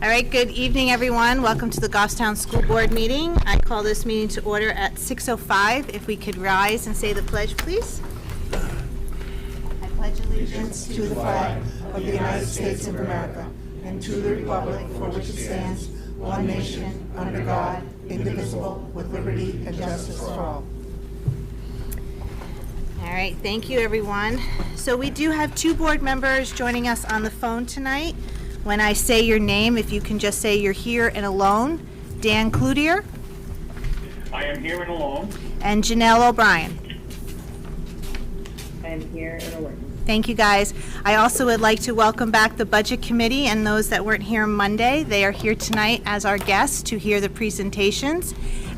All right, good evening, everyone. Welcome to the Goffstown School Board meeting. I call this meeting to order at 6:05. If we could rise and say the pledge, please. I pledge allegiance To the flag of the United States of America and to the republic for which it stands, one nation, under God, indivisible, with liberty and justice for all. All right, thank you, everyone. So we do have two board members joining us on the phone tonight. When I say your name, if you can just say you're here and alone. Dan Cloutier. I am here and alone. And Janelle O'Brien. I am here and alone. Thank you, guys. I also would like to welcome back the Budget Committee and those that weren't here Monday. They are here tonight as our guests to hear the presentations.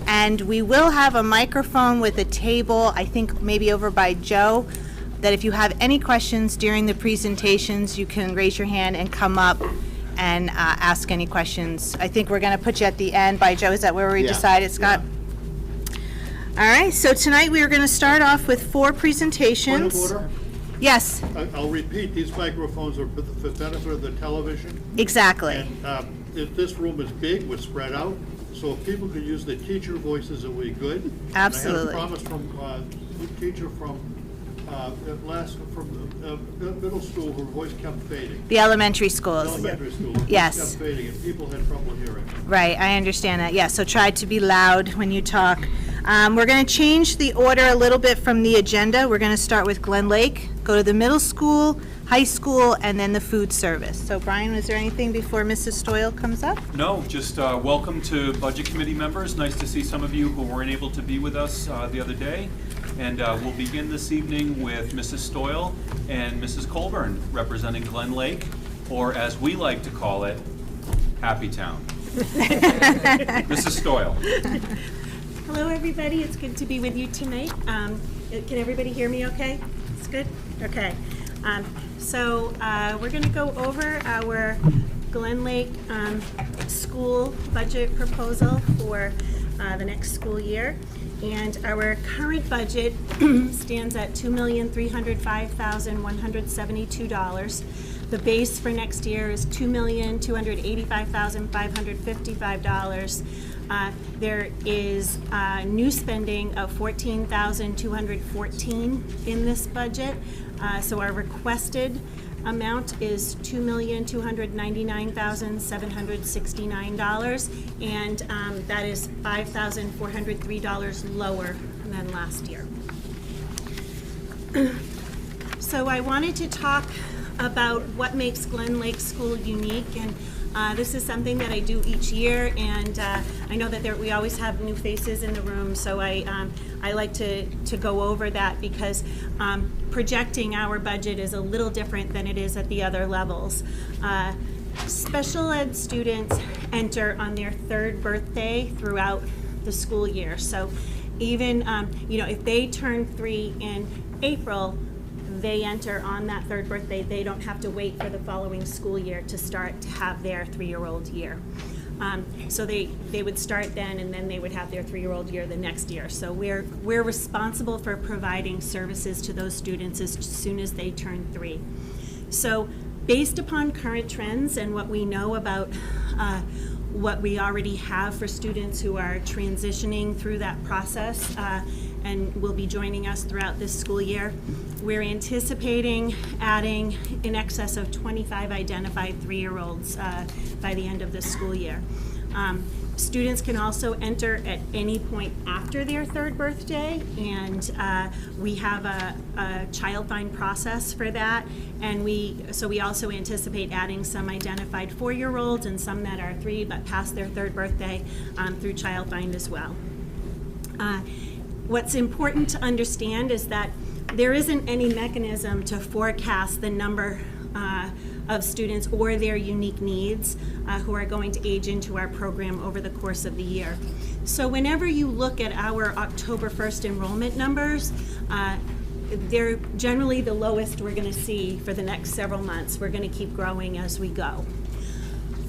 And we will have a microphone with a table, I think maybe over by Joe, that if you have any questions during the presentations, you can raise your hand and come up and ask any questions. I think we're going to put you at the end by Joe. Is that where we decided, Scott? Yeah. All right, so tonight we are going to start off with 4 presentations. Point of order? Yes. I'll repeat, these microphones are for the benefit of the television. Exactly. And if this room is big, we're spread out, so if people could use the teacher voices, it would be good. Absolutely. I had a promise from a teacher from middle school, her voice kept fading. The elementary schools. Elementary school, her voice Yes. kept fading, and people had trouble hearing. Right, I understand that. Yeah, so try to be loud when you talk. We're going to change the order a little bit from the agenda. We're going to start with Glen Lake, go to the middle school, high school, and then the food service. So Brian, was there anything before Mrs. Stoyle comes up? No, just welcome to Budget Committee members. Nice to see some of you who weren't able to be with us the other day. And we'll begin this evening with Mrs. Stoyle and Mrs. Colburn representing Glen Lake, or as we like to call it, Happy Town. Mrs. Stoyle. Hello, everybody. It's good to be with you tonight. Can everybody hear me okay? It's good? Okay. So we're going to go over our Glen Lake school budget proposal for the next school year. And our current budget stands at $2,305,172. The base for next year is $2,285,555. There is new spending of $14,214 in this budget. So our requested amount is $2,299,769, and that is $5,403 lower than last year. So I wanted to talk about what makes Glen Lake School unique, and this is something that I do each year, and I know that we always have new faces in the room, so I like to go over that because projecting our budget is a little different than it is at the other levels. Special ed students enter on their 3rd birthday throughout the school year, so even if they turn 3 in April, they enter on that 3rd birthday. They don't have to wait for the following school year to start to have their 3-year-old year. So they would start then, and then they would have their 3-year-old year the next year. So we're responsible for providing services to those students as soon as they turn 3. So based upon current trends and what we know about what we already have for students who are transitioning through that process and will be joining us throughout this school year, we're anticipating adding in excess of 25 identified 3-year-olds by the end of this school year. Students can also enter at any point after their 3rd birthday, and we have a child find process for that, and we also anticipate adding some identified 4-year-olds and some that are 3 but past their 3rd birthday through child find as well. What's important to understand is that there isn't any mechanism to forecast the number of students or their unique needs who are going to age into our program over the course of the year. So whenever you look at our October 1st enrollment numbers, they're generally the lowest we're going to see for the next several months. We're going to keep growing as we go.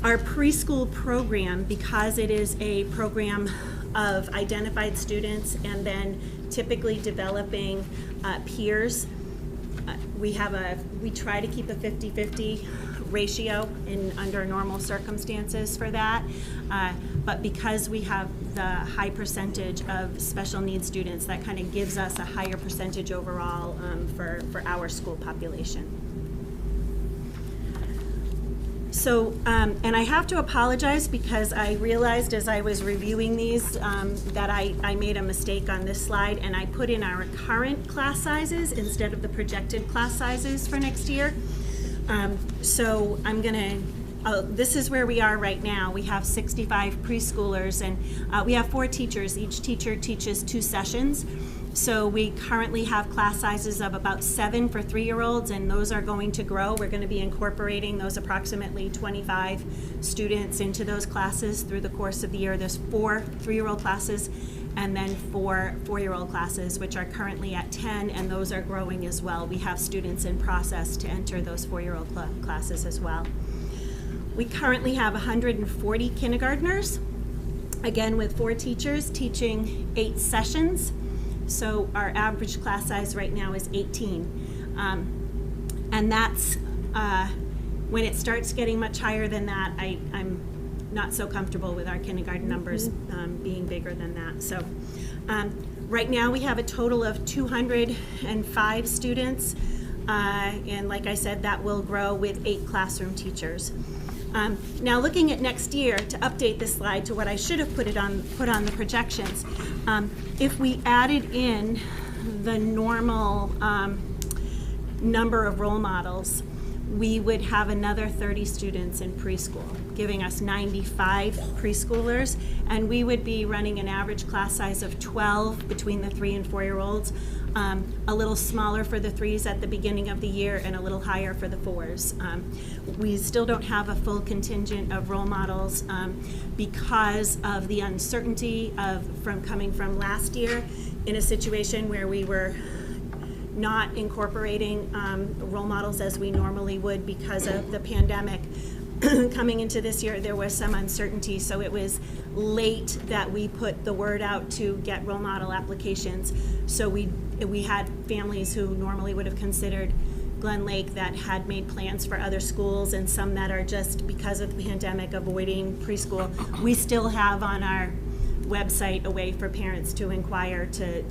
Our preschool program, because it is a program of identified students and then typically developing peers, we try to keep a 50-50 ratio under normal circumstances for that. But because we have the high percentage of special needs students, that kind of gives us a higher percentage overall for our school population. So, and I have to apologize because I realized as I was reviewing these that I made a mistake on this slide, and I put in our current class sizes instead of the projected class sizes for next year. So I'm gonna, this is where we are right now. We have 65 preschoolers, and we have 4 teachers. Each teacher teaches 2 sessions. So we currently have class sizes of about 7 for 3-year-olds, and those are going to grow. We're going to be incorporating those approximately 25 students into those classes through the course of the year. There's 4 3-year-old classes and then 4 4-year-old classes, which are currently at 10, and those are growing as well. We have students in process to enter those 4-year-old classes as well. We currently have 140 kindergartners, again with 4 teachers teaching 8 sessions. So our average class size right now is 18. And that's, when it starts getting much higher than that, I'm not so comfortable with our kindergarten numbers being bigger than that. So right now we have a total of 205 students. And like I said, that will grow with 8 classroom teachers. Now looking at next year, to update this slide to what I should have put on the projections, if we added in the normal number of role models, we would have another 30 students in preschool, giving us 95 preschoolers, and we would be running an average class size of 12 between the 3 and 4-year-olds, a little smaller for the 3s at the beginning of the year and a little higher for the 4s. We still don't have a full contingent of role models because of the uncertainty from coming from last year in a situation where we were not incorporating role models as we normally would because of the pandemic. Coming into this year, there was some uncertainty, so it was late that we put the word out to get role model applications. So we had families who normally would have considered Glen Lake that had made plans for other schools, and some that are just, because of the pandemic, avoiding preschool. We still have on our website a way for parents to inquire to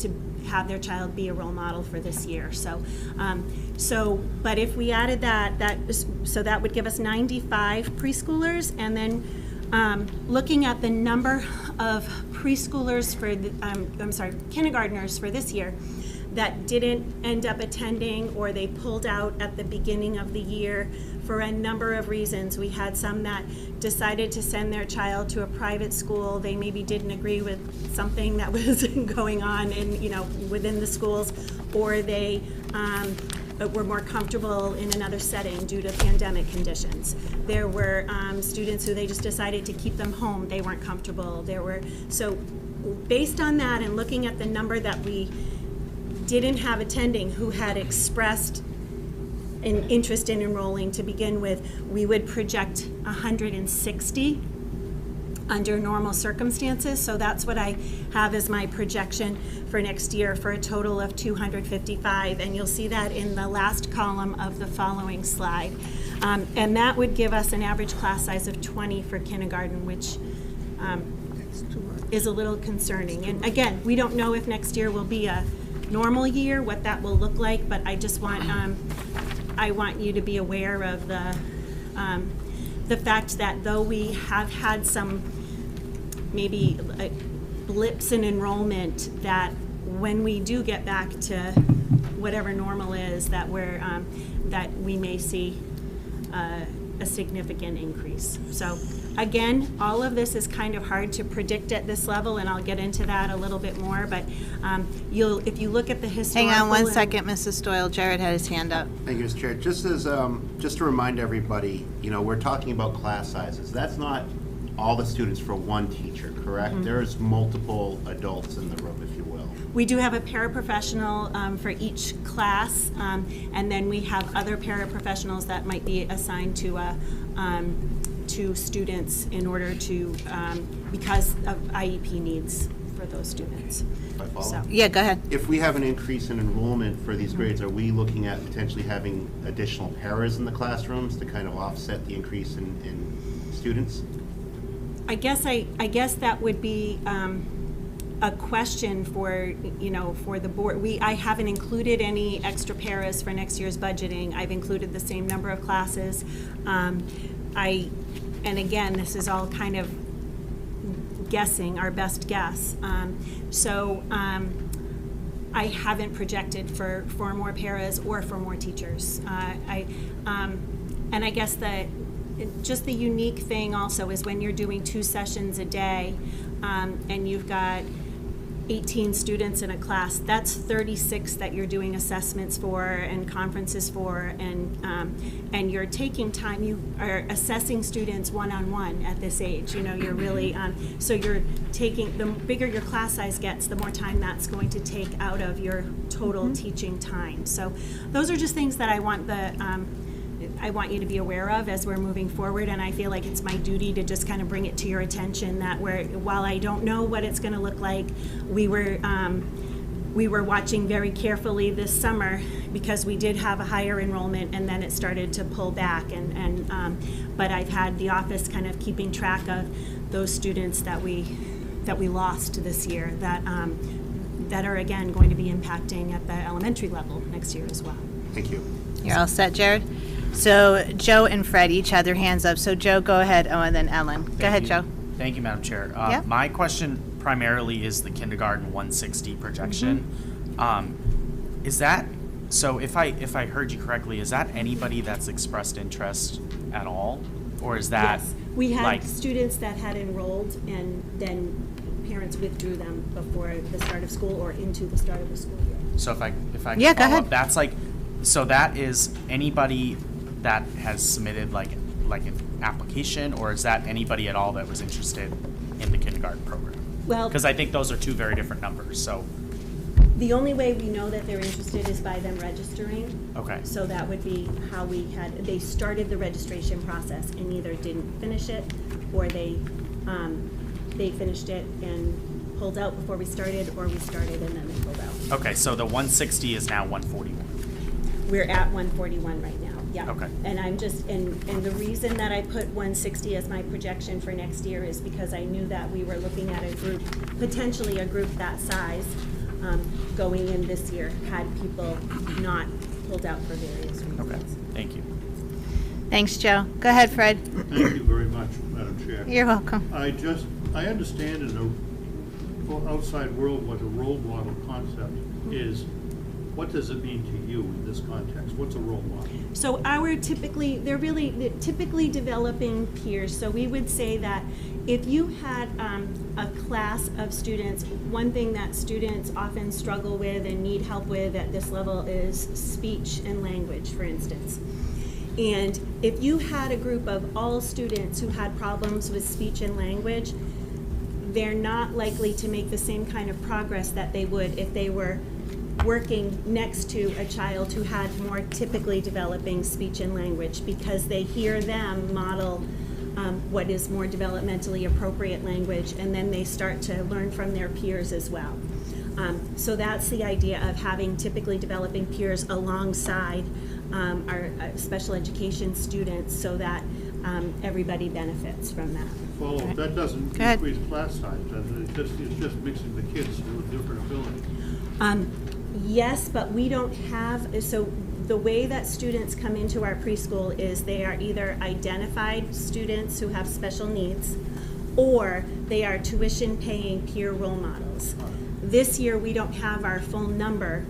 have their child be a role model for this year. So, but if we added that would give us 95 preschoolers, and then looking at the number of preschoolers for kindergartners for this year that didn't end up attending, or they pulled out at the beginning of the year for a number of reasons. We had some that decided to send their child to a private school. They maybe didn't agree with something that was going on within the schools, or they were more comfortable in another setting due to pandemic conditions. There were students who they just decided to keep them home. They weren't comfortable. So based on that, and looking at the number that we didn't have attending who had expressed an interest in enrolling to begin with, we would project 160 under normal circumstances. So that's what I have as my projection for next year, for a total of 255. And you'll see that in the last column of the following slide. And that would give us an average class size of 20 for kindergarten, which is a little concerning. And again, we don't know if next year will be a normal year, what that will look like, but I just want I want you to be aware of the fact that though we have had some maybe blips in enrollment, that when we do get back to whatever normal is, that we may see a significant increase. So again, all of this is kind of hard to predict at this level, and I'll get into that a little bit more, but if you look at the historical... Hang on one second, Mrs. Doyle. Jared had his hand up. Thank you, Mr. Chair. Just to remind everybody, we're talking about class sizes. That's not all the students for one teacher, correct? Mm-hmm. There's multiple adults in the room, if you will. We do have a paraprofessional for each class, and then we have other paraprofessionals that might be assigned to students in order to, because of IEP needs for those students. If I follow? So- Yeah, go ahead. If we have an increase in enrollment for these grades, are we looking at potentially having additional paras in the classrooms to kind of offset the increase in students? I guess that would be a question for, for the board. I haven't included any extra paras for next year's budgeting. I've included the same number of classes. And again, this is all kind of guessing, our best guess. I haven't projected for more paras or for more teachers. And I guess that just the unique thing also is when you're doing 2 sessions a day, and you've got 18 students in a class, that's 36 that you're doing assessments for and conferences for, and you're taking time, you are assessing students one-on-one at this age. You're really, so you're taking, the bigger your class size gets, the more time that's going to take out of your total teaching time. So those are just things that I want you to be aware of as we're moving forward, and I feel like it's my duty to just kind of bring it to your attention that while I don't know what it's going to look like, we were watching very carefully this summer because we did have a higher enrollment and then it started to pull back, but I've had the office kind of keeping track of those students that we lost this year that are again going to be impacting at the elementary level next year as well. Thank you. You're all set, Jared? So Joe and Fred each had their hands up. So Joe, go ahead. Oh, and then Ellen. Go ahead, Joe. Thank you, Madam Chair. Yeah. My question primarily is the kindergarten 160 projection. Is that, so if I heard you correctly, is that anybody that's expressed interest at all? Or is that Yes, we had like, students that had enrolled and then parents withdrew them before the start of school or into the start of the school year. so if I can Yeah, go follow ahead. up, that's like, so that is anybody that has submitted like an application, or is that anybody at all that was interested in the kindergarten program? Well, Because I think those are 2 very different numbers, so, the only way we know that they're interested is by them registering. okay. So that would be how they started the registration process and either didn't finish it or they finished it and pulled out before we started, or we started and then they pulled out. Okay, so the 160 is now 141. We're at 141 right now, yeah. Okay. And I'm just, and the reason that I put 160 as my projection for next year is because I knew that we were looking at a group, potentially a group that size, going in this year, had people not pulled out for various reasons. Okay, thank you. Thanks, Joe. Go ahead, Fred. Thank you very much, Madam Chair. You're welcome. I understand in the outside world what a role model concept is. What does it mean to you in this context? What's a role model? So they're typically developing peers. So we would say that if you had a class of students, one thing that students often struggle with and need help with at this level is speech and language, for instance. And if you had a group of all students who had problems with speech and language, they're not likely to make the same kind of progress that they would if they were working next to a child who had more typically developing speech and language, because they hear them model what is more developmentally appropriate language, and then they start to learn from their peers as well. So that's the idea of having typically developing peers alongside our special education students, so that everybody benefits from that. Follow, that doesn't Go ahead. increase class size, does it? It's just mixing the kids with different abilities. Yes, but we don't have, so the way that students come into our preschool is they are either identified students who have special needs, or they are tuition paying peer role models. This year, we don't have our full number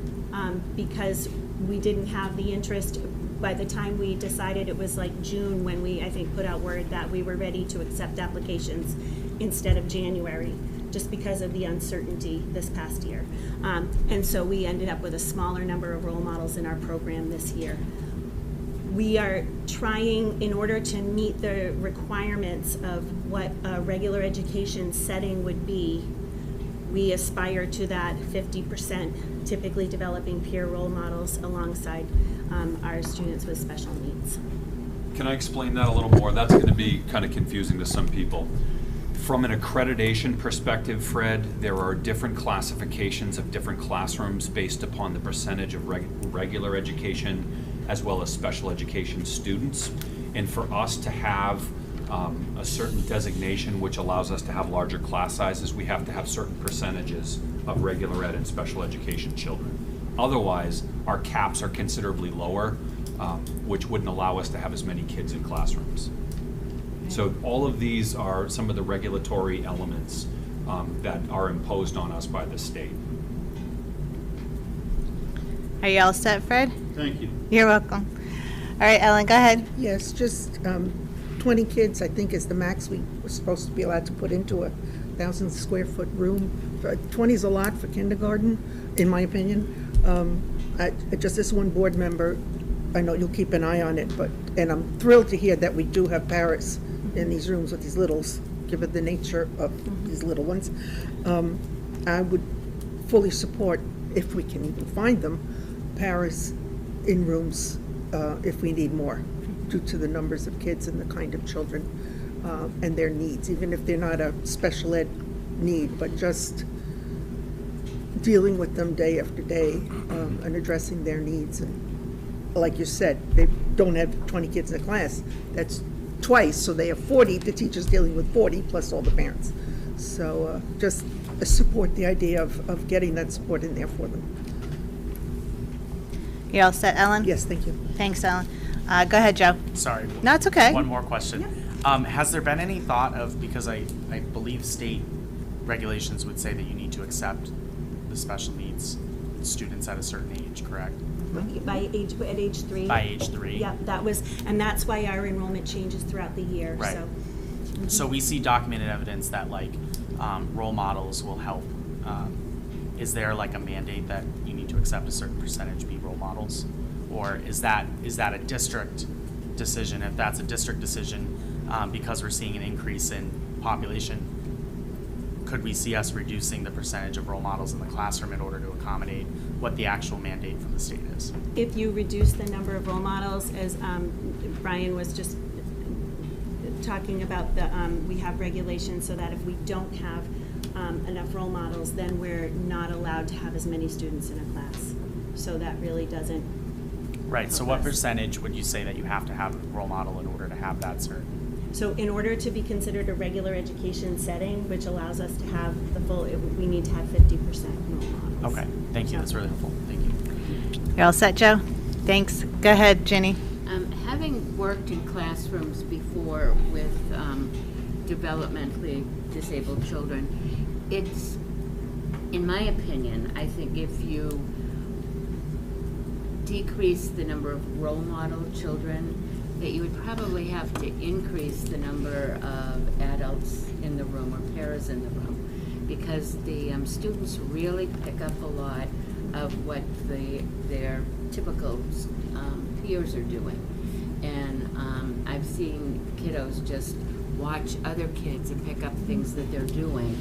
because we didn't have the interest. By the time we decided, it was like June when we, I think, put out word that we were ready to accept applications instead of January, just because of the uncertainty this past year. And so we ended up with a smaller number of role models in our program this year. We are trying, in order to meet the requirements of what a regular education setting would be, we aspire to that 50% typically developing peer role models alongside our students with special needs. Can I explain that a little more? That's going to be kind of confusing to some people. From an accreditation perspective, Fred, there are different classifications of different classrooms based upon the percentage of regular education as well as special education students. And for us to have a certain designation which allows us to have larger class sizes, we have to have certain percentages of regular ed and special education children. Otherwise, our caps are considerably lower, which wouldn't allow us to have as many kids in classrooms. So all of these are some of the regulatory elements that are imposed on us by the state. Are you all set, Fred? Thank you. You're welcome. All right, Ellen, go ahead. Yes, just 20 kids, I think, is the max we were supposed to be allowed to put into a 1,000-square-foot room. 20 is a lot for kindergarten, in my opinion. Just as one board member, I know you'll keep an eye on it, and I'm thrilled to hear that we do have Paris in these rooms with these littles, given the nature of these little ones. I would fully support, if we can even find them, Paris in rooms if we need more, due to the numbers of kids and the kind of children and their needs, even if they're not a special ed need, but just dealing with them day after day and addressing their needs. And like you said, they don't have 20 kids in a class. That's twice, so they have 40, the teachers dealing with 40, plus all the parents. So just support the idea of getting that support in there for them. You all set, Ellen? Yes, thank you. Thanks, Ellen. Go ahead, Joe. Sorry. No, it's okay. One more question. Has there been any thought of, because I believe state regulations would say that you need to accept the special needs students at a certain age, correct? By age, at age 3. By age 3? Yeah, and that's why our enrollment changes throughout the year, Right. so. So we see documented evidence that like role models will help. Is there like a mandate that you need to accept a certain percentage be role models? Or is that a district decision? If that's a district decision, because we're seeing an increase in population, could we see us reducing the percentage of role models in the classroom in order to accommodate what the actual mandate from the state is? If you reduce the number of role models, as Brian was just talking about, we have regulations so that if we don't have enough role models, then we're not allowed to have as many students in a class. So that really doesn't. Right, so what percentage would you say that you have to have a role model in order to have that certain? So in order to be considered a regular education setting, which allows us to have the full, we need to have 50% role models. Okay, thank you, that's really helpful, thank you. You all set, Joe? Thanks. Go ahead, Ginny. Having worked in classrooms before with developmentally disabled children, it's, in my opinion, I think if you decrease the number of role model children, that you would probably have to increase the number of adults in the room or pairs in the room, because the students really pick up a lot of what their typical peers are doing. And I've seen kiddos just watch other kids and pick up things that they're doing,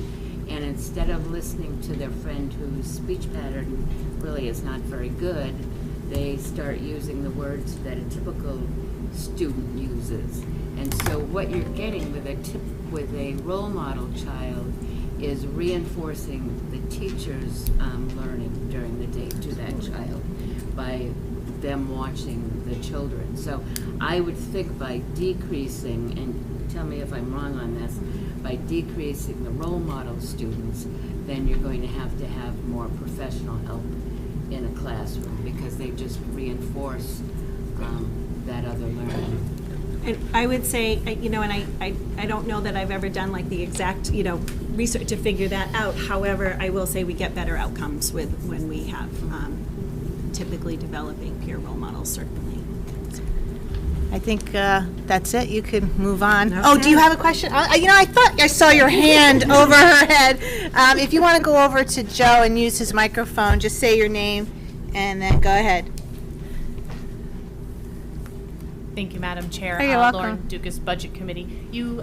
and instead of listening to their friend whose speech pattern really is not very good, they start using the words that a typical student uses. And so what you're getting with a role model child is reinforcing the teacher's learning during the day to that child by them watching the children. So I would think by decreasing, and tell me if I'm wrong on this, by decreasing the role model students, then you're going to have more professional help in a classroom, because they just reinforce that other learning. And I would say, and I don't know that I've ever done like the exact, research to figure that out. However, I will say we get better outcomes when we have typically developing peer role models, certainly. I think that's it. You could move on. Okay. Oh, do you have a question? I thought I saw your hand over her head. If you want to go over to Joe and use his microphone, just say your name and then go ahead. Thank you, Madam Chair. Oh, you're welcome. Lauren Dukas, Budget Committee. You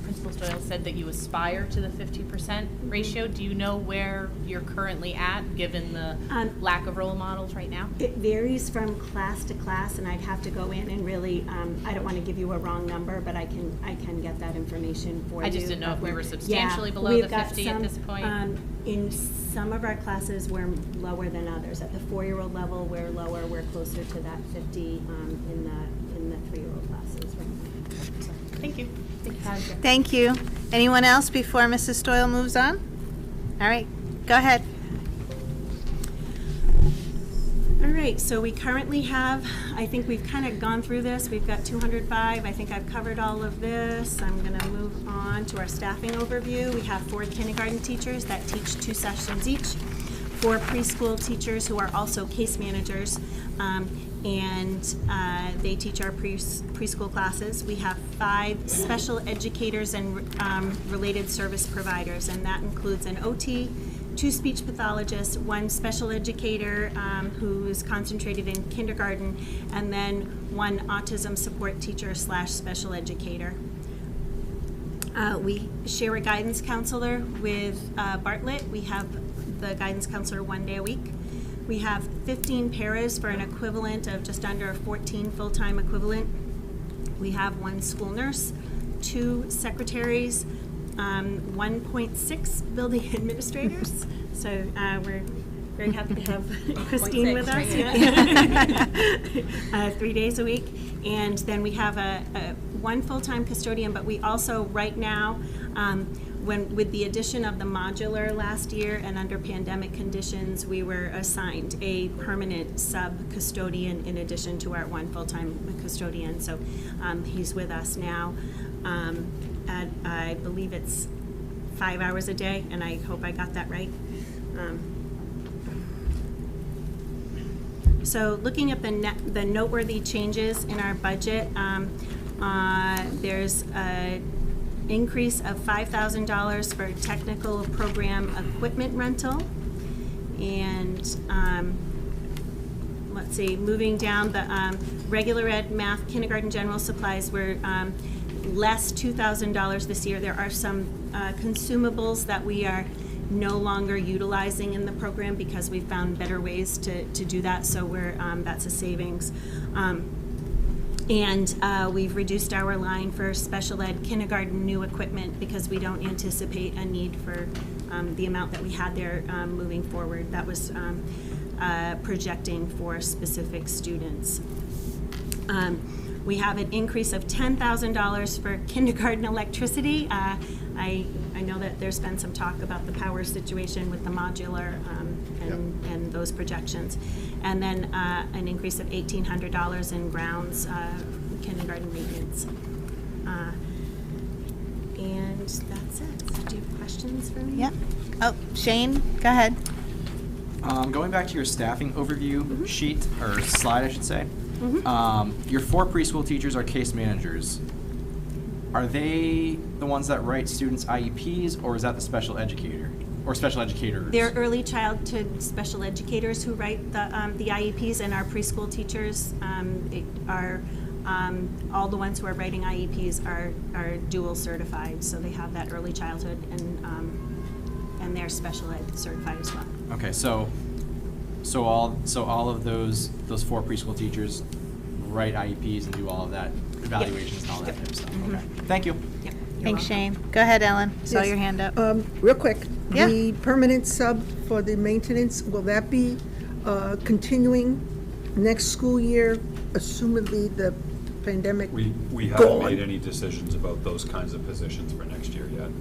Principal Stoyle said that you aspire to the 50% ratio. Do you know where you're currently at, given the lack of role models right now? It varies from class to class, and I'd have to go in and really, I don't want to give you a wrong number, but I can get that information for you. I just didn't know if we were Yeah, substantially below we've the got 50 at this point. In some of our classes, we're lower than others. At the 4-year-old level, we're lower. We're closer to that 50 in the 3-year-old classes. Right? So, Thank you. Thank you. Anyone else before Mrs. Stoyle moves on? All right, go ahead. All right, so we currently have, I think we've kind of gone through this. We've got 205. I think I've covered all of this. I'm going to move on to our staffing overview. We have 4 kindergarten teachers that teach 2 sessions each, 4 preschool teachers who are also case managers, and they teach our preschool classes. We have 5 special educators and related service providers, and that includes an OT, 2 speech pathologists, 1 special educator who is concentrated in kindergarten, and then 1 autism support teacher / special educator. We share a guidance counselor with Bartlett. We have the guidance counselor 1 day a week. We have 15 paras for an equivalent of just under 14 full-time equivalent. We have 1 school nurse, 2 secretaries, 1.6 building administrators. So we're very happy to have Christine with us. Yeah. 3 days a week. And then we have a 1 full-time custodian, but we also right now, with the addition of the modular last year and under pandemic conditions, we were assigned a permanent sub-custodian in addition to our 1 full-time custodian. So he's with us now. I believe it's 5 hours a day, and I hope I got that right. So looking at the noteworthy changes in our budget, there's a increase of $5,000 for technical program equipment rental. And let's see, moving down the regular ed, math, kindergarten general supplies were less $2,000 this year. There are some consumables that we are no longer utilizing in the program because we've found better ways to do that, so that's a savings. And we've reduced our line for special ed kindergarten new equipment because we don't anticipate a need for the amount that we had there moving forward. That was projecting for specific students. We have an increase of $10,000 for kindergarten electricity. I know that there's been some talk about the power situation with the modular and those projections. And then an increase of $1,800 in grounds kindergarten maintenance. And that's it. Do you have questions for me? Yep. Oh, Shane, go ahead. Going back to your staffing overview sheet, or slide, I should say. Mm-hmm. Your 4 preschool teachers are case managers. Are they the ones that write students' IEPs, or is that the special educator or special educators? They're early childhood special educators who write the IEPs, and our preschool teachers are all the ones who are writing IEPs are dual certified, so they have that early childhood and they're special ed certified as well. Okay, so all of those 4 preschool teachers write IEPs and do all of that evaluations and all that type of stuff. Okay, thank you. Yep. Thanks, Shane. Go ahead, Ellen. Saw Yes. your hand up. Real quick, Yeah. the permanent sub for the maintenance, will that be continuing next school year, assumedly the pandemic? We Go haven't on. made any decisions about those kinds of positions for next year yet.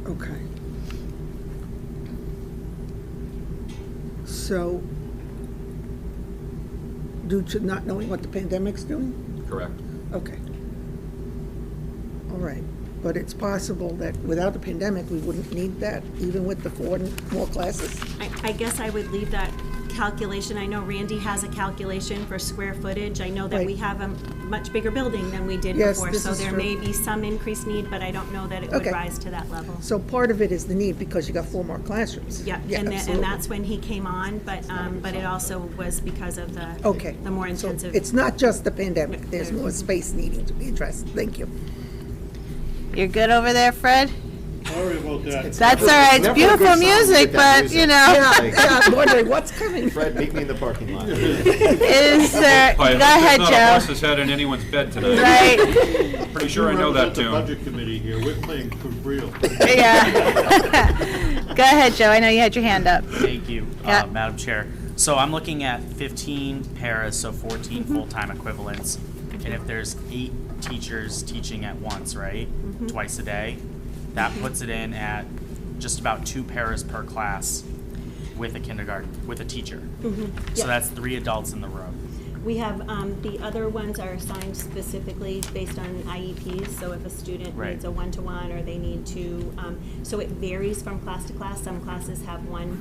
Okay. So, due to not knowing what the pandemic's doing? Correct. Okay. All right. But it's possible that without the pandemic, we wouldn't need that, even with the 4 more classes? I guess I would leave that calculation. I know Randy has a calculation for square footage. I know that we Right. have a much bigger building than we did Yes, before, this so is there true. may be some increased need, but I don't know that it would Okay. rise to that level. So part of it is the need because you got 4 more classrooms. Yeah, and absolutely. that's when he came on, but it also was because of Okay. the more So intensive. it's not just the pandemic, there's more space needing to be addressed. Thank you. You're good over there, Fred? Sorry about that. That's all right. It's Never a beautiful good sign to music, get that but, you music. know. Yeah, I'm wondering what's coming. Fred, meet me in the parking lot. Is there, go I hope ahead, there's not a Joe. horse's head in anyone's bed tonight. Right, Pretty sure I know that represent the tune. budget committee here, we're playing for real. yeah. Go ahead, Joe. I know you had your hand up. Thank you, Yeah. Madam Chair. So I'm looking at 15 paras, so 14 full-time equivalents. And if there's 8 teachers teaching at once, right? Twice a day, that puts it in at just about 2 paras per class with a kindergarten, with a teacher. So Yeah. that's 3 adults in the room. We have, the other ones are assigned specifically based on IEPs, so if a student Right. needs a one-to-one or they need to, so it varies from class to class. Some classes have one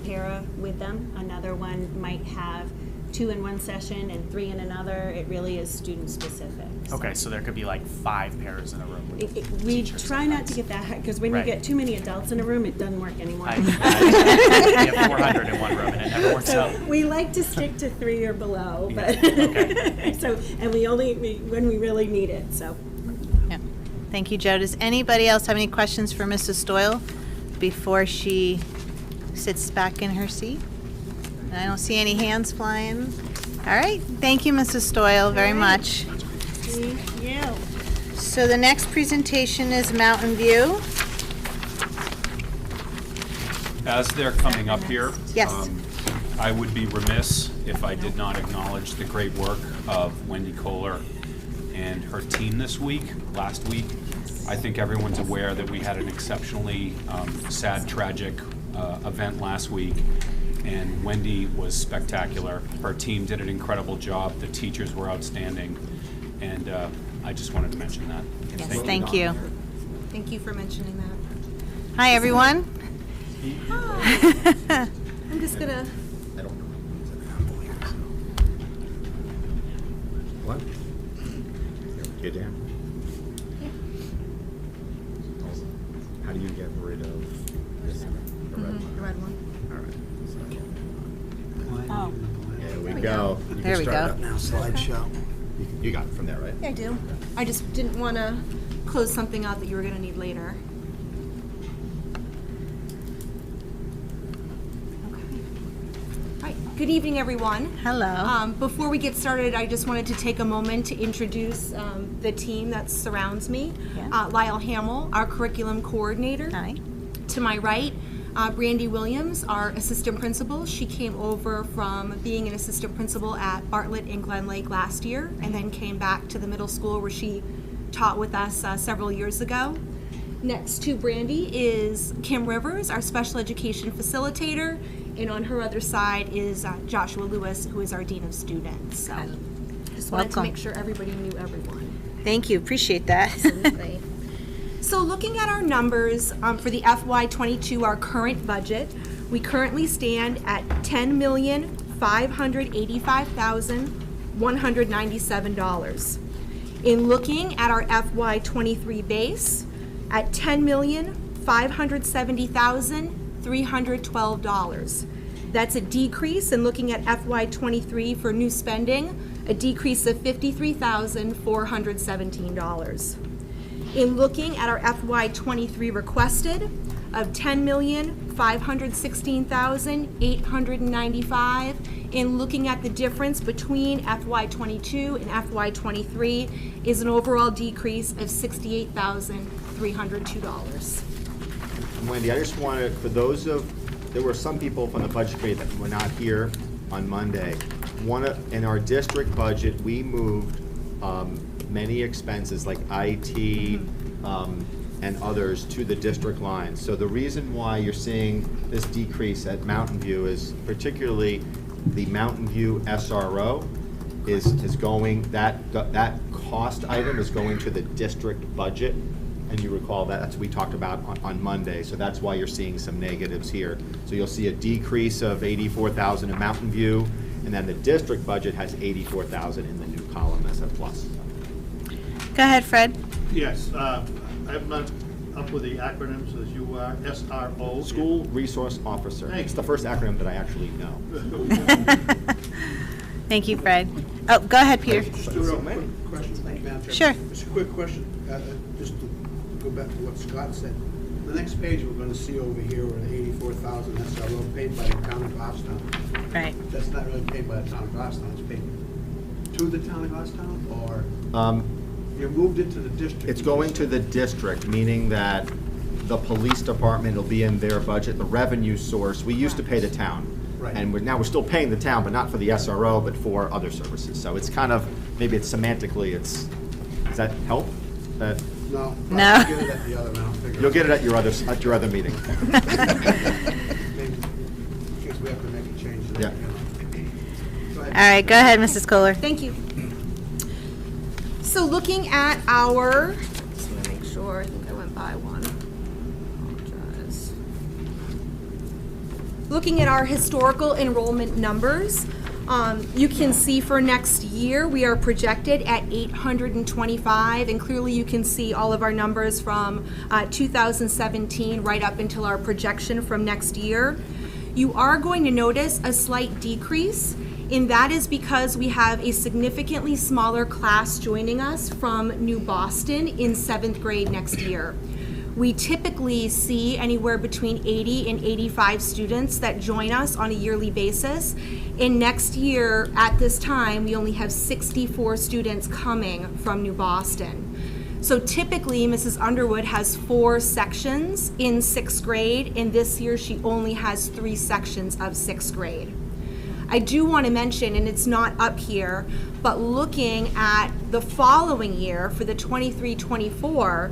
para with them, another one might have 2 in one session and 3 in another. It really is student-specific. So Okay, so there could be like 5 paras in a room with We teachers try not to sometimes. get that high, because when you Right. get too many adults in a room, it doesn't work anymore. We have 400 in one room and it never works out. So we like to stick to 3 or below, but, Okay. so, and we only, when we really need it, so. Yeah. Thank you, Joe. Does anybody else have any questions for Mrs. Stoyl before she sits back in her seat? I don't see any hands flying. All right. Thank you, Mrs. Stoyl, very much. Thank you. So the next presentation is Mountain View. As they're coming up here, Yes. I would be remiss if I did not acknowledge the great work of Wendy Kohler and her team this week, last week. I think everyone's aware that we had an exceptionally sad, tragic event last week, and Wendy was spectacular. Her team did an incredible job. The teachers were outstanding, and I just wanted to mention that. Yes, thank you. Thank you for mentioning that. Hi, everyone. I'm just gonna, What? You Dan? How do you get rid of this? The red one? the red one. All right. There we go. You can There we start go. it up now, slideshow. You got it from there, right? Yeah, I do. I just didn't want to close something out that you were gonna need later. Good evening, everyone. Hello. Before we get started, I just wanted to take a moment to introduce the team that surrounds me. Yeah. Lyle Hamill, our curriculum coordinator. Hi. To my right, Brandy Williams, our assistant principal. She came over from being an assistant principal at Bartlett and Glen Lake last year, and then came back to the middle school where she taught with us several years ago. Next to Brandy is Kim Rivers, our special education facilitator, and on her other side is Joshua Lewis, who is our dean of students. So, just wanted to Welcome. make sure everybody knew everyone. Thank you. Appreciate that. So looking at our numbers for the FY22, our current budget, we currently stand at $10,585,197. In looking at our FY23 base, at $10,570,312. That's a decrease in looking at FY23 for new spending, a decrease of $53,417. In looking at our FY23 requested of $10,516,895, in looking at the difference between FY22 and FY23 is an overall decrease of $68,302. Wendy, I just wanted, for those there were some people from the budget committee that were not here on Monday. In our district budget, we moved many expenses like IT and others to the district line. So the reason why you're seeing this decrease at Mountain View is particularly the Mountain View SRO is going, that cost item is going to the district budget. And you recall that's what we talked about on Monday, so that's why you're seeing some negatives here. So you'll see a decrease of 84,000 in Mountain View, and then the district budget has 84,000 in the new column as a plus. Go ahead, Fred. Yes, I'm not up with the acronyms as you are, SRO. School Resource Officer. Thank It's you. the first acronym that I actually know. Thank you, Fred. Oh, go ahead, Peter. Just a real quick question, Madam Chair. Sure. Just a quick question. just to go back to what Scott said, the next page we're gonna see over here are 84,000 SRO paid by the town of Goffstown. Right. That's not really paid by the town of Goffstown, it's paid to the town of Goffstown, or you moved it to the district? It's going to the district, meaning that the police department will be in their budget, the revenue source. We used to pay the town. Right. And now we're still paying the town, but not for the SRO, but for other services. So it's kind of, maybe it's semantically, does that help? No. No. I'll get it at the other end, I'll figure You'll get it at your other meeting. Maybe, in case we have to make a change. Yeah. Go ahead. All right, go ahead, Mrs. Kohler. Thank you. So looking at our, just want to make sure, I think I went by one. Apologize. Looking at our historical enrollment numbers, you can see for next year, we are projected at 825, and clearly you can see all of our numbers from 2017 right up until our projection from next year. You are going to notice a slight decrease, and that is because we have a significantly smaller class joining us from New Boston in 7th grade next year. We typically see anywhere between 80 and 85 students that join us on a yearly basis. And next year, at this time, we only have 64 students coming from New Boston. So typically, Mrs. Underwood has 4 sections in 6th grade, and this year she only has 3 sections of 6th grade. I do want to mention, and it's not up here, but looking at the following year for the 23-24,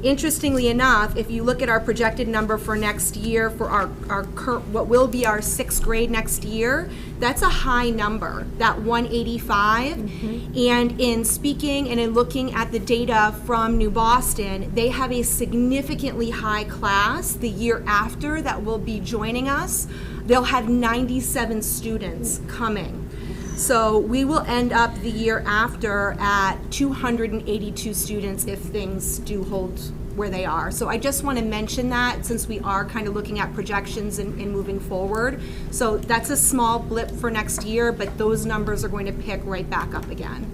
interestingly enough, if you look at our projected number for next year for our what will be our 6th grade next year, that's a high number, that 185. And in speaking and in looking at the data from New Boston, they have a significantly high class the year after that will be joining us. They'll have 97 students coming. So we will end up the year after at 282 students if things do hold where they are. So I just want to mention that since we are kind of looking at projections and moving forward. So that's a small blip for next year, but those numbers are going to pick right back up again.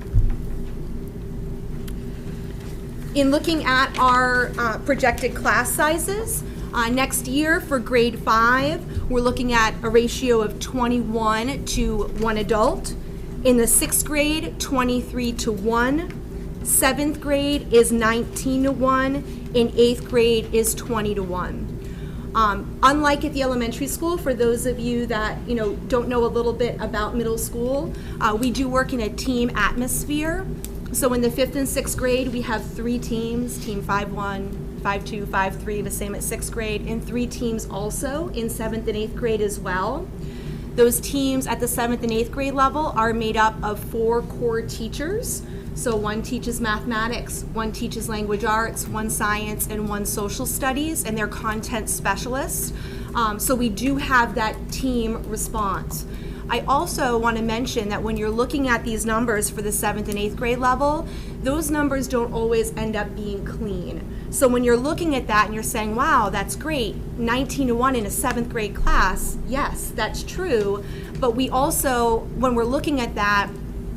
In looking at our projected class sizes, next year for grade 5, we're looking at a ratio of 21 to 1 adult. In the 6th grade, 23 to 1. 7th grade is 19 to 1. In 8th grade is 20 to 1. Unlike at the elementary school, for those of you that don't know a little bit about middle school, we do work in a team atmosphere. So in the 5th and 6th grade, we have 3 teams, Team 5-1, 5-2, 5-3, the same at 6th grade, and 3 teams also in 7th and 8th grade as well. Those teams at the 7th and 8th grade level are made up of 4 core teachers. So 1 teaches mathematics, 1 teaches language arts, 1 science, and 1 social studies, and they're content specialists. So we do have that team response. I also want to mention that when you're looking at these numbers for the 7th and 8th grade level, those numbers don't always end up being clean. So when you're looking at that and you're saying, wow, that's great, 19 to 1 in a 7th grade class, yes, that's true. But we also, when we're looking at that,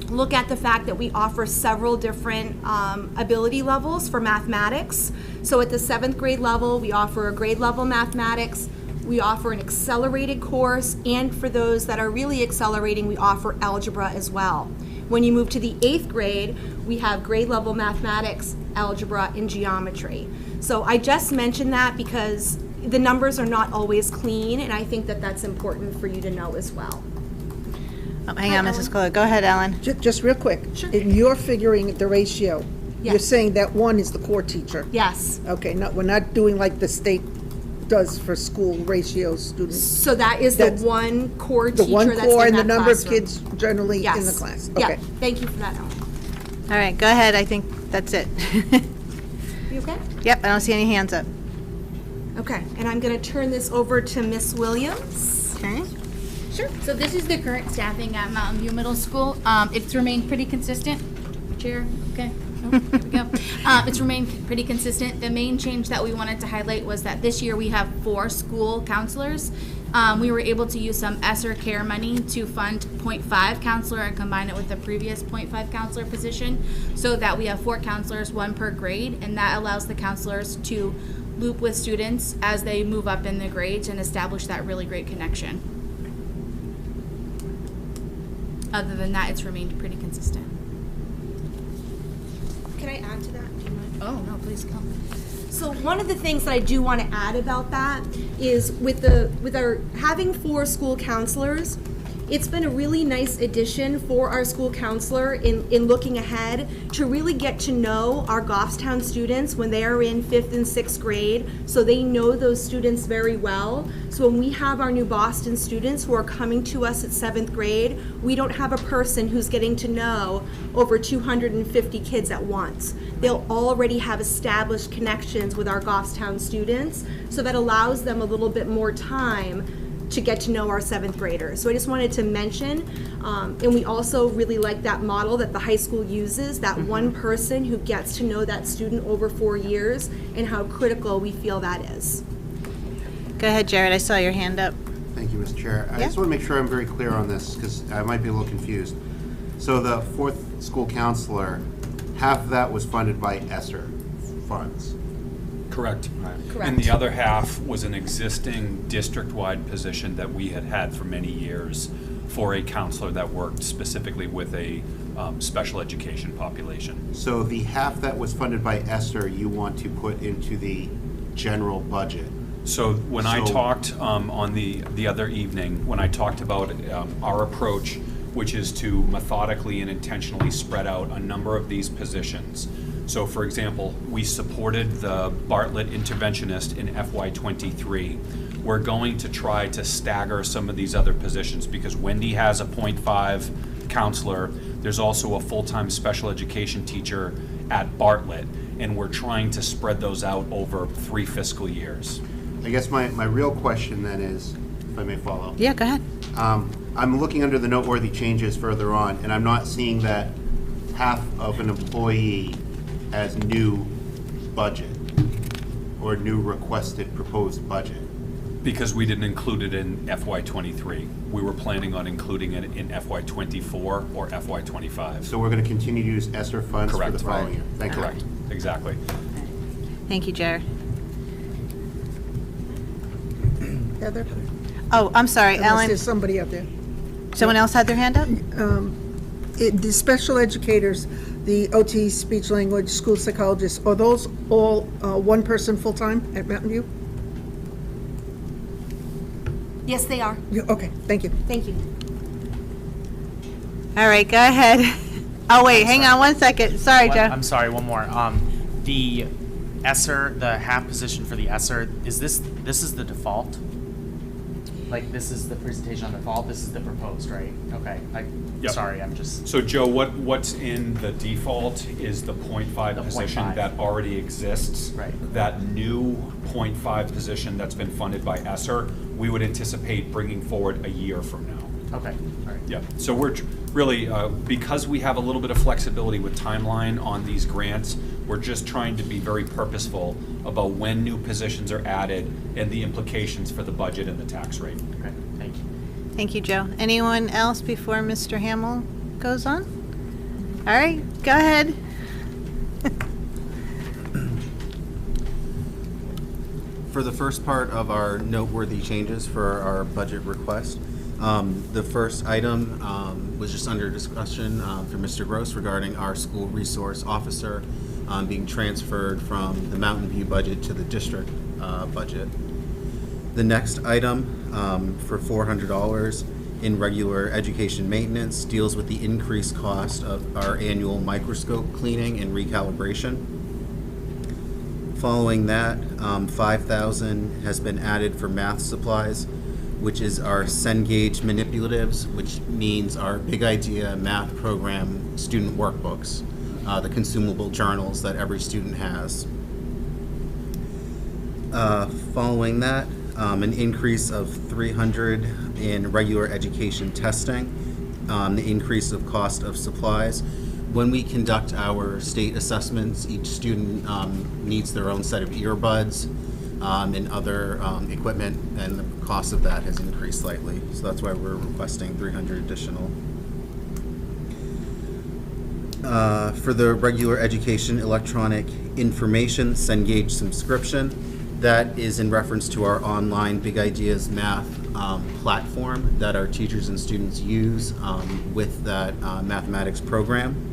look at the fact that we offer several different ability levels for mathematics. So at the 7th grade level, we offer a grade level mathematics. We offer an accelerated course, and for those that are really accelerating, we offer algebra as well. When you move to the 8th grade, we have grade level mathematics, algebra, and geometry. So I just mentioned that because the numbers are not always clean, and I think that that's important for you to know as well. Oh, hang on, Mrs. Kohler. Go ahead, Ellen. Just real quick. Sure. You're figuring the ratio. You're Yes. saying that 1 is the core teacher. Yes. Okay, we're not doing like the state does for school ratios, students. So that is the That's 1 core The teacher one that's core in and the that number of classroom. kids generally in the Yes. class. Yeah, Okay. thank you for that, Ellen. All right, go ahead. I think that's it. You okay? Yep, I don't see any hands up. Okay, and I'm going to turn this over to Miss Williams. Okay. Sure. So this is the current staffing at Mountain View Middle School. It's remained pretty consistent. Chair, okay. Oh, there we go. It's remained pretty consistent. The main change that we wanted to highlight was that this year we have 4 school counselors. We were able to use some ESSER care money to fund 0.5 counselor and combine it with the previous 0.5 counselor position, so that we have 4 counselors, 1 per grade, and that allows the counselors to loop with students as they move up in the grades and establish that really great connection. Other than that, it's remained pretty consistent. Can I add to that? Do you mind? Oh, no, please come. So one of the things that I do want to add about that is with our having 4 school counselors, it's been a really nice addition for our school counselor in looking ahead to really get to know our Goffstown students when they are in 5th and 6th grade, so they know those students very well. So when we have our new Boston students who are coming to us at 7th grade, we don't have a person who's getting to know over 250 kids at once. They'll already have established connections with our Goffstown students, so that allows them a little bit more time to get to know our 7th graders. So I just wanted to mention, and we also really like that model that the high school uses, that one person who gets to know that student over 4 years, and how critical we feel that is. Go ahead, Jared, I saw your hand up. Thank you, Mr. Chair. I Yeah. just want to make sure I'm very clear on this, because I might be a little confused. So the 4th school counselor, half of that was funded by ESSER funds. Correct. Correct. And the other half was an existing district-wide position that we had had for many years for a counselor that worked specifically with a special education population. So the half that was funded by ESSER, you want to put into the general budget? So when I So- talked on the other evening, when I talked about our approach, which is to methodically and intentionally spread out a number of these positions. So for example, we supported the Bartlett interventionist in FY23. We're going to try to stagger some of these other positions because Wendy has a 0.5 counselor. There's also a full-time special education teacher at Bartlett, and we're trying to spread those out over 3 fiscal years. I guess my real question then is, if I may follow. Yeah, go ahead. I'm looking under the noteworthy changes further on, and I'm not seeing that half of an employee has new budget or new requested proposed budget. Because we didn't include it in FY23. We were planning on including it in FY24 or FY25. So we're going to continue to use ESSER funds for Correct. the following year? Thank you. Correct, exactly. Thank you, Jared. Heather? Oh, I'm sorry, Unless Ellen. there's somebody up there. Someone else had their hand up? The special educators, the OT, speech language, school psychologists, are those all one person full-time at Mountain View? Yes, they are. Okay, thank you. Thank you. All right, go ahead. Oh, wait, hang on one second. Sorry, Joe. I'm sorry, one more. The ESSER, the half position for the ESSER, is this is the default? Like, this is the presentation on default, this is the proposed, right? Okay, Yep. Sorry, I'm just, So Joe, what's in the default is the 0.5 The position 0.5. that already exists. Right. That new 0.5 position that's been funded by ESSER, we would anticipate bringing forward a year from now. okay, all right. Yeah, so we're really, because we have a little bit of flexibility with timeline on these grants, we're just trying to be very purposeful about when new positions are added and the implications for the budget and the tax rate. Okay, thank you. Thank you, Joe. Anyone else before Mr. Hamill goes on? All right, go ahead. For the first part of our noteworthy changes for our budget request, the first item was just under discussion for Mr. Gross regarding our school resource officer being transferred from the Mountain View budget to the district budget. The next item for $400 in regular education maintenance deals with the increased cost of our annual microscope cleaning and recalibration. Following that, $5,000 has been added for math supplies, which is our Cengage manipulatives, which means our Big Idea math program student workbooks, the consumable journals that every student has. Following that, an increase of $300 in regular education testing, the increase of cost of supplies. When we conduct our state assessments, each student needs their own set of earbuds. and other equipment, and the cost of that has increased slightly. So that's why we're requesting 300 additional. For the regular education electronic information Cengage subscription, that is in reference to our online Big Ideas Math platform that our teachers and students use with that mathematics program.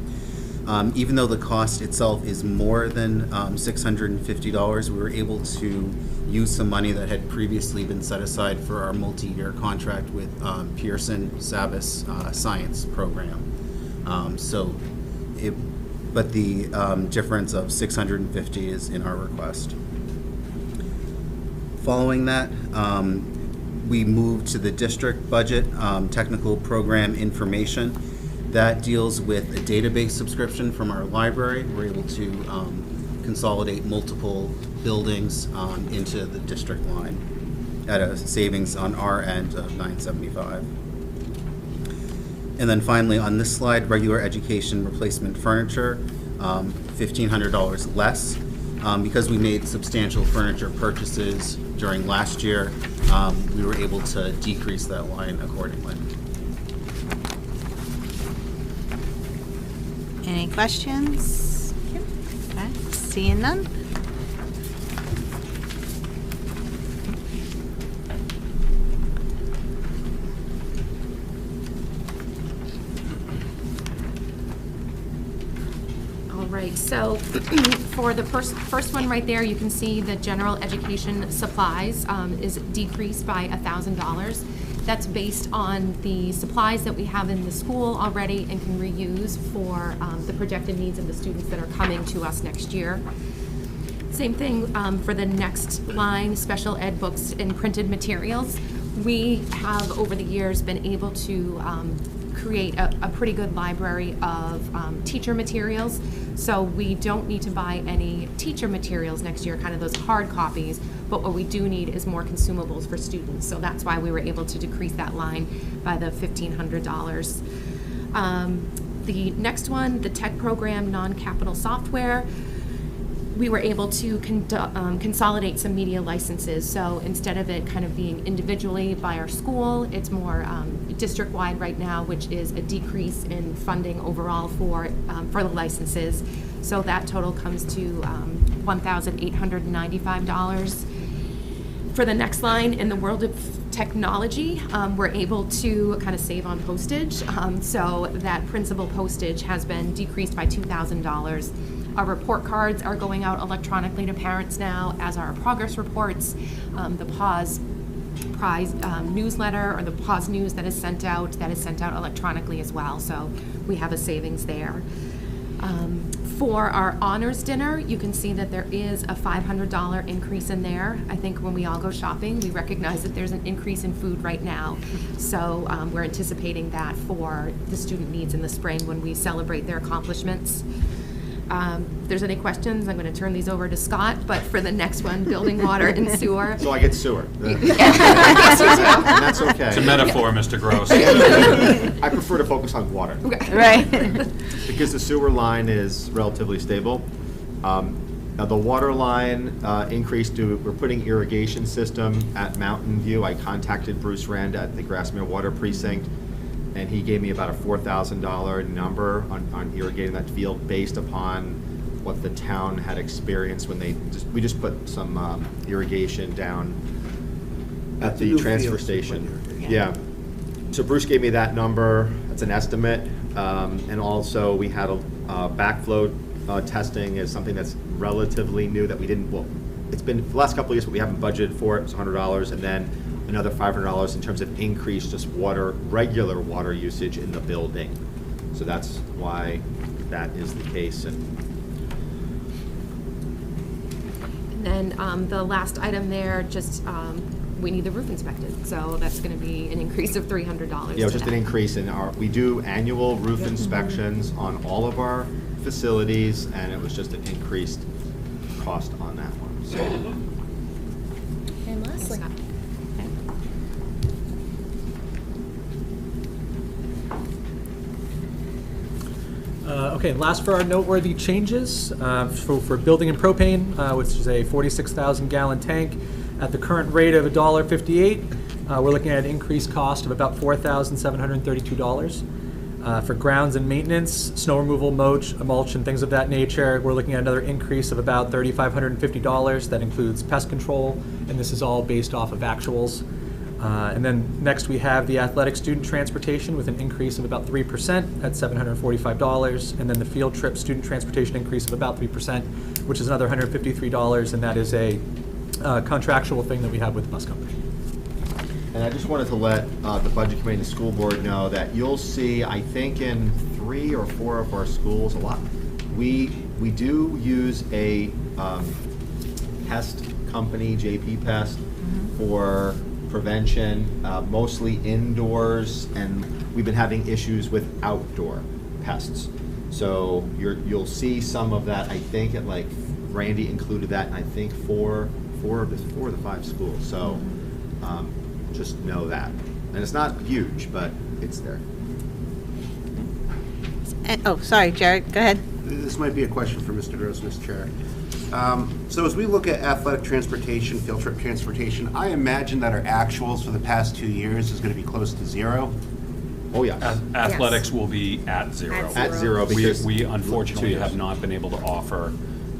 Even though the cost itself is more than $650, we were able to use some money that had previously been set aside for our multi-year contract with Pearson Savas science program. But the difference of $650 is in our request. Following that, we moved to the district budget, technical program information. That deals with a database subscription from our library. We're able to consolidate multiple buildings into the district line at a savings on our end of $975. And then finally, on this slide, regular education replacement furniture, $1,500 less. Because we made substantial furniture purchases during last year, we were able to decrease that line accordingly. Any questions? Okay, seeing none. All right, so for the first one right there, you can see the general education supplies is decreased by $1,000. That's based on the supplies that we have in the school already and can reuse for the projected needs of the students that are coming to us next year. Same thing for the next line, special ed books and printed materials. We have over the years been able to create a pretty good library of teacher materials. So we don't need to buy any teacher materials next year, kind of those hard copies, but what we do need is more consumables for students. So that's why we were able to decrease that line by the $1,500. The next one, the tech program non-capital software, we were able to consolidate some media licenses. So instead of it kind of being individually by our school, it's more district-wide right now, which is a decrease in funding overall for the licenses. So that total comes to $1,895. For the next line, in the world of technology, we're able to kind of save on postage. So that principal postage has been decreased by $2,000. Our report cards are going out electronically to parents now, as are our progress reports. The PAWS Prize newsletter, or the PAWS news that is sent out electronically as well. So we have a savings there. For our honors dinner, you can see that there is a $500 increase in there. I think when we all go shopping, we recognize that there's an increase in food right now. So we're anticipating that for the student needs in the spring when we celebrate their accomplishments. If there's any questions, I'm going to turn these over to Scott, but for the next one, building, water, and sewer. So I get sewer. And that's okay. It's a metaphor, Mr. Gross. I prefer to focus on water. Right. Because the sewer line is relatively stable. Now the water line increased we're putting irrigation system at Mountain View. I contacted Bruce Rand at the Grassmere Water Precinct, and he gave me about a $4,000 number on irrigating that field based upon what the town had experienced when we just put some irrigation down at the transfer station. Yeah. So Bruce gave me that number. That's an estimate. And also we had a backflow testing is something that's relatively new that we didn't, well, it's been the last couple of years, but we haven't budgeted for it. It's $100, and then another $500 in terms of increased just regular water usage in the building. So that's why that is the case. And then the last item there, just we need the roof inspected. So that's going to be an increase of $300. Yeah, just an increase in we do annual roof inspections on all of our facilities, and it was just an increased cost on that one. So. And Leslie. Okay, last for our noteworthy changes, for building and propane, which is a 46,000 gallon tank at the current rate of $1.58. We're looking at an increased cost of about $4,732. For grounds and maintenance, snow removal, mulch, and things of that nature, we're looking at another increase of about $3,550. That includes pest control, and this is all based off of actuals. And then next we have the athletic student transportation with an increase of about 3% at $745. And then the field trip student transportation increase of about 3%, which is another $153, and that is a contractual thing that we have with the bus company. And I just wanted to let the Budget Committee and the school board know that you'll see, I think in 3 or 4 of our schools, a lot. We do use a pest company, JP Pest, for prevention, mostly indoors, and we've been having issues with outdoor pests. So you'll see some of that, I think, at like, Randy included that, and I think four of the 5 schools. So just know that. And it's not huge, but it's there. Oh, sorry, Jared, go ahead. This might be a question for Mr. Gross, Mr. Chair. So as we look at athletic transportation, field trip transportation, I imagine that our actuals for the past 2 years is going to be close to zero. Oh, yeah. Athletics will be at zero. At zero, because We unfortunately 2 years. have not been able to offer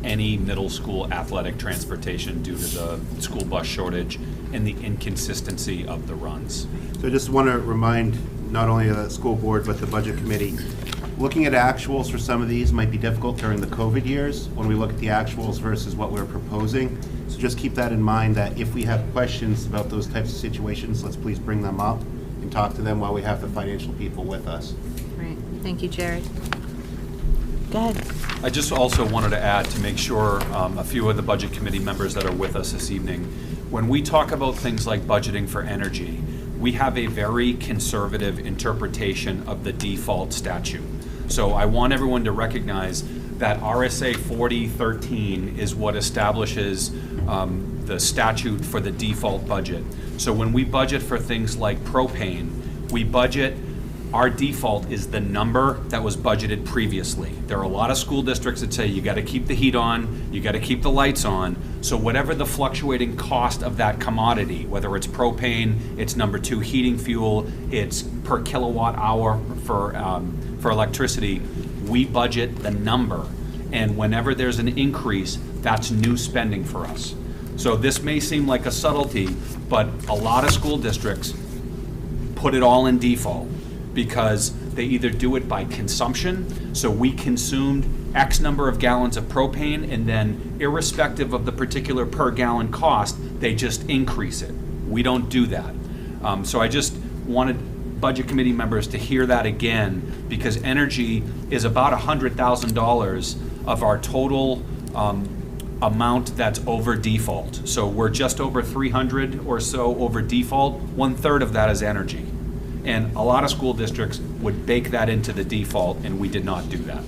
any middle school athletic transportation due to the school bus shortage and the inconsistency of the runs. So I just want to remind not only the school board, but the budget committee, looking at actuals for some of these might be difficult during the COVID years when we look at the actuals versus what we're proposing. So just keep that in mind, that if we have questions about those types of situations, let's please bring them up and talk to them while we have the financial people with us. Great, thank you, Jared. Go ahead. I just also wanted to add, to make sure a few of the budget committee members that are with us this evening, when we talk about things like budgeting for energy, we have a very conservative interpretation of the default statute. So I want everyone to recognize that RSA 4013 is what establishes the statute for the default budget. So when we budget for things like propane, we budget, our default is the number that was budgeted previously. There are a lot of school districts that say you got to keep the heat on, you got to keep the lights on. So whatever the fluctuating cost of that commodity, whether it's propane, it's number 2 heating fuel, it's per kilowatt hour for electricity, we budget the number. And whenever there's an increase, that's new spending for us. So this may seem like a subtlety, but a lot of school districts put it all in default, because they either do it by consumption, so we consumed X number of gallons of propane, and then irrespective of the particular per gallon cost, they just increase it. We don't do that. So I just wanted budget committee members to hear that again, because energy is about $100,000 of our total amount that's over default. So we're just over 300 or so over default. 1/3 of that is energy. And a lot of school districts would bake that into the default, and we did not do that.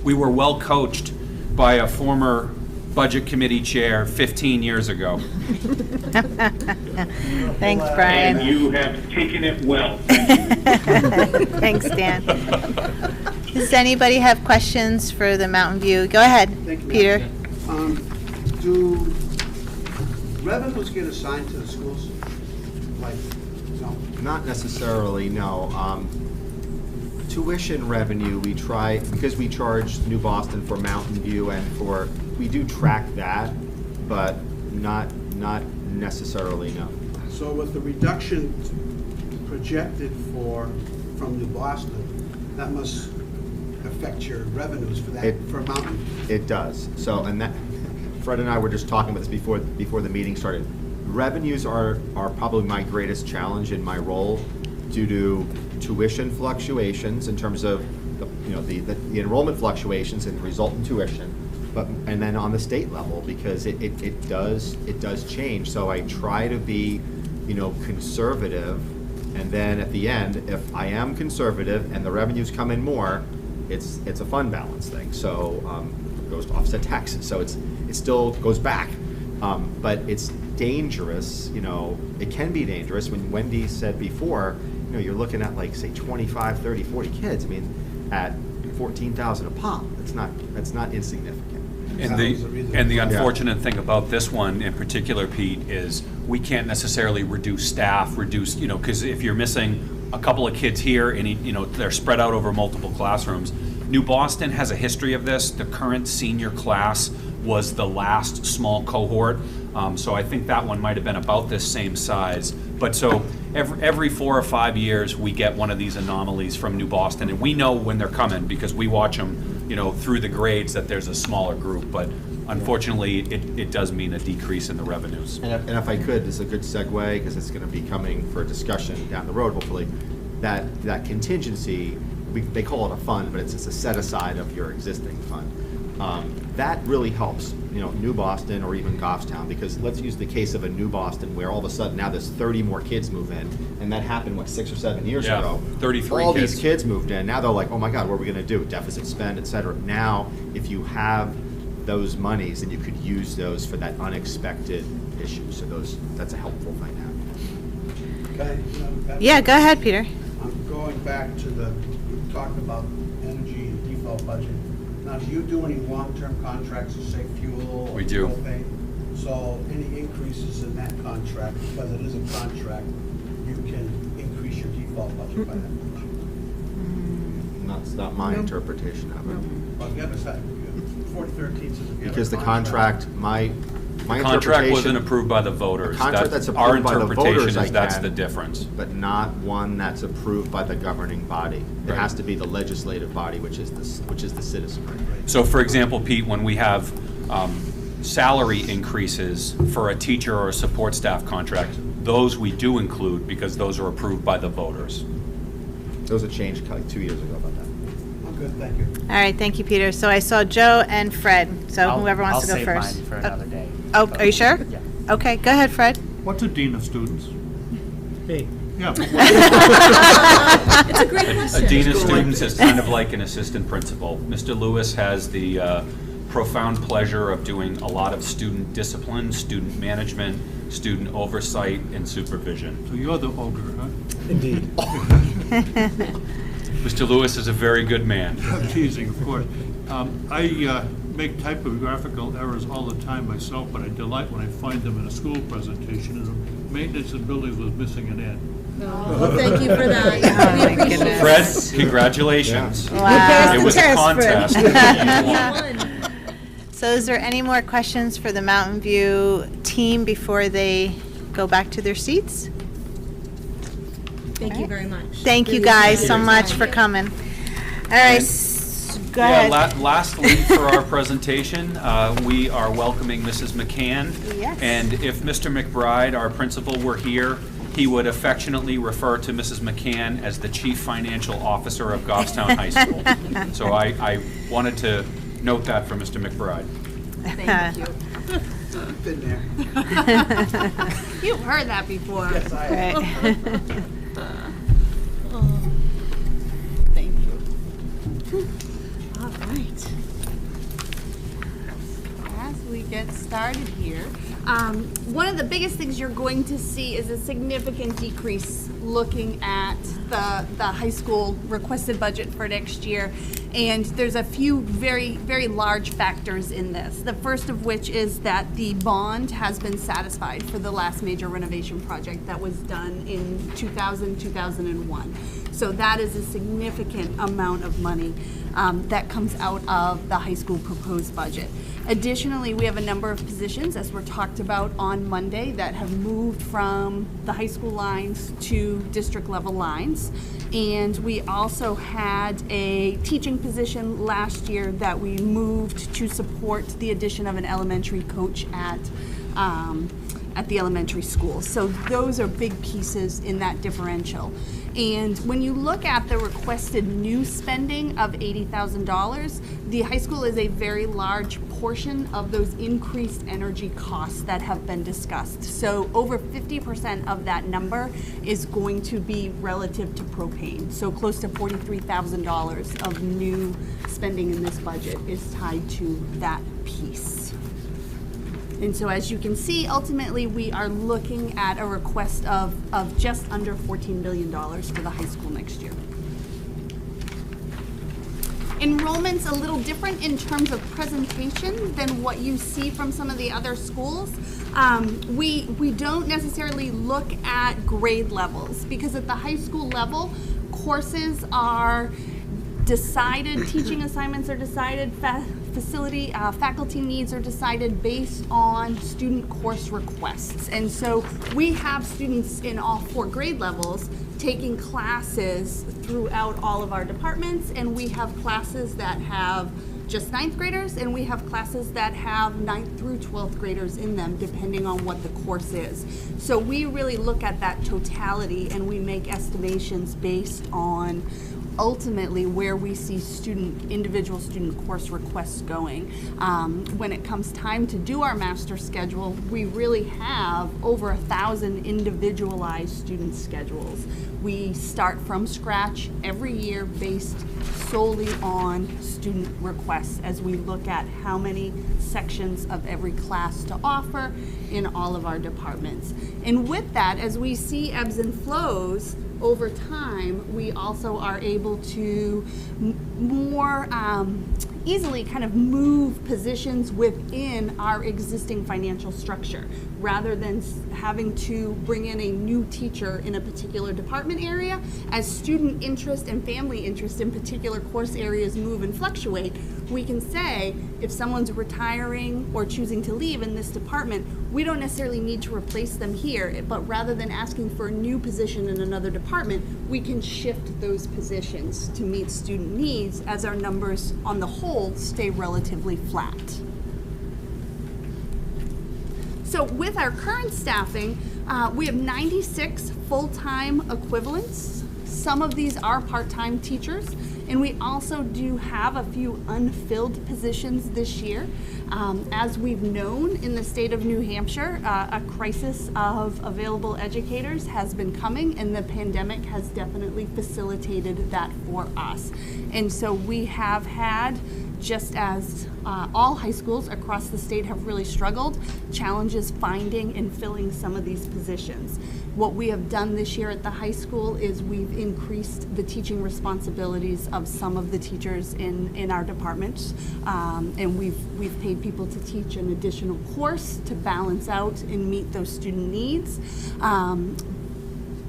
We were well coached by a former budget committee chair 15 years ago. Thanks, Brian. And you have taken it well. Thanks, Dan. Does anybody have questions for the Mountain View? Go ahead, Thank you, Peter. Do revenues get assigned to the schools? Like, no? Not necessarily, no. Tuition revenue, we try, because we charge New Boston for Mountain View and we do track that, but not necessarily, no. So with the reduction projected from New Boston, that must affect your revenues for that, for Mountain? It does. So, and that, Fred and I were just talking about this before the meeting started. Revenues are probably my greatest challenge in my role, due to tuition fluctuations in terms of the enrollment fluctuations and resultant tuition, and then on the state level, because it does change. So I try to be conservative, and then at the end, if I am conservative and the revenues come in more, it's a fund balance thing. So it goes to offset taxes. So it still goes back, but it's dangerous. It can be dangerous when Wendy said before, you're looking at, like, say 25, 30, 40 kids. I mean, at $14,000 a pop. That's not insignificant. And the unfortunate thing about this one in particular, Pete, is we can't necessarily reduce staff, because if you're missing a couple of kids here and, they're spread out over multiple classrooms. New Boston has a history of this. The current senior class was the last small cohort. So I think that one might have been about this same size. But so every 4 or 5 years, we get one of these anomalies from New Boston, and we know when they're coming because we watch them, through the grades that there's a smaller group. But unfortunately, it does mean a decrease in the revenues. And if I could, this is a good segue, because it's going to be coming for discussion down the road, hopefully, that contingency, they call it a fund, but it's a set aside of your existing fund. That really helps, New Boston or even Goffstown, because let's use the case of a New Boston where all of a sudden now there's 30 more kids move in, and that happened, 6 or 7 years ago? 33 all kids. These kids moved in. Now they're like, oh my God, what are we going to do? Deficit spend, et cetera. Now, if you have those monies, then you could use those for that unexpected issue. So that's a helpful thing to have. Yeah, go ahead, Peter. I'm going back to we talked about energy and default budget. Now, do you do any long-term contracts to say fuel or We do. propane? So any increases in that contract, because it is a contract, you can increase your default budget by that much. That's not my interpretation of it. Well, the other side, 4013 says if you have a Because the contract, my The contract interpretation- wasn't approved by the voters. A contract that's Our approved by the interpretation voters, is that's can, the difference. But not one that's approved by the governing body. It Right. has to be the legislative body, which is the citizenry. So for example, Pete, when we have salary increases for a teacher or a support staff contract, those we do include because those are approved by the voters. There was a change like 2 years ago about that. I'm good, thank you. All right, thank you, Peter. So I saw Joe and Fred, so whoever wants to go I'll save first. mine for another day. Oh, are you sure? Yeah. Okay, go ahead, Fred. What's a dean of students? Me. Yeah. It's a great question. A dean of students is kind of like an assistant principal. Mr. Lewis has the profound pleasure of doing a lot of student discipline, student management, student oversight, and supervision. So you're the ogre, huh? Indeed. Mr. Lewis is a very good man. I'm teasing, of course. I make typographical errors all the time myself, but I delight when I find them in a school presentation. And maintenance and buildings was missing an N. Well, thank you for that. We appreciate it. Fred, congratulations. Wow. It was a contest. So is there any more questions for the Mountain View team before they go back to their seats? Thank you very much. Thank you Really guys so appreciate much your for time. coming. All right, go ahead. Lastly, for our presentation, we are welcoming Mrs. McCann. Yes. And if Mr. McBride, our principal, were here, he would affectionately refer to Mrs. McCann as the Chief Financial Officer of Goffstown High School. So I wanted to note that for Mr. McBride. Thank you. Been there. You've heard that before. Yes, I have. Right. Thank you. All right. As we get started here, one of the biggest things you're going to see is a significant decrease looking at the high school requested budget for next year. And there's a few very, very large factors in this. The first of which is that the bond has been satisfied for the last major renovation project that was done in 2001. So that is a significant amount of money that comes out of the high school proposed budget. Additionally, we have a number of positions, as were talked about on Monday, that have moved from the high school lines to district level lines. And we also had a teaching position last year that we moved to support the addition of an elementary coach at the elementary school. So those are big pieces in that differential. And when you look at the requested new spending of $80,000, the high school is a very large portion of those increased energy costs that have been discussed. So over 50% of that number is going to be relative to propane. So close to $43,000 of new spending in this budget is tied to that piece. And so as you can see, ultimately, we are looking at a request of just under $14 billion for the high school next year. Enrollment's a little different in terms of presentation than what you see from some of the other schools. We don't necessarily look at grade levels because at the high school level, courses are decided, teaching assignments are decided, faculty needs are decided based on student course requests. And so we have students in all 4 grade levels taking classes throughout all of our departments, and we have classes that have just 9th graders, and we have classes that have 9th through 12th graders in them, depending on what the course is. So we really look at that totality, and we make estimations based on ultimately where we see individual student course requests going. When it comes time to do our master schedule, we really have over 1,000 individualized student schedules. We start from scratch every year based solely on student requests as we look at how many sections of every class to offer in all of our departments. And with that, as we see ebbs and flows over time, we also are able to more easily kind of move positions within our existing financial structure rather than having to bring in a new teacher in a particular department area. As student interest and family interest in particular course areas move and fluctuate, we can say if someone's retiring or choosing to leave in this department, we don't necessarily need to replace them here, but rather than asking for a new position in another department, we can shift those positions to meet student needs as our numbers on the whole stay relatively flat. So with our current staffing, we have 96 full-time equivalents. Some of these are part-time teachers, and we also do have a few unfilled positions this year. As we've known in the state of New Hampshire, a crisis of available educators has been coming, and the pandemic has definitely facilitated that for us. And so we have had, just as all high schools across the state have really struggled, challenges finding and filling some of these positions. What we have done this year at the high school is we've increased the teaching responsibilities of some of the teachers in our departments, and we've paid people to teach an additional course to balance out and meet those student needs.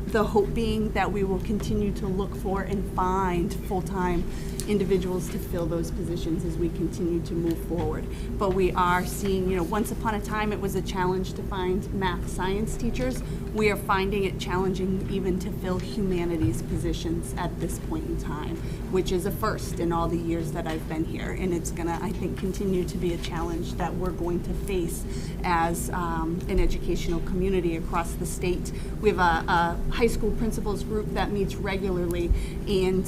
The hope being that we will continue to look for and find full-time individuals to fill those positions as we continue to move forward. But we are seeing, once upon a time it was a challenge to find math science teachers. We are finding it challenging even to fill humanities positions at this point in time, which is a first in all the years that I've been here. And it's gonna, I think, continue to be a challenge that we're going to face as an educational community across the state. We have a high school principals group that meets regularly, and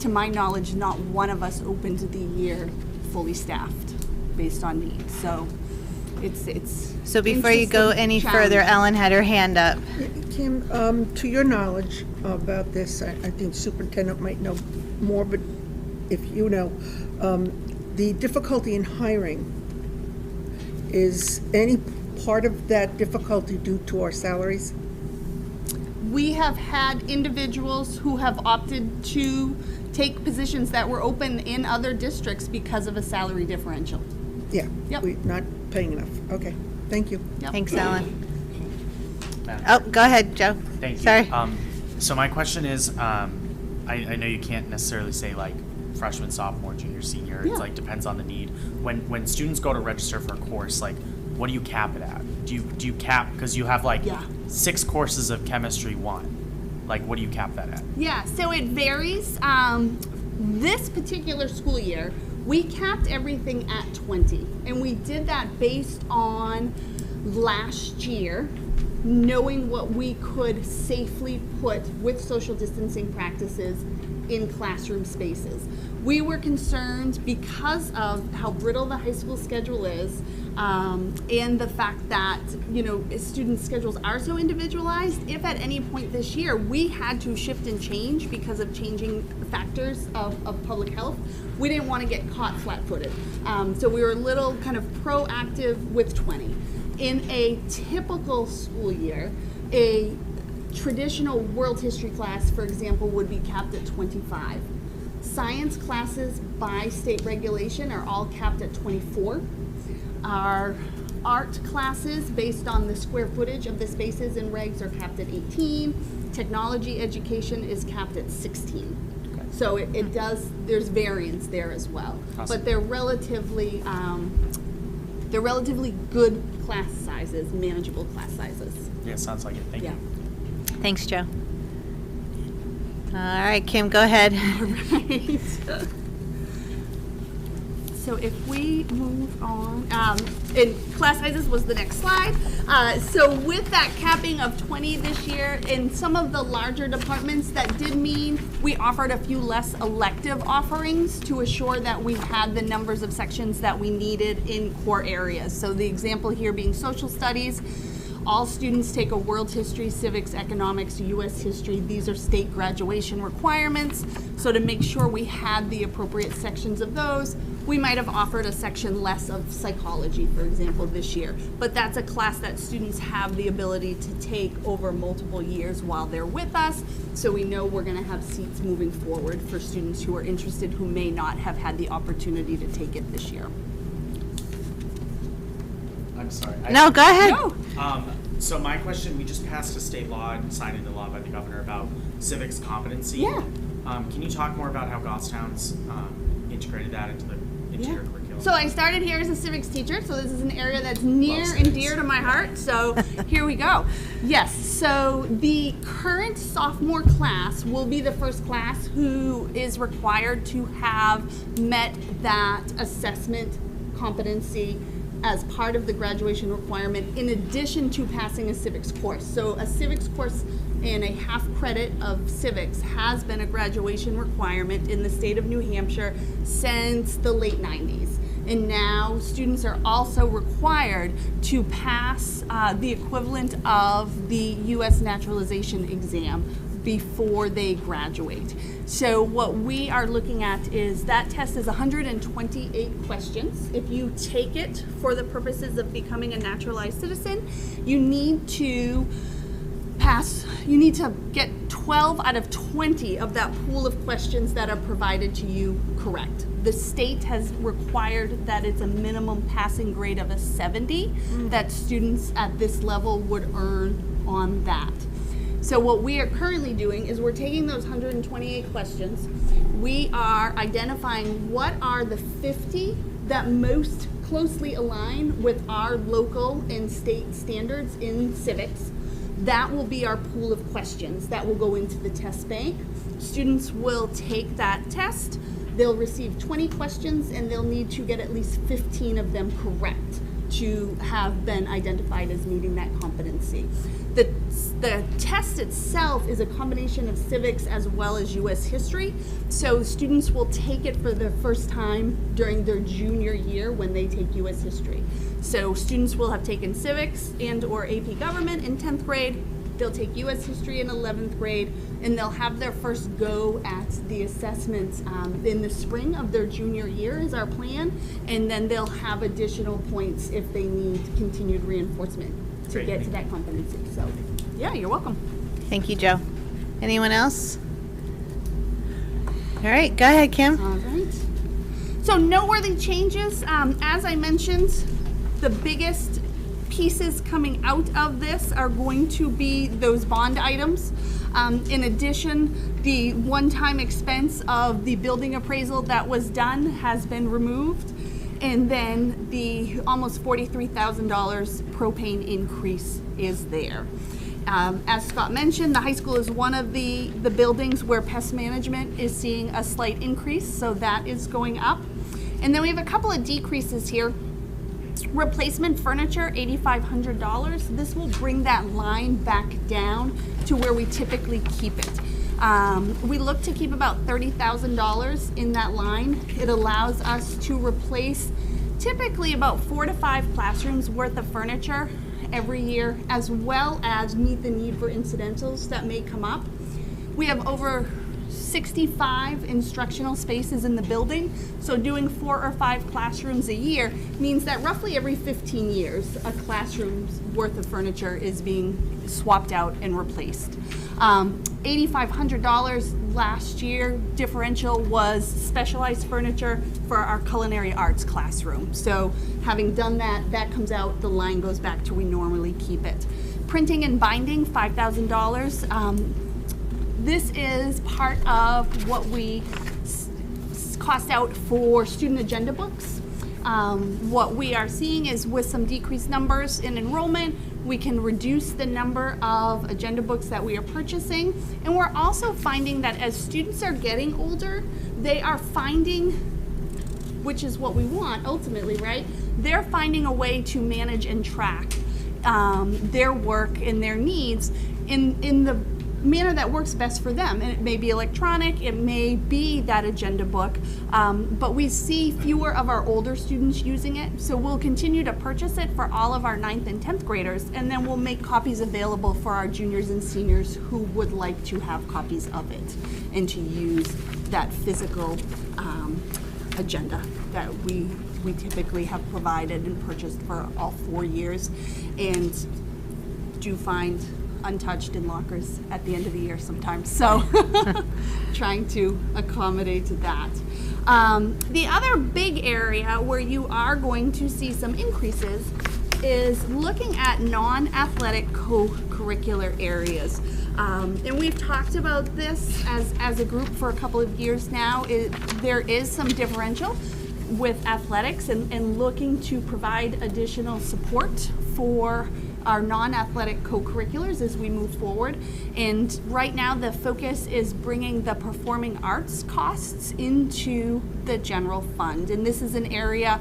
to my knowledge, not one of us opened the year fully staffed based on need. So it's So before you go any further, Ellen had her hand up. Kim, to your knowledge about this, I think superintendent might know more, but if you know, the difficulty in hiring, is any part of that difficulty due to our salaries? We have had individuals who have opted to take positions that were open in other districts because of a salary differential. Yeah, Yep. we're not paying enough. Okay, thank you. Yep. Thanks, Ellen. Oh, go ahead, Joe. Thank you. Sorry. So my question is, I know you can't necessarily say like freshman, sophomore, junior, senior. Yeah. It's like depends on the need. When students go to register for a course, like what do you cap it at? Do you cap, because you have like 6 courses of chemistry 1. Like what do you cap that at? Yeah, so it varies. This particular school year, we capped everything at 20, and we did that based on last year, knowing what we could safely put with social distancing practices in classroom spaces. We were concerned because of how brittle the high school schedule is, and the fact that, student schedules are so individualized. If at any point this year we had to shift and change because of changing factors of public health, we didn't want to get caught flat-footed. So we were a little kind of proactive with 20. In a typical school year, a traditional world history class, for example, would be capped at 25. Science classes by state regulation are all capped at 24. Our art classes, based on the square footage of the spaces and regs, are capped at 18. Technology education is capped at 16. So it does, there's variance there as well. Awesome. But they're relatively good class sizes, manageable class sizes. Yeah, sounds like it. Thank you. Thanks, Joe. All right, Kim, go ahead. Right. So if we move on, and class sizes was the next slide. So with that capping of 20 this year, in some of the larger departments, that did mean we offered a few less elective offerings to assure that we had the numbers of sections that we needed in core areas. So the example here being social studies. All students take a world history, civics, economics, U.S. history. These are state graduation requirements. So to make sure we had the appropriate sections of those, we might have offered a section less of psychology, for example, this year. But that's a class that students have the ability to take over multiple years while they're with us. So we know we're going to have seats moving forward for students who are interested who may not have had the opportunity to take it this year. I'm sorry. No, go ahead. No. So my question, we just passed a state law and signed into law by the governor about civics competency. Yeah. Can you talk more about how Goffstown's integrated that into your curriculum? So I started here as a civics teacher, so this is an area that's near and dear to my heart, so here we go. Yes, so the current sophomore class will be the first class who is required to have met that assessment competency as part of the graduation requirement, in addition to passing a civics course. So a civics course and a half credit of civics has been a graduation requirement in the state of New Hampshire since the late 90s. And now students are also required to pass the equivalent of the U.S. naturalization exam before they graduate. So what we are looking at is that test is 128 questions. If you take it for the purposes of becoming a naturalized citizen, you need to get 12 out of 20 of that pool of questions that are provided to you correct. The state has required that it's a minimum passing grade of a 70 that students at this level would earn on that. So what we are currently doing is we're taking those 128 questions. We are identifying what are the 50 that most closely align with our local and state standards in civics. That will be our pool of questions that will go into the test bank. Students will take that test. They'll receive 20 questions and they'll need to get at least 15 of them correct to have been identified as meeting that competency. The test itself is a combination of civics as well as U.S. history. So students will take it for the first time during their junior year when they take U.S. history. So students will have taken civics and or AP government in 10th grade. They'll take U.S. history in 11th grade, and they'll have their first go at the assessments in the spring of their junior year is our plan, and then they'll have additional points if they need continued reinforcement to get to that competency. So, yeah, you're welcome. Thank you, Joe. Anyone else? All right, go ahead, Kim. All right. So noteworthy changes, as I mentioned, the biggest pieces coming out of this are going to be those bond items. In addition, the one-time expense of the building appraisal that was done has been removed. And then the almost $43,000 propane increase is there. As Scott mentioned, the high school is one of the buildings where pest management is seeing a slight increase, so that is going up. And then we have a couple of decreases here. Replacement furniture, $8,500. This will bring that line back down to where we typically keep it. We look to keep about $30,000 in that line. It allows us to replace typically about 4 to 5 classrooms worth of furniture every year, as well as meet the need for incidentals that may come up. We have over 65 instructional spaces in the building. So doing 4 or 5 classrooms a year means that roughly every 15 years, a classroom's worth of furniture is being swapped out and replaced. $8,500 last year differential was specialized furniture for our culinary arts classroom. So having done that, that comes out, the line goes back to we normally keep it. Printing and binding, $5,000. This is part of what we cost out for student agenda books. What we are seeing is with some decreased numbers in enrollment, we can reduce the number of agenda books that we are purchasing. And we're also finding that as students are getting older, they are finding, which is what we want ultimately, right? They're finding a way to manage and track their work and their needs in the manner that works best for them. And it may be electronic, it may be that agenda book, but we see fewer of our older students using it. So we'll continue to purchase it for all of our 9th and 10th graders, and then we'll make copies available for our juniors and seniors who would like to have copies of it and to use that physical agenda that we typically have provided and purchased for all 4 years, and do find untouched in lockers at the end of the year sometimes. So trying to accommodate that. The other big area where you are going to see some increases is looking at non-athletic co-curricular areas. And we've talked about this as a group for a couple of years now. There is some differential with athletics and looking to provide additional support for our non-athletic co-curriculars as we move forward. And right now the focus is bringing the performing arts costs into the general fund. And this is an area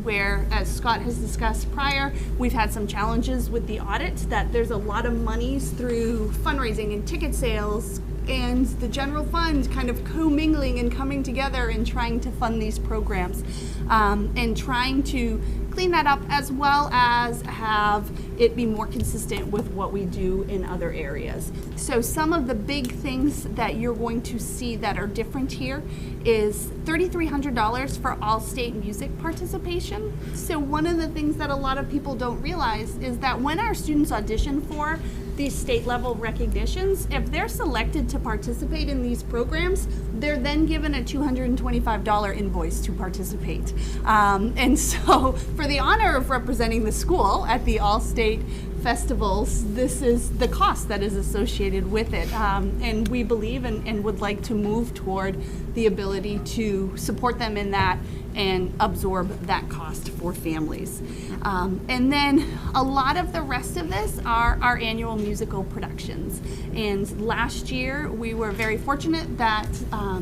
where, as Scott has discussed prior, we've had some challenges with the audit, that there's a lot of monies through fundraising and ticket sales and the general fund kind of commingling and coming together and trying to fund these programs, and trying to clean that up, as well as have it be more consistent with what we do in other areas. So some of the big things that you're going to see that are different here is $3,300 for all state music participation. So one of the things that a lot of people don't realize is that when our students audition for these state level recognitions, if they're selected to participate in these programs, they're then given a $225 invoice to participate. And so for the honor of representing the school at the all-state festivals, this is the cost that is associated with it. And we believe and would like to move toward the ability to support them in that and absorb that cost for families. And then a lot of the rest of this are our annual musical productions. And last year we were very fortunate that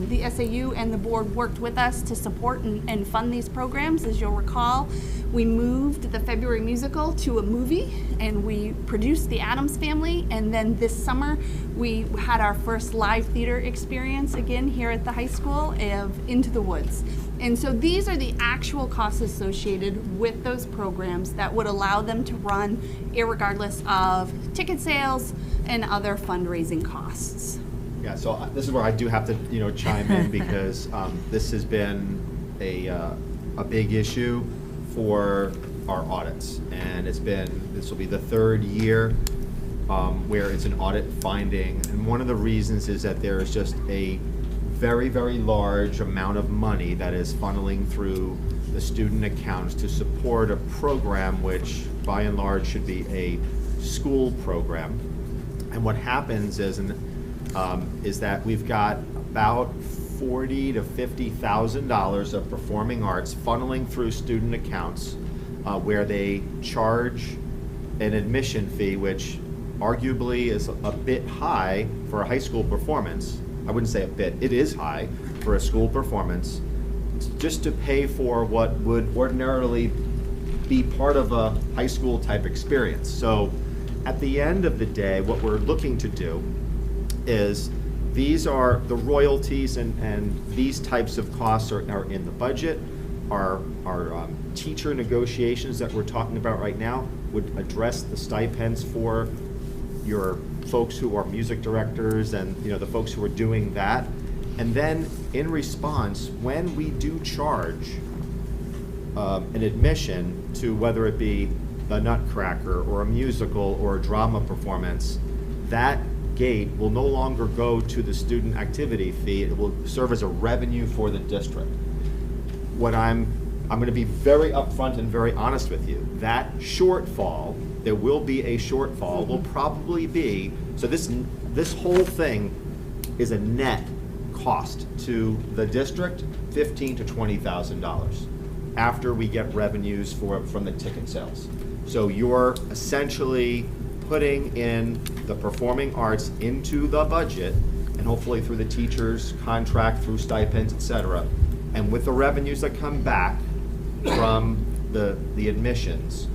the SAU and the board worked with us to support and fund these programs. As you'll recall, we moved the February musical to a movie, and we produced The Addams Family, and then this summer we had our first live theater experience again here at the high school of Into the Woods. And so these are the actual costs associated with those programs that would allow them to run irregardless of ticket sales and other fundraising costs. Yeah, so this is where I do have to, chime in because this has been a big issue for our audits, and this will be the 3rd year where it's an audit finding, and one of the reasons is that there is just a very, very large amount of money that is funneling through the student accounts to support a program which by and large should be a school program. And what happens is that we've got about $40,000 to $50,000 of performing arts funneling through student accounts where they charge an admission fee, which arguably is a bit high for a high school performance. I wouldn't say a bit, it is high for a school performance, just to pay for what would ordinarily be part of a high school type experience. So at the end of the day, what we're looking to do is, these are the royalties and these types of costs are in the budget. Our teacher negotiations that we're talking about right now would address the stipends for your folks who are music directors and, the folks who are doing that. And then in response, when we do charge an admission to whether it be a Nutcracker or a musical or a drama performance, that gate will no longer go to the student activity fee. It will serve as a revenue for the district. What I'm going to be very upfront and very honest with you. That shortfall, there will be a shortfall, will probably be, so this whole thing is a net cost to the district, $15,000 to $20,000 after we get revenues from the ticket sales. So you're essentially putting in the performing arts into the budget, and hopefully through the teachers' contract, through stipends, et cetera. And with the revenues that come back from the admissions,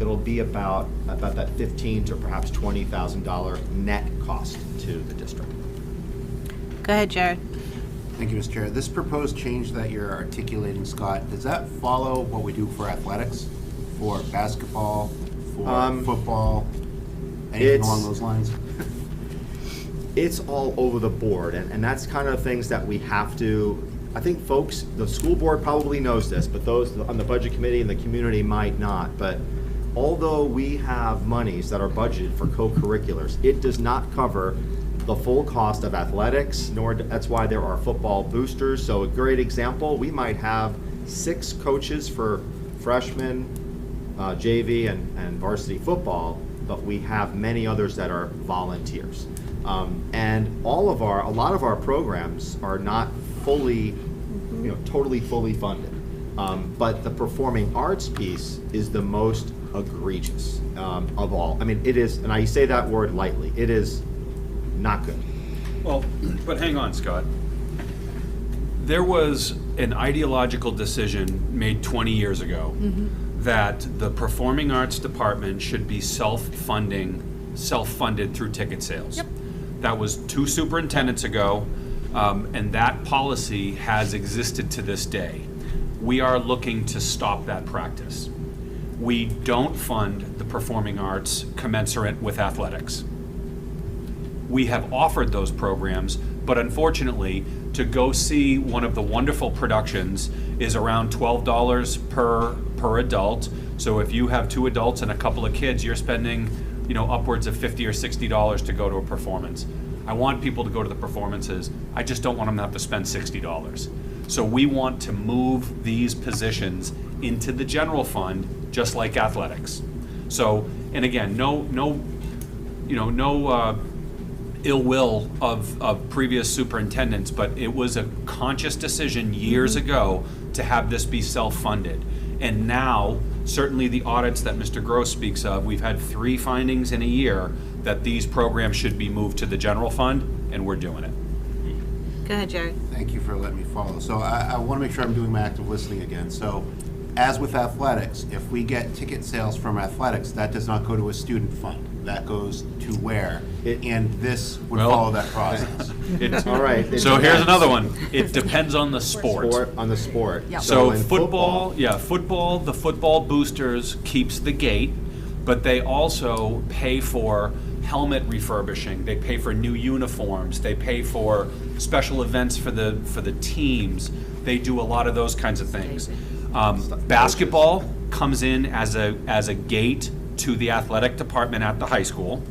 it'll be about that $15,000 to perhaps $20,000 net cost to the district. Go ahead, Jared. Thank you, Mr. Chair. This proposed change that you're articulating, Scott, does that follow what we do for athletics, for basketball, for football, anything along those lines? It's all over the board, and that's kind of things that we have to, I think folks, the school board probably knows this, but those on the budget committee and the community might not. But although we have monies that are budgeted for co-curriculars, it does not cover the full cost of athletics, nor that's why there are football boosters. So a great example, we might have 6 coaches for freshman, JV, and varsity football, but we have many others that are volunteers. And a lot of our programs are not fully, totally fully funded. But the performing arts piece is the most egregious of all. I mean, it is, and I say that word lightly, it is not good. Well, but hang on, Scott. There was an ideological decision made 20 years ago that the performing arts department should be self-funded through ticket sales. Yep. That was 2 superintendents ago, and that policy has existed to this day. We are looking to stop that practice. We don't fund the performing arts commensurate with athletics. We have offered those programs, but unfortunately, to go see one of the wonderful productions is around $12 per adult. So if you have 2 adults and a couple of kids, you're spending, upwards of $50 or $60 to go to a performance. I want people to go to the performances. I just don't want them to have to spend $60. So we want to move these positions into the general fund, just like athletics. So, and again, no ill will of previous superintendents, but it was a conscious decision years ago to have this be self-funded. And now, certainly the audits that Mr. Gross speaks of, we've had 3 findings in a year that these programs should be moved to the general fund, and we're doing it. Go ahead, Jared. Thank you for letting me follow. So I want to make sure I'm doing my active listening again. So as with athletics, if we get ticket sales from athletics, that does not go to a student fund. That goes to where? And this would follow that process. All right. So here's another one. It depends on the sport. On the sport. Yep. So in football, the football boosters keeps the gate, but they also pay for helmet refurbishing. They pay for new uniforms. They pay for special events for the teams. They do a lot of those kinds of things. Basketball comes in as a gate to the athletic department at the high school.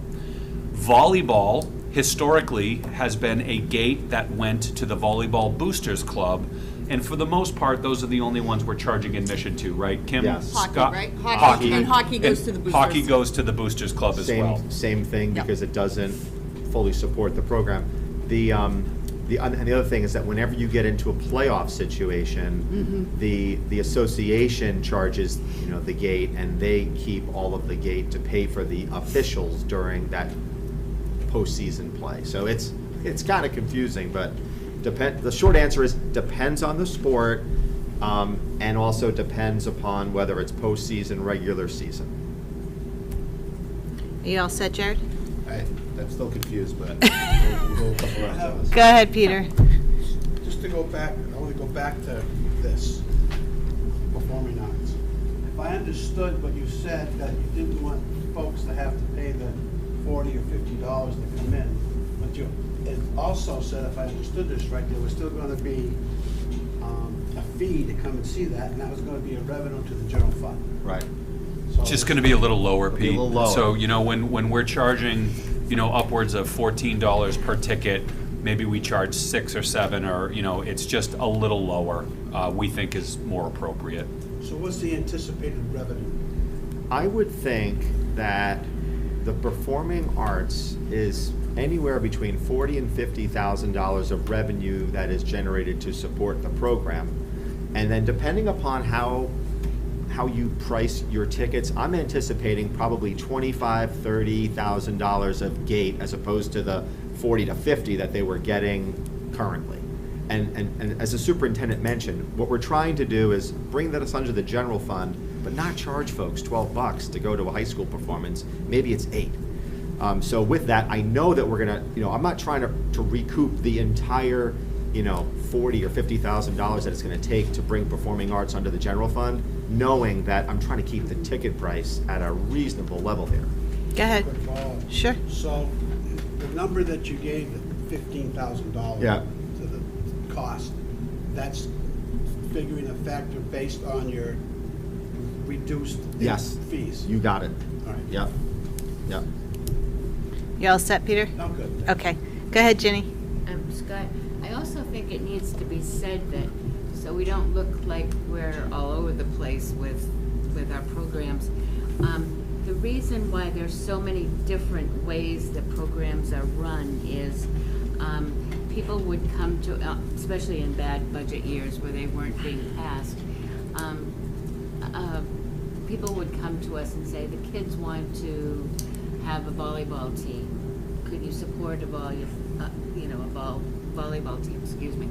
Volleyball historically has been a gate that went to the Volleyball Boosters Club, and for the most part, those are the only ones we're charging admission to, right, Kim? Yes. Hockey, Scott? right? Hockey. And hockey goes to the boosters. Hockey goes to the Boosters Club as well. Same thing, Yep. because it doesn't fully support the program. The other thing is that whenever you get into a playoff situation, the association charges, the gate, and they keep all of the gate to pay for the officials during that postseason play. So it's kind of confusing, but the short answer is depends on the sport, and also depends upon whether it's postseason, regular season. Are you all set, Jared? I'm still confused, but we'll go a couple rounds on this. Go ahead, Peter. Just to go back, I want to go back to this, performing arts. If I understood what you said, that you didn't want folks to have to pay the $40 or $50 to come in. But it also said, if I understood this right, there was still gonna be a fee to come and see that, and that was gonna be a revenue to the general fund. Right. So Just gonna be a little lower, It'll be a Pete. little lower. So, when we're charging, upwards of $14 per ticket, maybe we charge 6 or 7, or, it's just a little lower, we think is more appropriate. So what's the anticipated revenue? I would think that the performing arts is anywhere between $40,000 and $50,000 of revenue that is generated to support the program. And then depending upon how you price your tickets, I'm anticipating probably $25,000, $30,000 of gate as opposed to the 40 to 50 that they were getting currently. And as the superintendent mentioned, what we're trying to do is bring that under the general fund, but not charge folks $12 to go to a high school performance. Maybe it's $8. So with that, I know that we're gonna, I'm not trying to recoup the entire, $40,000 or $50,000 that it's gonna take to bring performing arts under the general fund, knowing that I'm trying to keep the ticket price at a reasonable level here. Go ahead. Quick follow-up. Sure. So the number that you gave, the $15,000 Yeah. to the cost, that's figuring a factor based on your reduced Yes. fees? You got it. All right. Yep. Yep. You all set, Peter? No, good. Okay. Go ahead, Ginny. Scott, I also think it needs to be said that, so we don't look like we're all over the place with our programs. The reason why there's so many different ways that programs are run is people would come to, especially in bad budget years where they weren't being passed, people would come to us and say, the kids want to have a volleyball team. Could you support a volleyball team, excuse me.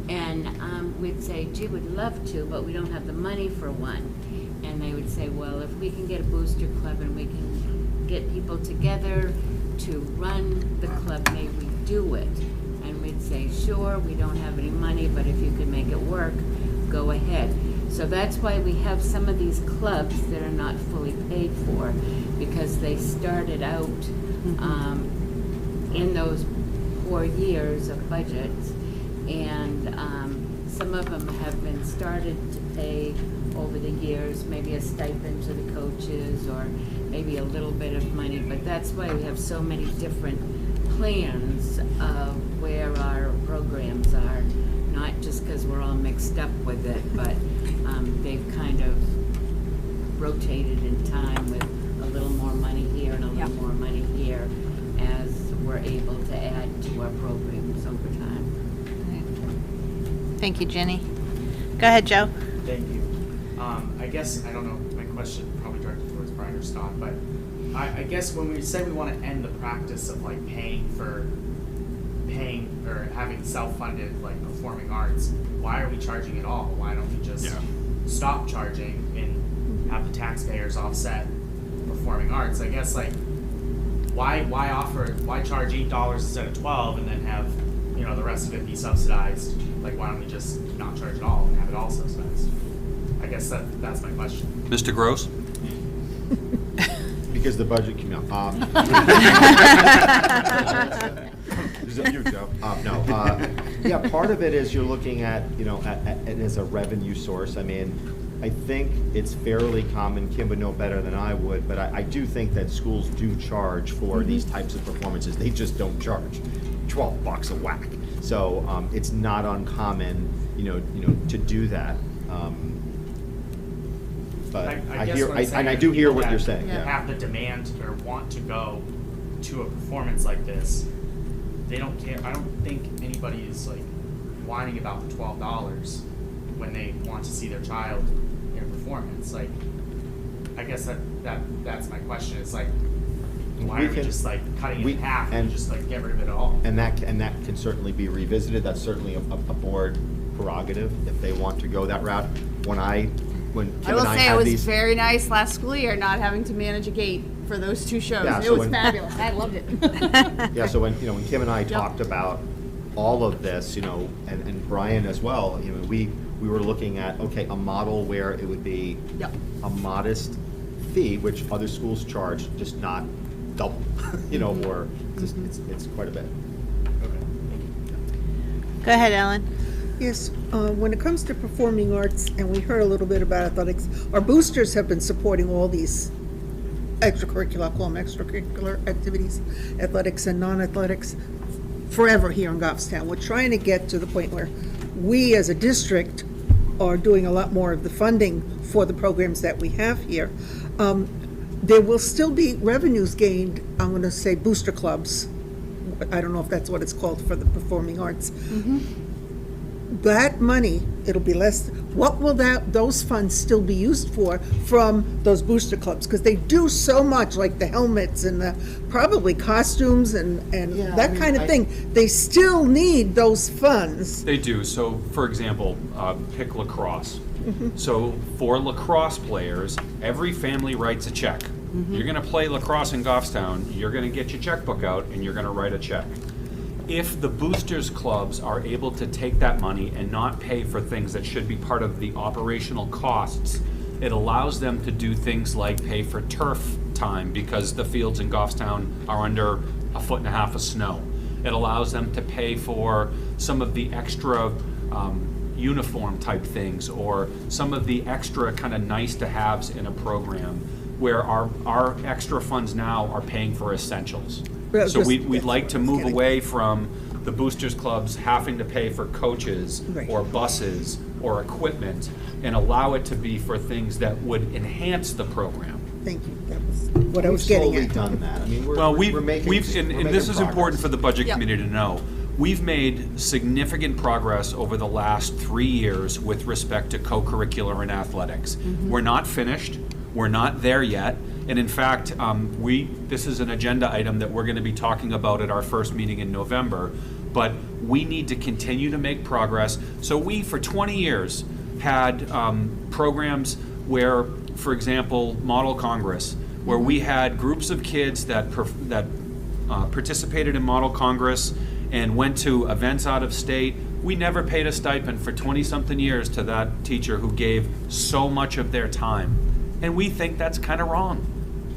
And we'd say, gee, we'd love to, but we don't have the money for one. And they would say, well, if we can get a booster club and we can get people together to run the club, may we do it? And we'd say, sure, we don't have any money, but if you can make it work, go ahead. So that's why we have some of these clubs that are not fully paid for, because they started out in those poor years of budgets, and some of them have been started to pay over the years, maybe a stipend to the coaches or maybe a little bit of money, but that's why we have so many different plans of where our programs are, not just because we're all mixed up with it, but they've kind of rotated in time with a little more money here and a little more money here as we're able to add to our programs over time. Thank you, Ginny. Go ahead, Joe. Thank you. I guess, I don't know, my question probably directed towards Brian or Scott, but I guess when we said we want to end the practice of like paying or having self-funded like performing arts, why are we charging at all? Why don't we just stop charging and have the taxpayers offset performing arts? I guess like why charge $8 instead of $12 and then have the rest of it be subsidized? Like why don't we just not charge at all and have it all subsidized? I guess that's my question. Mr. Gross? Because the budget came out. You, Joe. Yeah, part of it is you're looking at, at it as a revenue source. I mean, I think it's fairly common, Kim would know better than I would, but I do think that schools do charge for these types of performances. They just don't charge $12 a whack. So it's not uncommon, to do that. But I do hear what you're saying. Have the demand or want to go to a performance like this, they don't care. I don't think anybody is like whining about the $12 when they want to see their child in a performance. Like, I guess that's my question. It's like, why are we just like cutting it in half and just like get rid of it all? And that can certainly be revisited. That's certainly a board prerogative if they want to go that route. When Kim and I it had was these, very nice last school year not having to manage a gate for those two shows. Yeah, It so was fabulous. I loved it. yeah. So when Kim and I talked about all of this, and Brian as well, we were looking at a model where it would be a modest fee, which other schools charge, just not double, or just, it's quite a bit. Go ahead, Ellen. Yes, when it comes to performing arts, and we heard a little bit about athletics, our boosters have been supporting all these extracurricular, I'll call them extracurricular activities, athletics and non-athletics, forever here in Goffstown. We're trying to get to the point where we as a district are doing a lot more of the funding for the programs that we have here. There will still be revenues gained, I'm going to say booster clubs. I don't know if that's what it's called for the performing arts. That money, it'll be less, what will those funds still be used for from those booster clubs? Because they do so much, like the helmets and the probably costumes and that kind of thing. They still need those funds. They do. So, for example, pick lacrosse. So for lacrosse players, every family writes a check. You're going to play lacrosse in Goffstown, you're going to get your checkbook out and you're going to write a check. If the boosters clubs are able to take that money and not pay for things that should be part of the operational costs, it allows them to do things like pay for turf time because the fields in Goffstown are under 1.5 feet of snow. It allows them to pay for some of the extra uniform type things or some of the extra kind of nice to haves in a program where our extra funds now are paying for essentials. So we'd like to move away from the boosters clubs having to pay for coaches or buses or equipment and allow it to be for things that would enhance the program. Thank you. That was what I was getting at. We've slowly done that. I mean, We've making this is important progress. for the budget committee to know. We've made significant progress over the last 3 years with respect to co-curricular and athletics. We're not finished. We're not there yet. And in fact, this is an agenda item that we're going to be talking about at our first meeting in November. But we need to continue to make progress. So we, for 20 years, had programs where, for example, Model Congress, where we had groups of kids that participated in Model Congress and went to events out of state. We never paid a stipend for 20-something years to that teacher who gave so much of their time. And we think that's kind of wrong.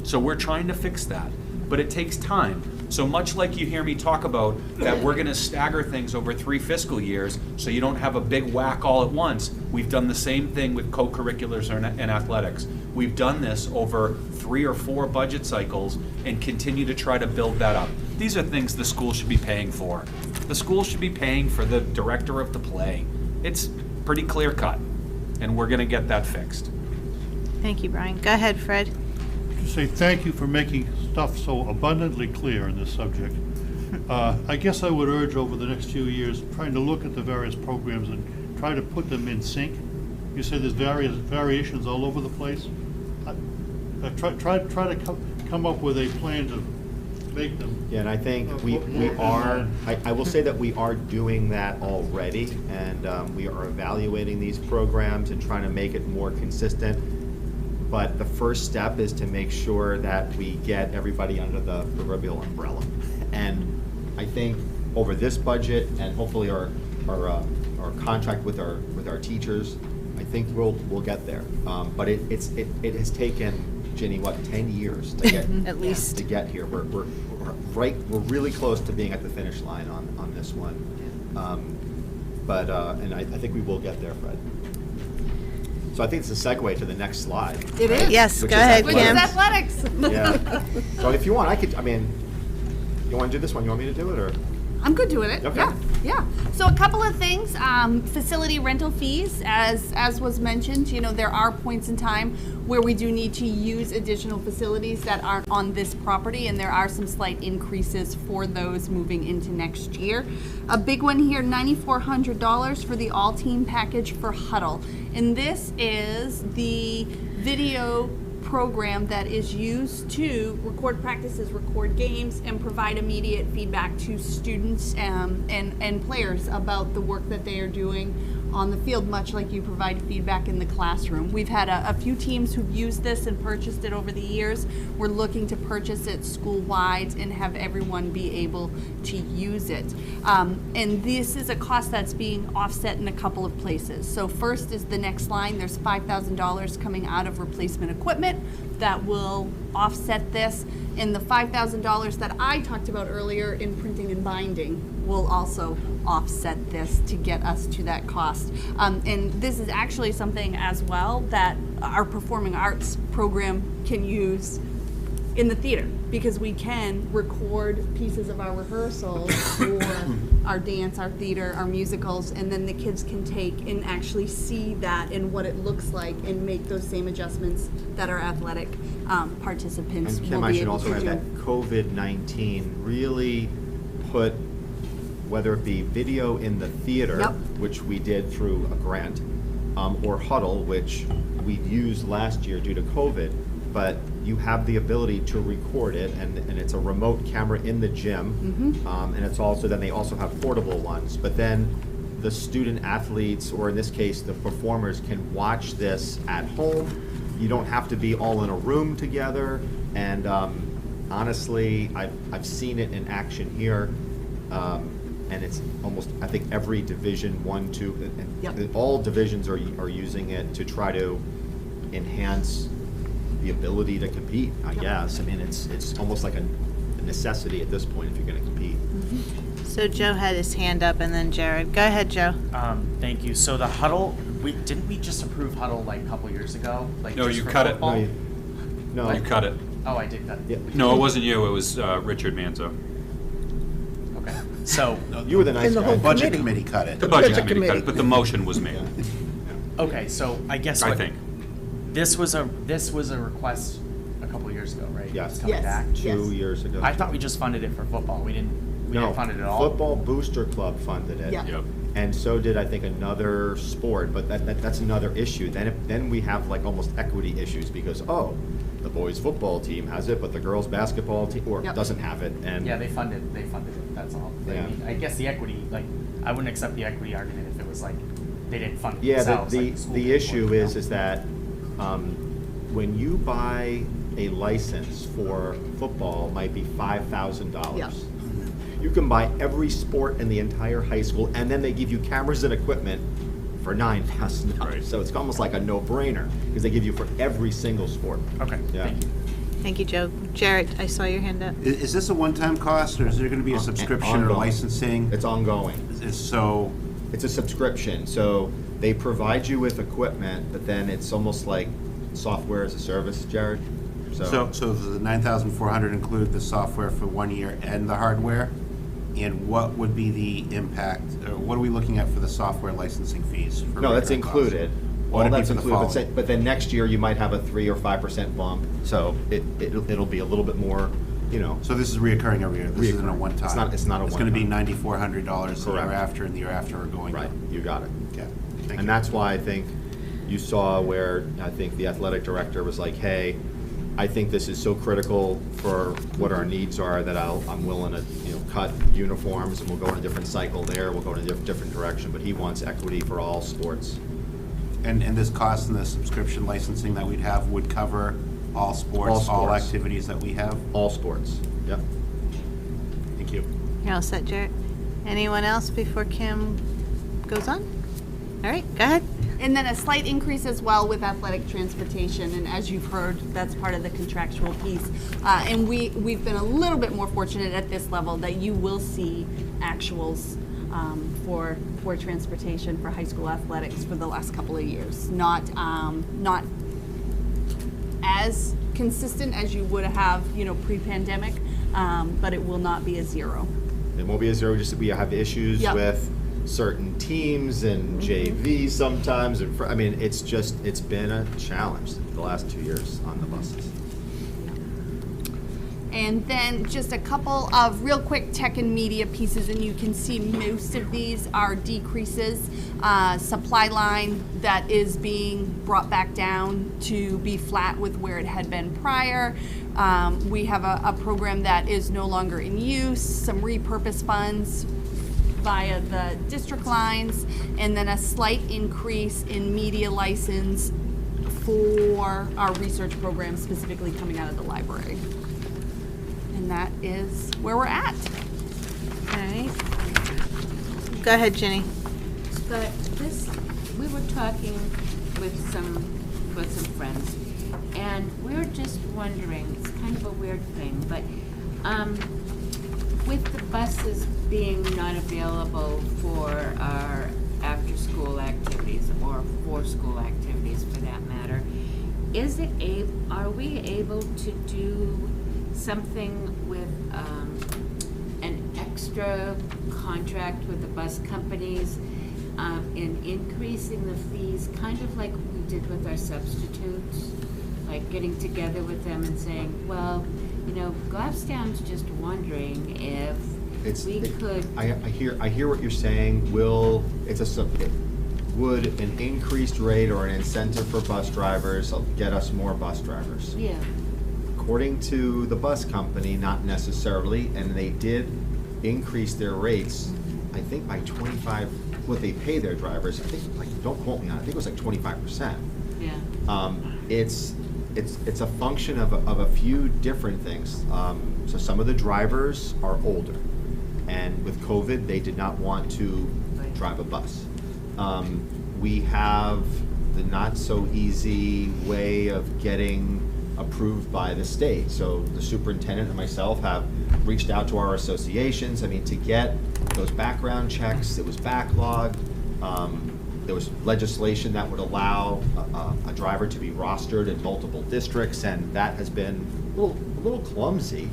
So we're trying to fix that. But it takes time. So much like you hear me talk about that we're going to stagger things over 3 fiscal years so you don't have a big whack all at once, we've done the same thing with co-curriculars and athletics. We've done this over 3 or 4 budget cycles and continue to try to build that up. These are things the school should be paying for. The school should be paying for the director of the play. It's pretty clear cut, and we're going to get that fixed. Thank you, Brian. Go ahead, Fred. To say thank you for making stuff so abundantly clear in this subject. I guess I would urge over the next few years, trying to look at the various programs and try to put them in sync. You say there's various variations all over the place. Try to come up with a plan to make them. Yeah, and I think we are, I will say that we are doing that already, and we are evaluating these programs and trying to make it more consistent. But the first step is to make sure that we get everybody under the proverbial umbrella. And I think over this budget and hopefully our contract with our teachers, I think we'll get there. But it has taken, Ginny, what, 10 years to get At least to get here. We're really close to being at the finish line on this one. And I think we will get there, Fred. So I think it's a segue to the next slide. It is. Yes, Which go is ahead, athletics. Kim. Yeah. So if you want, you want to do this one? You want me to do it, or? I'm good doing it. Okay. Yeah. So a couple of things. Facility rental fees, as was mentioned, there are points in time where we do need to use additional facilities that aren't on this property, and there are some slight increases for those moving into next year. A big one here, $9,400 for the all-team package for Huddle. And this is the video program that is used to record practices, record games, and provide immediate feedback to students and players about the work that they are doing on the field, much like you provide feedback in the classroom. We've had a few teams who've used this and purchased it over the years. We're looking to purchase it school-wide and have everyone be able to use it. And this is a cost that's being offset in a couple of places. So first is the next line. There's $5,000 coming out of replacement equipment that will offset this. And the $5,000 that I talked about earlier in printing and binding will also offset this to get us to that cost. And this is actually something as well that our performing arts program can use in the theater, because we can record pieces of our rehearsals or our dance, our theater, our musicals, and then the kids can take and actually see that and what it looks like and make those same adjustments that our athletic participants And will Kim, I be should able also to add do. that COVID-19 really put, whether it be video in the theater, Yep. which we did through a grant, or Huddle, which we used last year due to COVID, but you have the ability to record it, and it's a remote camera in the gym, and it's also, then they also have portable ones, but then the student athletes, or in this case, the performers, can watch this at home. You don't have to be all in a room together, and honestly, I've seen it in action here, and it's almost, I think every Division 1, 2, and all divisions are using it to try to enhance the ability to compete, I guess. I mean, it's almost like a necessity at this point if you're gonna compete. So Joe had his hand up, and then Jared. Go ahead, Joe. Thank you. So the Huddle, didn't we just approve Huddle like a couple years ago? Like No, just you for cut it. football? No, You cut it. Oh, I did cut it. No, it wasn't you, it was Richard Manzo. Okay. So you were the nice And the guy. whole Budget committee. committee cut it. The budget Budget committee cut committee. it, but the motion was made. okay, so I guess I what, think. this was a request a couple years ago, right? Yes. It's coming Yes. back. 2 years ago. I thought we just funded it for football. We didn't fund it at all. Football Booster Club funded it. Yeah. Yep. And so did, I think, another sport, but that's another issue. Then we have like almost equity issues because, the boys' football team has it, but the girls' basketball team, or Yep. doesn't have it, and. Yeah, they funded it, that's all. Yeah. I mean, I guess the equity, like, I wouldn't accept the equity argument if it was like, they didn't fund it Yeah, themselves. like the school the paid for issue it, is that, when you buy a license for football, might be $5,000. Yeah. You can buy every sport in the entire high school, and then they give you cameras and equipment for $9,000. Right. So it's almost like a no-brainer, because they give you for every single sport. Okay, Yeah. thank you. Thank you, Joe. Jared, I saw your hand up. Is this a one-time cost, or is there gonna be a subscription or Ongoing. licensing? It's ongoing. So, It's a subscription, so they provide you with equipment, but then it's almost like software as a service, Jared. so does the 9,400 include the software for 1 year and the hardware? And what would be the impact, or what are we looking at for the software licensing fees? For No, that's regular costs? included. What would All it be that's for the included, but following? but then next year you might have a 3 or 5% bump, so it'll be a little bit more, So this is reoccurring every year? This isn't a Reoccurring. one-time? It's not a It's gonna be one-time. $9,400 the year Correct. after, and the year after, or going up? right, you got it. Okay, thank you. And that's why I think you saw where I think the athletic director was like, hey, I think this is so critical for what our needs are that I'm willing to, cut uniforms, and we'll go in a different cycle there, we'll go in a different direction, but he wants equity for all sports. And this cost and the subscription licensing that we'd have would cover all sports, all sports. activities that we have? All sports, yep. Thank you. You're all set, Jared. Anyone else before Kim goes on? All right, go ahead. And then a slight increase as well with athletic transportation, and as you've heard, that's part of the contractual piece. And we've been a little bit more fortunate at this level that you will see actuals for transportation for high school athletics for the last couple of years. Not as consistent as you would have, pre-pandemic, but it will not be a zero. It won't be a zero, just that we have issues Yep. with certain teams and JV sometimes, and it's been a challenge the last 2 years on the buses. And then just a couple of real quick tech and media pieces, and you can see most of these are decreases. Supply line that is being brought back down to be flat with where it had been prior. We have a program that is no longer in use, some repurpose funds via the district lines, and then a slight increase in media license for our research program specifically coming out of the library. And that is where we're at. Okay. Go ahead, Ginny. But this, we were talking with some friends, and we were just wondering, it's kind of a weird thing, but with the buses being not available for our after-school activities or for-school activities for that matter, are we able to do something with an extra contract with the bus companies in increasing the fees, kind of like we did with our substitutes, like getting together with them and saying, well, you know, Goffstown's just wondering if we could. I hear what you're saying. Would an increased rate or an incentive for bus drivers get us more bus drivers? Yeah. According to the bus company, not necessarily, and they did increase their rates, I think by 25, what they pay their drivers, I think, like, don't quote me on it, I think it was like 25%. Yeah. It's a function of a few different things. So some of the drivers are older, and with COVID, they did not want to drive a bus. We have the not so easy way of getting approved by the state. So the superintendent and myself have reached out to our associations. I mean, to get those background checks, it was backlogged. There was legislation that would allow a driver to be rostered in multiple districts, and that has been a little clumsy.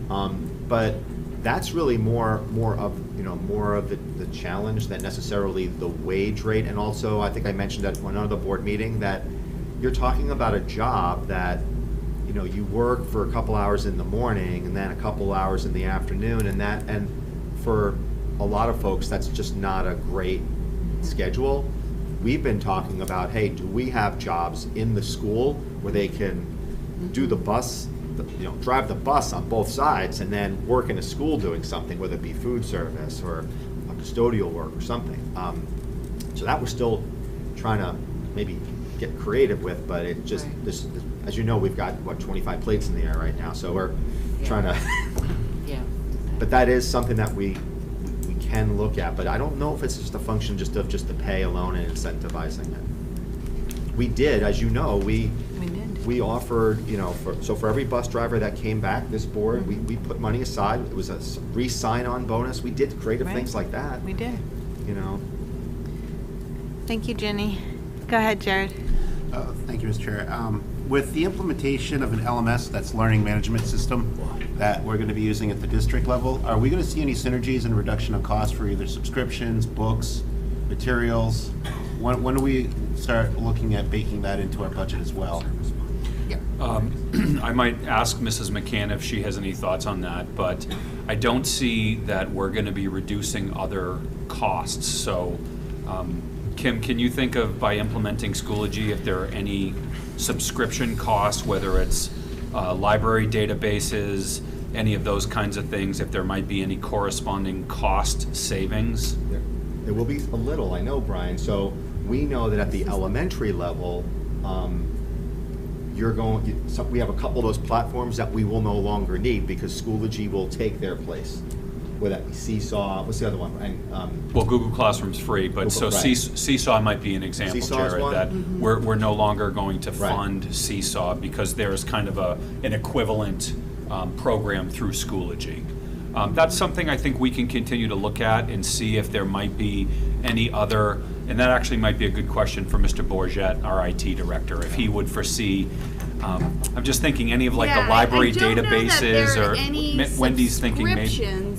But that's really more of the challenge than necessarily the wage rate. And also, I think I mentioned at one other board meeting that you're talking about a job that, you know, you work for a couple hours in the morning and then a couple hours in the afternoon, and for a lot of folks, that's just not a great schedule. We've been talking about, hey, do we have jobs in the school where they can do the bus, drive the bus on both sides and then work in a school doing something, whether it be food service or a custodial work or something. So that we're still trying to maybe get creative with, but it just, this, as you know, we've got, 25 plates in the air right now, so we're trying to, but that is something that we can look at, but I don't know if it's just a function of the pay alone and incentivizing it. We did, as you know, we offered, for every bus driver that came back, this board, we put money aside. It was a re-sign-on bonus. We did creative things like that. We did. Thank you, Jenny. Go ahead, Jared. Thank you, Mr. Chair. With the implementation of an LMS, that's Learning Management System, that we're going to be using at the district level, are we going to see any synergies and reduction of costs for either subscriptions, books, materials? When do we start looking at baking that into our budget as well? I might ask Mrs. McCann if she has any thoughts on that, but I don't see that we're going to be reducing other costs. So, Kim, can you think of, by implementing Schoology, if there are any subscription costs, whether it's library databases, any of those kinds of things, if there might be any corresponding cost savings? There will be a little, I know, Brian. So we know that at the elementary level, we have a couple of those platforms that we will no longer need because Schoology will take their place. Whether that be Seesaw, what's the other one? And, well, Google Classroom's free, but Seesaw might be an example, Jared, that we're no longer going to fund Seesaw because there's kind of an equivalent program through Schoology. That's something I think we can continue to look at and see if there might be any other, and that actually might be a good question for Mr. Bourget, our IT director, if he would foresee, I'm just thinking any of the library databases, or Wendy's thinking maybe.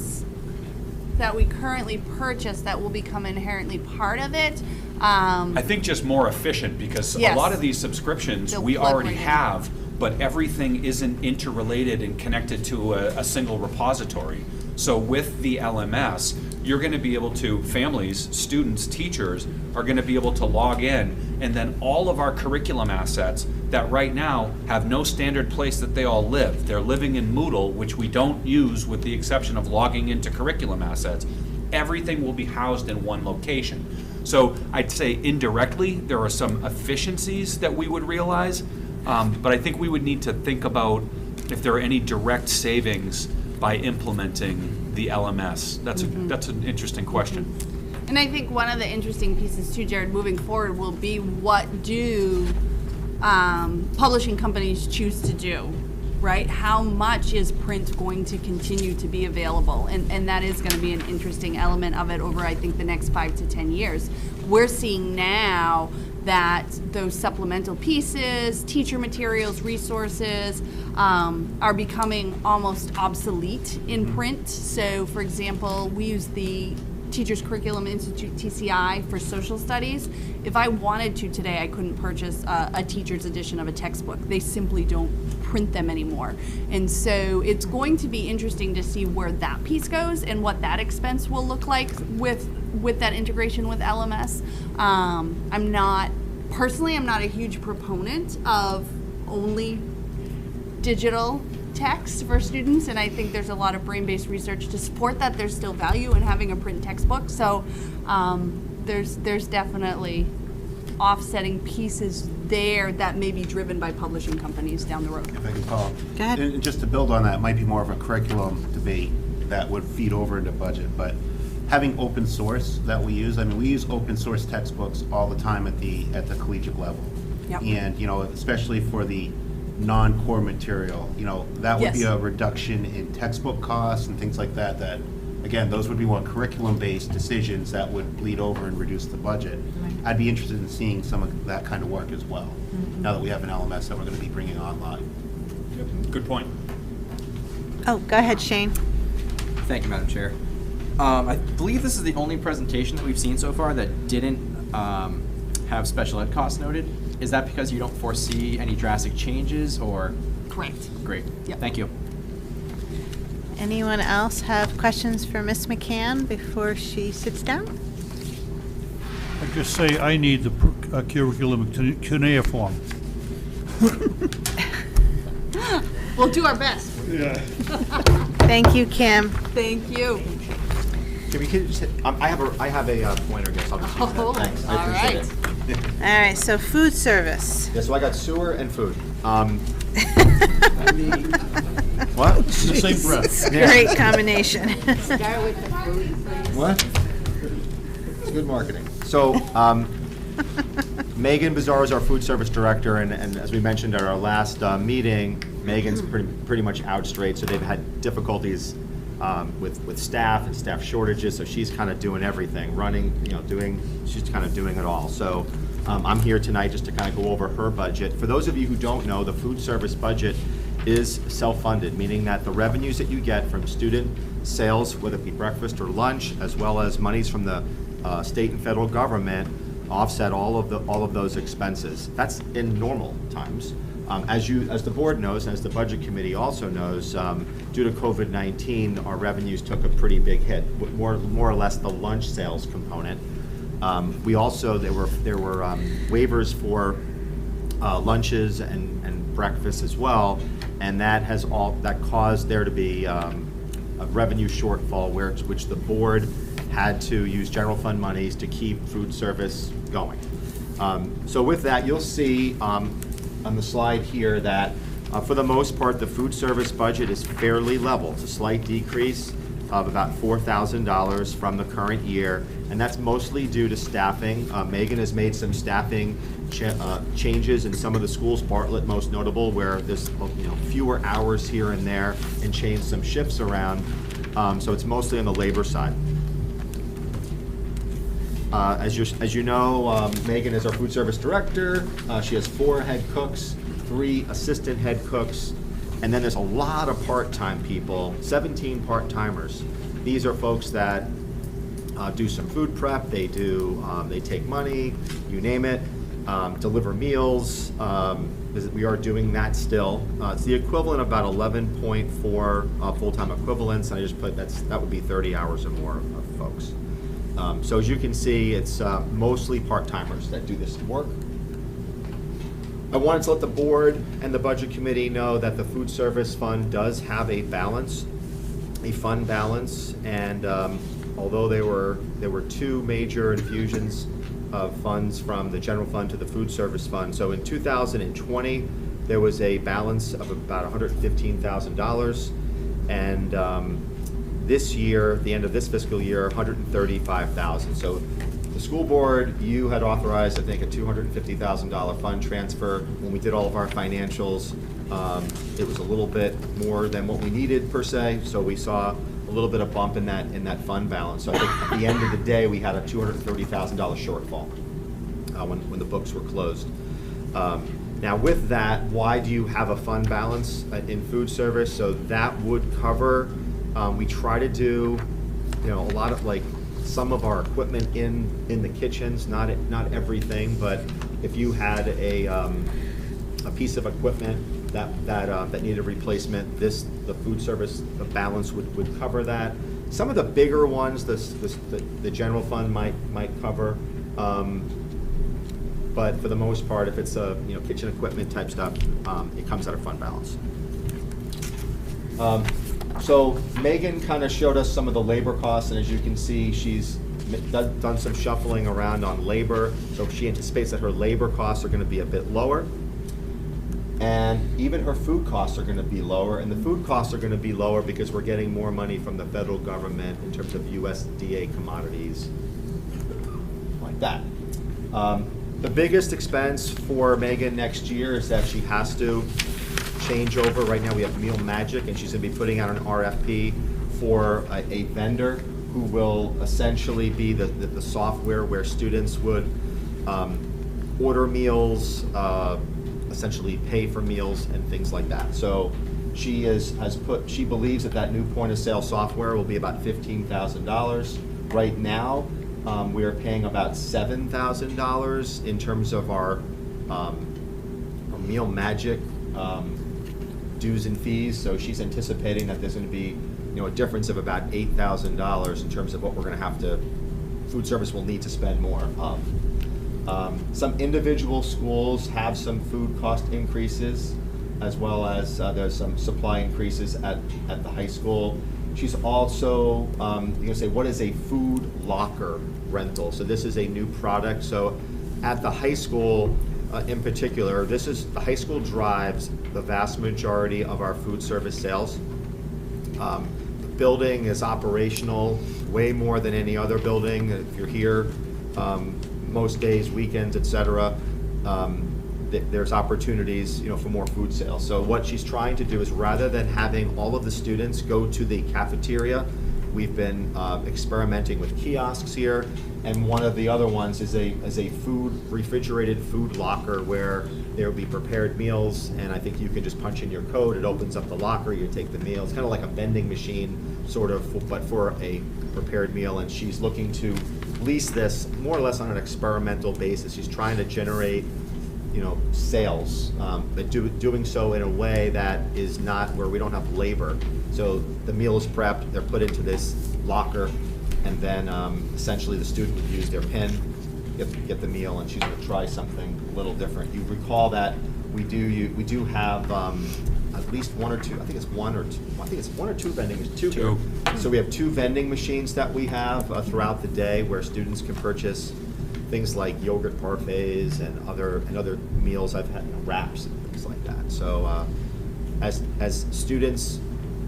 That we currently purchase that will become inherently part of it. I think just more efficient because a lot of these subscriptions we already have, but everything isn't interrelated and connected to a single repository. So with the LMS, you're going to be able to, families, students, teachers are going to be able to log in, and then all of our curriculum assets that right now have no standard place that they all live. They're living in Moodle, which we don't use with the exception of logging into curriculum assets. everything will be housed in one location. So I'd say indirectly, there are some efficiencies that we would realize, but I think we would need to think about if there are any direct savings by implementing the LMS. That's an interesting question. And I think one of the interesting pieces too, Jared, moving forward will be what do publishing companies choose to do, right? How much is print going to continue to be available? And that is going to be an interesting element of it over, I think, the next 5 to 10 years. We're seeing now that those supplemental pieces, teacher materials, resources, are becoming almost obsolete in print. So, for example, we use the Teachers Curriculum Institute, TCI, for social studies. If I wanted to today, I couldn't purchase a teacher's edition of a textbook. They simply don't print them anymore. And so it's going to be interesting to see where that piece goes and what that expense will look like with that integration with LMS. I'm not a huge proponent of only digital text for students, and I think there's a lot of brain-based research to support that. There's still value in having a print textbook, so there's definitely offsetting pieces there that may be driven by publishing companies down the road. If I could follow. Go ahead. And just to build on that, it might be more of a curriculum debate that would feed over into budget, but having open source that we use, I mean, we use open source textbooks all the time at the collegiate level. Yep. And, especially for the non-core material, that would be Yes. a reduction in textbook costs and things like that, again, those would be more curriculum-based decisions that would bleed over and reduce the budget. I'd be interested in seeing some of that kind of work as well, now that we have an LMS that we're going to be bringing online. Good point. Oh, go ahead, Shane. Thank you, Madam Chair. I believe this is the only presentation that we've seen so far that didn't have special ed costs noted. Is that because you don't foresee any drastic changes, or? Correct. Great. Yep. Thank you. Anyone else have questions for Ms. McCann before she sits down? I just say I need the curriculum cuneiform. We'll do our best. Yeah. Thank you, Kim. Thank you. Can we just hit, I have a pointer here, so I'll just use that. Oh, Thanks. all I right. appreciate it. All right, so food service. Yeah, so I got sewer and food. What? In the same breath. Great combination. Start with the food, please. What? It's good marketing. So, Megan Bizarro is our food service director, and as we mentioned at our last meeting, Megan's pretty much out straight, so they've had difficulties with staff and staff shortages, so she's kind of doing everything, she's kind of doing it all. So I'm here tonight just to kind of go over her budget. For those of you who don't know, the food service budget is self-funded, meaning that the revenues that you get from student sales, whether it be breakfast or lunch, as well as monies from the state and federal government, offset all of those expenses. That's in normal times. As the board knows, and as the budget committee also knows, due to COVID-19, our revenues took a pretty big hit, more or less the lunch sales component. We also, there were waivers for lunches and breakfast as well, and that caused there to be a revenue shortfall which the board had to use general fund monies to keep food service going. So with that, you'll see on the slide here that for the most part, the food service budget is fairly level. It's a slight decrease of about $4,000 from the current year, and that's mostly due to staffing. Megan has made some staffing changes in some of the schools, Bartlett most notable, where there's fewer hours here and there, and changed some shifts around. So it's mostly on the labor side. As you know, Megan is our food service director. She has 4 head cooks, 3 assistant head cooks, and then there's a lot of part-time people, 17 part-timers. These are folks that do some food prep, they take money, you name it, deliver meals. We are doing that still. It's the equivalent of about 11.4 full-time equivalents. I just put that would be 30 hours or more of folks. So as you can see, it's mostly part-timers that do this work. I wanted to let the board and the budget committee know that the food service fund does have a fund balance, and although there were two major infusions of funds from the general fund to the food service fund. So in 2020, there was a balance of about $115,000, and this year, the end of this fiscal year, $135,000. So the school board, you had authorized, I think, a $250,000 fund transfer. When we did all of our financials, it was a little bit more than what we needed per se, so we saw a little bit of bump in that fund balance. So I think at the end of the day, we had a $230,000 shortfall when the books were closed. Now with that, why do you have a fund balance in food service? So that would cover, we try to do, a lot of some of our equipment in the kitchens, not everything, but if you had a piece of equipment that needed replacement, the food service, the balance would cover that. Some of the bigger ones, the general fund might cover, but for the most part, if it's a kitchen equipment type stuff, it comes out of fund balance. So Megan kind of showed us some of the labor costs, and as you can see, she's done some shuffling around on labor. So she anticipates that her labor costs are going to be a bit lower. And even her food costs are going to be lower, and the food costs are going to be lower because we're getting more money from the federal government in terms of USDA commodities, like that. The biggest expense for Megan next year is that she has to change over. Right now we have Meal Magic, and she's going to be putting out an RFP for a vendor who will essentially be the software where students would order meals, essentially pay for meals and things like that. So she she believes that new point of sale software will be about $15,000. Right now, we are paying about $7,000 in terms of our Meal Magic dues and fees. So she's anticipating that there's going to be a difference of about $8,000 in terms of what we're going to have to, food service will need to spend more of. Some individual schools have some food cost increases, as well as there's some supply increases at the high school. She's also, you're gonna say, what is a food locker rental? So this is a new product. So at the high school in particular, the high school drives the vast majority of our food service sales. The building is operational way more than any other building. If you're here, most days, weekends, etc., there's opportunities, for more food sales. So what she's trying to do is, rather than having all of the students go to the cafeteria, we've been experimenting with kiosks here, and one of the other ones is a refrigerated food locker where there will be prepared meals, and I think you can just punch in your code, it opens up the locker, you take the meal. It's kind of like a vending machine, sort of, but for a prepared meal, and she's looking to lease this more or less on an experimental basis. She's trying to generate, sales, but doing so in a way that is not where we don't have labor. So the meal is prepped, they're put into this locker, and then essentially the student would use their PIN, get the meal, and she's going to try something a little different. You recall that we do have at least one or two. I think it's one or two vending machines. Two. So we have two vending machines that we have throughout the day where students can purchase things like yogurt parfaits and other meals. I've had wraps and things like that. So as students'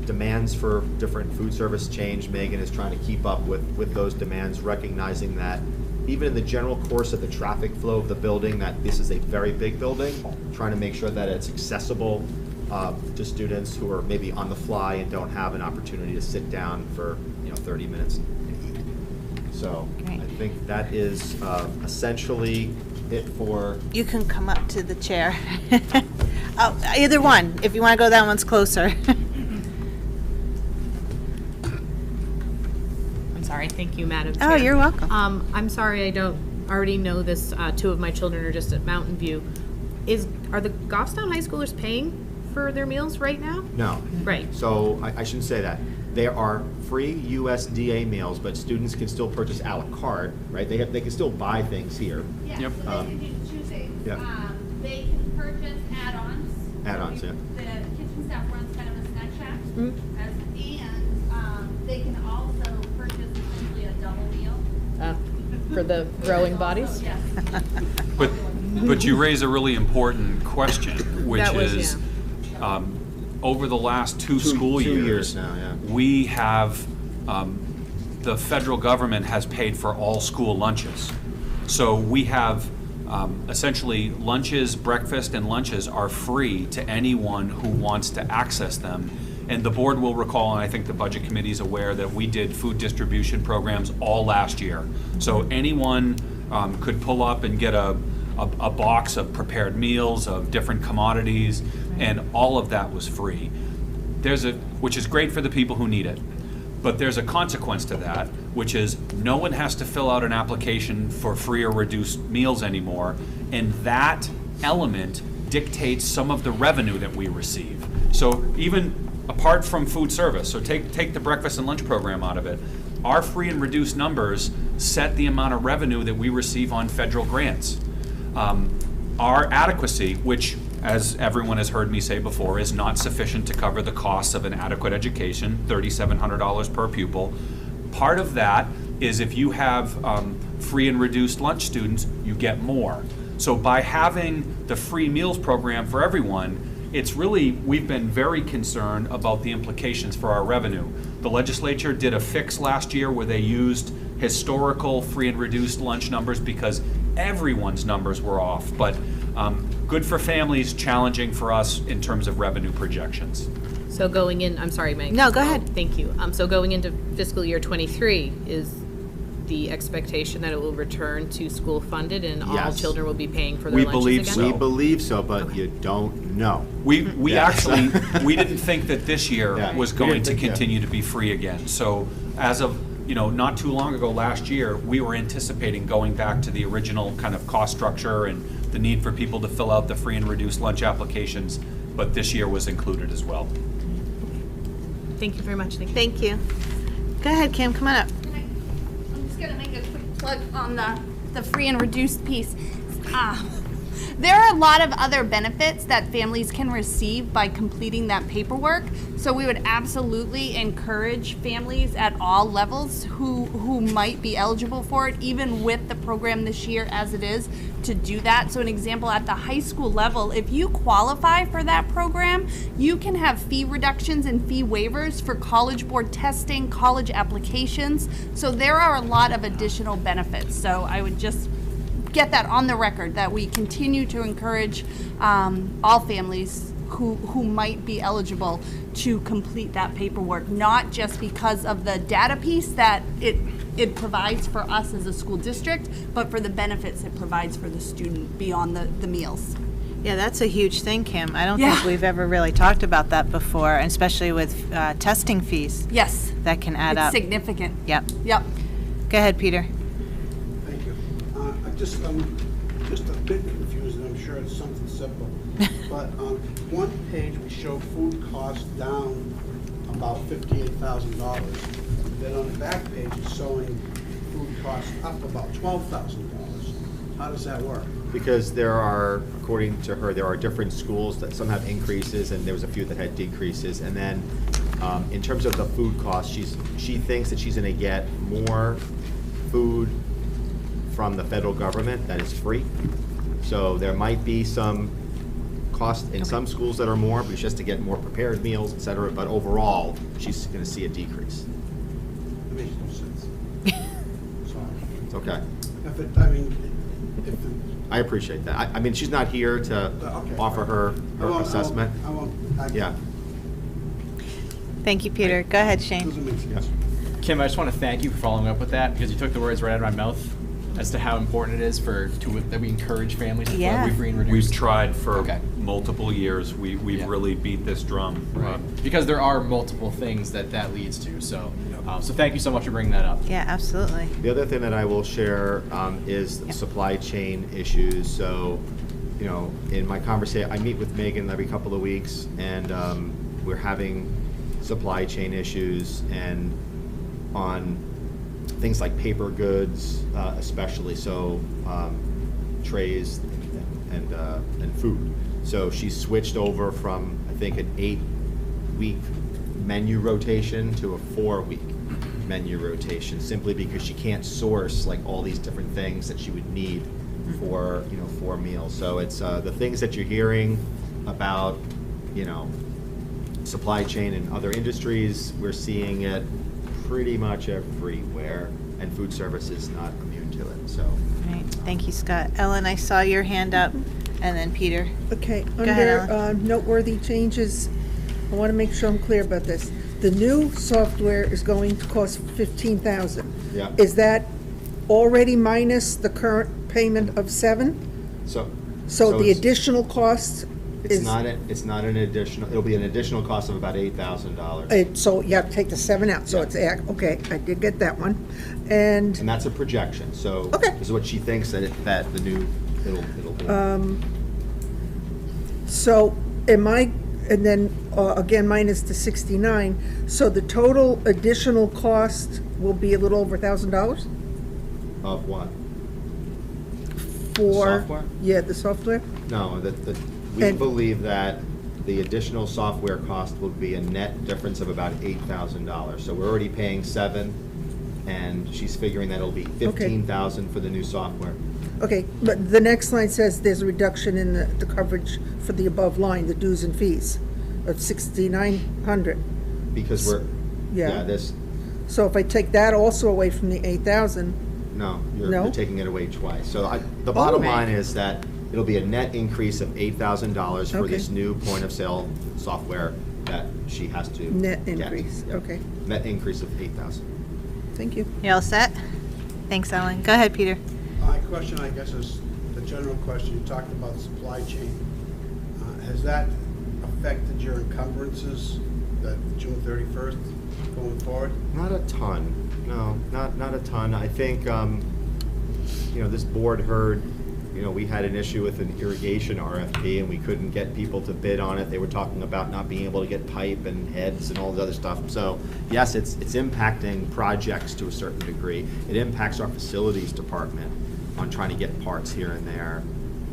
demands for different food service change, Megan is trying to keep up with those demands, recognizing that even in the general course of the traffic flow of the building, that this is a very big building, trying to make sure that it's accessible to students who are maybe on the fly and don't have an opportunity to sit down for 30 minutes and eat. So Great. I think that is essentially it for. You can come up to the chair. Either one, if you want to go, that one's closer. I'm sorry, thank you, Madam Chair. Oh, you're welcome. I'm sorry, I don't already know this. Two of my children are just at Mountain View. Are the Goffstown high schoolers paying for their meals right now? No. Right. So I shouldn't say that. There are free USDA meals, but students can still purchase a la carte, right? They can still buy things here. Yeah, Yep. so they can do two things. Yeah. They can purchase add-ons. Add-ons, yeah. The kitchen staff runs kind of a snack shack. Mm-hmm. And they can also purchase essentially for the growing bodies. But you raise a really important question, which That was, is, over the last two school two years, years now, yeah. we have, the federal government has paid for all school lunches. So we have, essentially, lunches, breakfast and lunches are free to anyone who wants to access them. And the board will recall, and I think the budget committee is aware, that we did food distribution programs all last year. So anyone could pull up and get a box of prepared meals, of different commodities, and all of that was free. Which is great for the people who need it. But there's a consequence to that, which is no one has to fill out an application for free or reduced meals anymore, and that element dictates some of the revenue that we receive. So even apart from food service, so take the breakfast and lunch program out of it, our free and reduced numbers set the amount of revenue that we receive on federal grants. Our adequacy, which, as everyone has heard me say before, is not sufficient to cover the costs of an adequate education, $3,700 per pupil. Part of that is if you have free and reduced lunch students, you get more. So by having the free meals program for everyone, we've been very concerned about the implications for our revenue. The legislature did a fix last year where they used historical free and reduced lunch numbers because everyone's numbers were off. But good for families, challenging for us in terms of revenue projections. So going in, I'm sorry, Meg. No, go ahead. Thank you. So going into fiscal year '23, is the expectation that it will return to school funded and all Yes. children will be paying for their We lunches believe again? so. We believe so, but you don't know. We Yeah. actually, we didn't think that this year Yeah. was We going didn't to think, yeah. continue to be free again. So as of, not too long ago, last year, we were anticipating going back to the original kind of cost structure and the need for people to fill out the free and reduced lunch applications, but this year was included as well. Thank you very much. Thank you. Go ahead, Kim, come on up. I'm just gonna make a quick plug on the free and reduced piece. There are a lot of other benefits that families can receive by completing that paperwork. So we would absolutely encourage families at all levels who might be eligible for it, even with the program this year as it is, to do that. So an example, at the high school level, if you qualify for that program, you can have fee reductions and fee waivers for College Board testing, college applications. So there are a lot of additional benefits. So I would just get that on the record, that we continue to encourage all families who might be eligible to complete that paperwork, not just because of the data piece that it provides for us as a school district, but for the benefits it provides for the student beyond the meals. Yeah, that's a huge thing, Kim. I don't Yeah. think we've ever really talked about that before, and especially with testing fees. Yes. That can add It's up. significant. Yep. Yep. Go ahead, Peter. Thank you. I'm just a bit confused, and I'm sure it's something simple. But on one page, we show food costs down about $58,000. Then on the back page, it's showing food costs up about $12,000. How does that work? Because there are, according to her, there are different schools that some have increases and there was a few that had decreases. And then in terms of the food costs, she thinks that she's gonna get more food from the federal government that is free. So there might be some cost in some schools that are more, but it's just to get more prepared meals, et cetera. But overall, she's gonna see a decrease. It makes no sense. Sorry. It's okay. If it, I appreciate that. I mean, she's not here to Okay. offer her assessment. I won't. Yeah. Thank you, Peter. Go ahead, Shane. Doesn't make sense. Kim, I just want to thank you for following up with that, because you took the words right out of my mouth as to how important it is that we encourage families to Yeah. flood free and We've reduced. tried for Okay. multiple years. We've Yeah. really beat this drum. Right. Because there are multiple things that leads to. So, so thank you so much for bringing that up. Yeah, absolutely. The other thing that I will share is supply chain issues. So, in my conversation, I meet with Megan every couple of weeks, and we're having supply chain issues and on things like paper goods, especially. So, trays and food. So she switched over from, I think, an 8-week menu rotation to a 4-week. menu rotation, simply because she can't source like all these different things that she would need for, you know, 4 meals. So it's the things that you're hearing about, you know, supply chain and other industries, we're seeing it pretty much everywhere, and food service is not immune to it, so. Right, thank you, Scott. Ellen, I saw your hand up, and then Peter. Okay, Go ahead, under noteworthy changes, I want to make sure I'm clear about this. The new software is going to cost $15,000. Yeah. Is that already minus the current payment of $7,000? So the it's- additional cost It's is... not an additional, it'll be an additional cost of about $8,000. So you have to take the 7 out, so it's, okay, I did get that one. And And that's a projection, so. Okay. This is what she thinks that the new, it'll be. so am I, and then again minus the 69, so the total additional cost will be a little over $1,000 Of what? for? Software? Yeah, the software? No, we And- believe that the additional software cost will be a net difference of about $8,000. So we're already paying $7,000, and she's figuring that it'll be $15,000 for the new software. Okay, but the next line says there's a reduction in the coverage for the above line, the dues and fees of 6,900. Because Yeah. this, So if I take that also away from the 8,000, no, No? you're taking it away twice. So the bottom Okay. line is that it'll be a net increase of $8,000 for Okay. this new point of sale software that she has to net get. increase, Yeah. okay, Net increase of $8,000. thank you. You all set? Thanks, Ellen. Go ahead, Peter. My question, I guess, is the general question. You talked about supply chain. Has that affected your encumbrances, the June 31st going forward? Not a ton, no, not a ton. I think, you know, this board heard, you know, we had an issue with an irrigation RFP and we couldn't get people to bid on it. They were talking about not being able to get pipe and heads and all the other stuff. So, yes, it's impacting projects to a certain degree. It impacts our facilities department on trying to get parts here and there.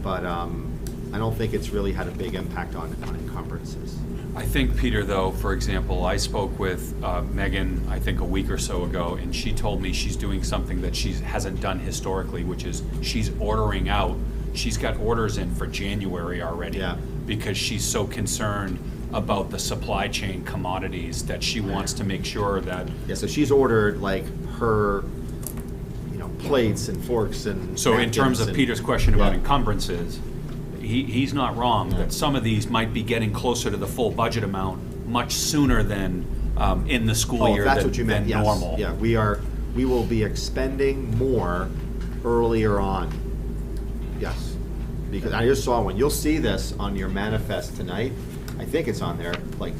But I don't think it's really had a big impact on encumbrances. I think, Peter, though, for example, I spoke with Megan, I think a week or so ago, and she told me she's doing something that she hasn't done historically, which is she's ordering out. She's got orders in for January already. Yeah. Because she's so concerned about the supply chain commodities that she wants to make sure that. Yeah, so she's ordered like her, you know, plates and forks and So in terms napkins of and- Peter's question about Yeah. encumbrances, he's not wrong, that some of these might be getting closer to the full budget amount much sooner than in the school Oh, if year that's than what you meant, yes. normal. Yeah, we will be expending more earlier on. Yes, because I just saw one. You'll see this on your manifest tonight. I think it's on there, like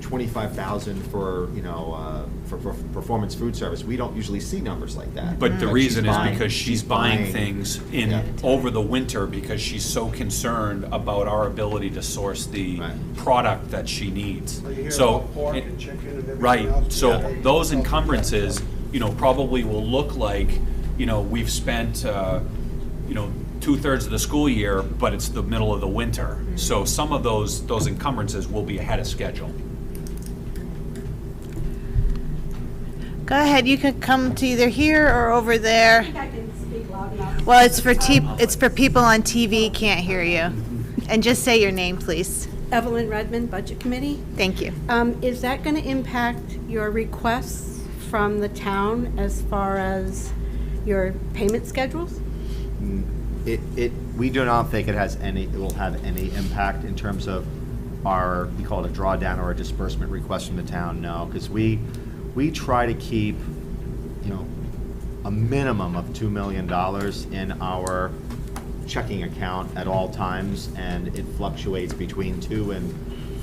25,000 for, you know, for performance food service. We don't usually see numbers like that. But the she's reason is buying- because she's buying things in, over the winter because she's so concerned about our ability to source the product that she needs. You hear So, about pork and chicken and everything right, else. so Yeah. those encumbrances, you know, probably will look like, you know, we've spent, you know, 2/3 of the school year, but it's the middle of the winter. So some of those encumbrances will be ahead of schedule. Go ahead, you can come to either here or over there. I think I can speak loud enough. Well, it's for people on TV can't hear you. And just say your name, please. Evelyn Redmond, Budget Committee. Thank you. Is that going to impact your requests from the town as far as your payment schedules? We do not think it will have any impact in terms of our, we call it a drawdown or a disbursement request from the town, no, because we try to keep, you know, a minimum of $2 million in our checking account at all times, and it fluctuates between 2 and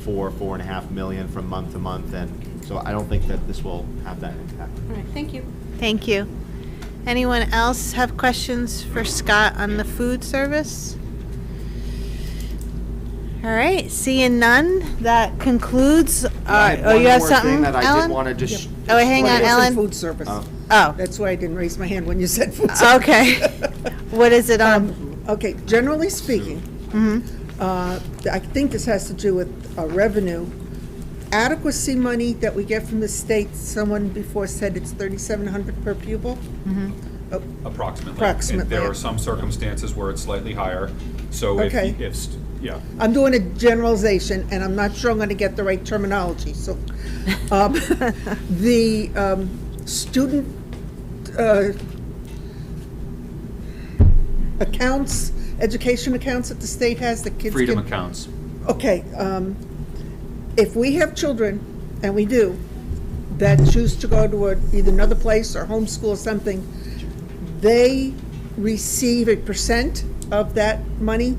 4.5 million from month to month, and so I don't think that this will have that impact. All right, thank you. Thank you. Anyone else have questions for Scott on the food service? All right, seeing none, that concludes. I had Oh, one you have more thing something, that I did Ellen? wanna just- Oh, hang on, It wasn't Ellen. food service. Oh. That's why I didn't raise my hand when you said food service. Okay. What is it on? Okay, generally speaking, I think this has to do with revenue. adequacy money that we get from the state, someone before said it's $3,700 per pupil? Oh, Approximately. Approximately. And there are some circumstances where it's slightly higher, so Okay. yeah. I'm doing a generalization, and I'm not sure I'm going to get the right terminology, so. The student accounts, education accounts that the state has, the kids Freedom can. accounts. Okay, if we have children, and we do, that choose to go to either another place or homeschool or something, they receive a percent of that money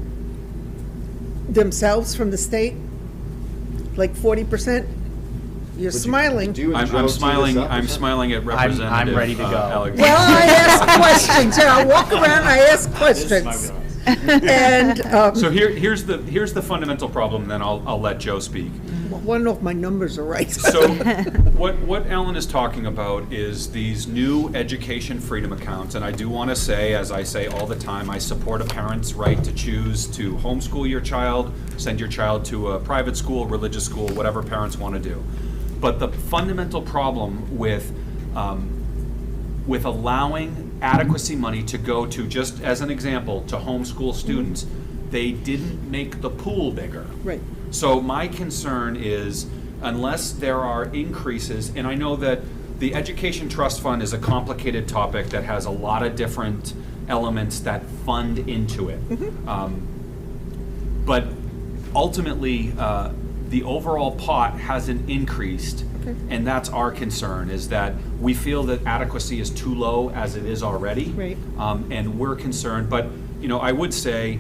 themselves from the state, like 40%? You're smiling. I'm smiling at Representative. I'm ready to go. Alexander. Well, I ask questions, I walk around, I ask questions. And, So here's the fundamental problem, and then I'll let Joe speak. I want to know if my numbers are right. So what Ellen is talking about is these new education freedom accounts, and I do want to say, as I say all the time, I support a parent's right to choose to homeschool your child, send your child to a private school, religious school, whatever parents want to do. But the fundamental problem with allowing adequacy money to go to, just as an example, to homeschool students, they didn't make the pool bigger. Right. So my concern is, unless there are increases, and I know that the Education Trust Fund is a complicated topic that has a lot of different elements that fund into it. But ultimately, the overall pot hasn't increased, and that's our concern, is that we feel that adequacy is too low as it is already. Right. And we're concerned, but, you know, I would say,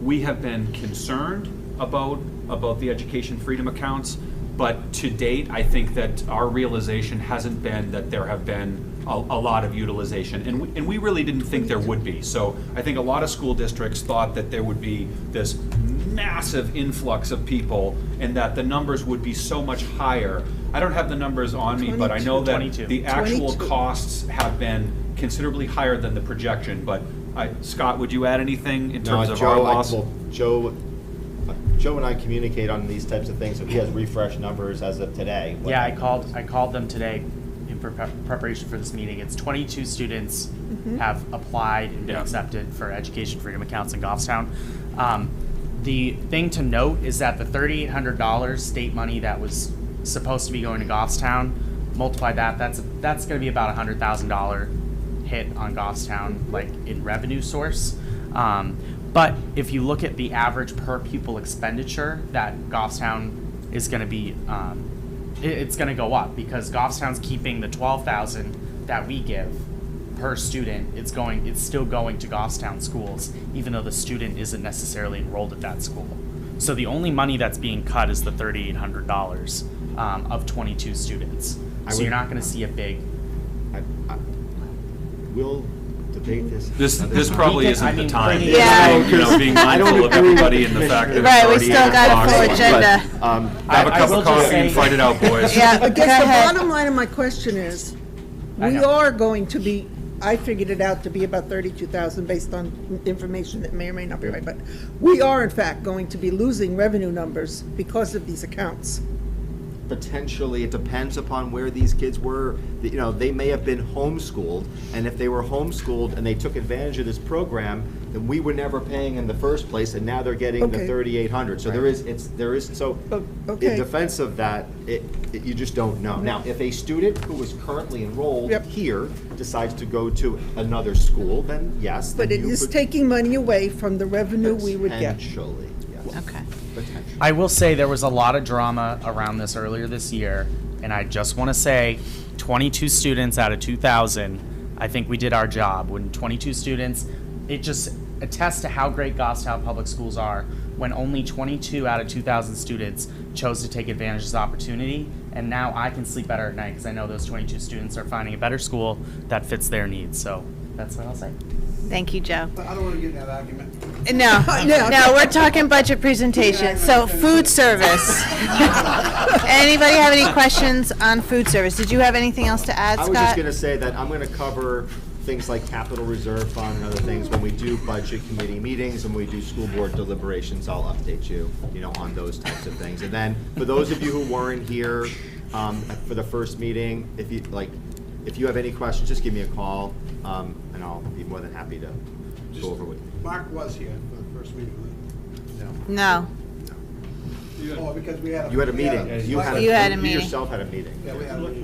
we have been concerned about the education freedom accounts, but to date, I think that our realization hasn't been that there have been a lot of utilization, and we really didn't think there would be. So I think a lot of school districts thought that there would be this massive influx of people and that the numbers would be so much higher. I don't have the numbers on me, but I know that 22. the actual 22. costs have been considerably higher than the projection, but Scott, would you add anything in terms of our loss? Joe and I communicate on these types of things, so he has refreshed numbers as of today. Yeah, I called them today in preparation for this meeting. It's 22 students have applied and been accepted for education freedom accounts in Goffstown. The thing to note is that the $3,800 state money that was supposed to be going to Goffstown, multiply that's going to be about $100,000 hit on Goffstown, like in revenue source. But if you look at the average per pupil expenditure that Goffstown is going to be, it's going to go up because Goffstown's keeping the $12,000 that we give per student. It's still going to Goffstown schools, even though the student isn't necessarily enrolled at that school. So the only money that's being cut is the $3,800 of 22 students. So you're not going to see a big. We'll debate this. This probably isn't the time. Yeah. You know, being mindful of everybody and the fact that it's Right, we already still 8 got a o'clock. full agenda. Have a cup of coffee and fight it out, boys. Yeah, I go guess the ahead. bottom line of my question is, I we know. are going to be, I figured it out to be about 32,000 based on information that may or may not be right, but we are in fact going to be losing revenue numbers because of these accounts. Potentially, it depends upon where these kids were. You know, they may have been homeschooled, and if they were homeschooled and they took advantage of this program, then we were never paying in the first place, and now they're getting the Okay. $3,800. So Okay. in defense of that, you just don't know. Now, if a student who is currently enrolled Yep. here decides to go to another school, then yes. But then it you is could- taking money away from the revenue we would get. Potentially, yes. Okay. Potentially. I will say there was a lot of drama around this earlier this year, and I just want to say 22 students out of 2,000, I think we did our job. When 22 students, it just attests to how great Goffstown public schools are when only 22 out of 2,000 students chose to take advantage of this opportunity. And now I can sleep better at night because I know those 22 students are finding a better school that fits their needs. So that's what I'll say. Thank you, Joe. But I don't want to get in that argument. No, no, we're talking budget presentation. So food service. Anybody have any questions on food service? Did you have anything else to add, I Scott? was just gonna say that I'm gonna cover things like capital reserve fund and other things, when we do budget committee meetings and we do school board deliberations, I'll update you, on those types of things. And then, for those of you who weren't here for the first meeting, if you have any questions, just give me a call, and I'll be more than happy to go over with you. Mark was here for the first meeting, right? No. Oh, because we had a. You had a meeting. You had a You meeting. yourself had a meeting. Yeah, we had a meeting.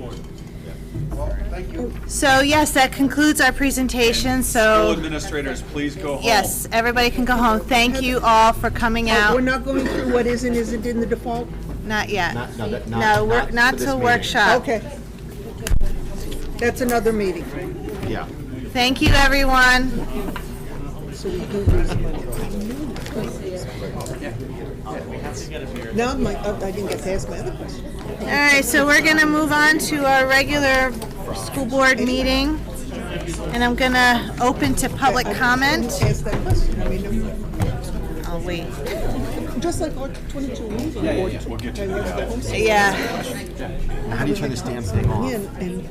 Well, thank you. So yes, that concludes our presentation, School so, administrators, please go home. yes, everybody can go home. Thank you all for coming We're out. not going through what is and isn't in the default? Not yet. No, we're not for this till meeting. workshop. Okay. That's another meeting. Yeah. Thank you, everyone. So we do lose money. Now, I didn't get to ask my other question. All right, so we're gonna move on to our regular school board meeting. And I'm gonna open to public comment. Ask that question. I mean, I'll wait. just like our 22 weeks. We'll get to that. Yeah. How do you turn this damn thing off? And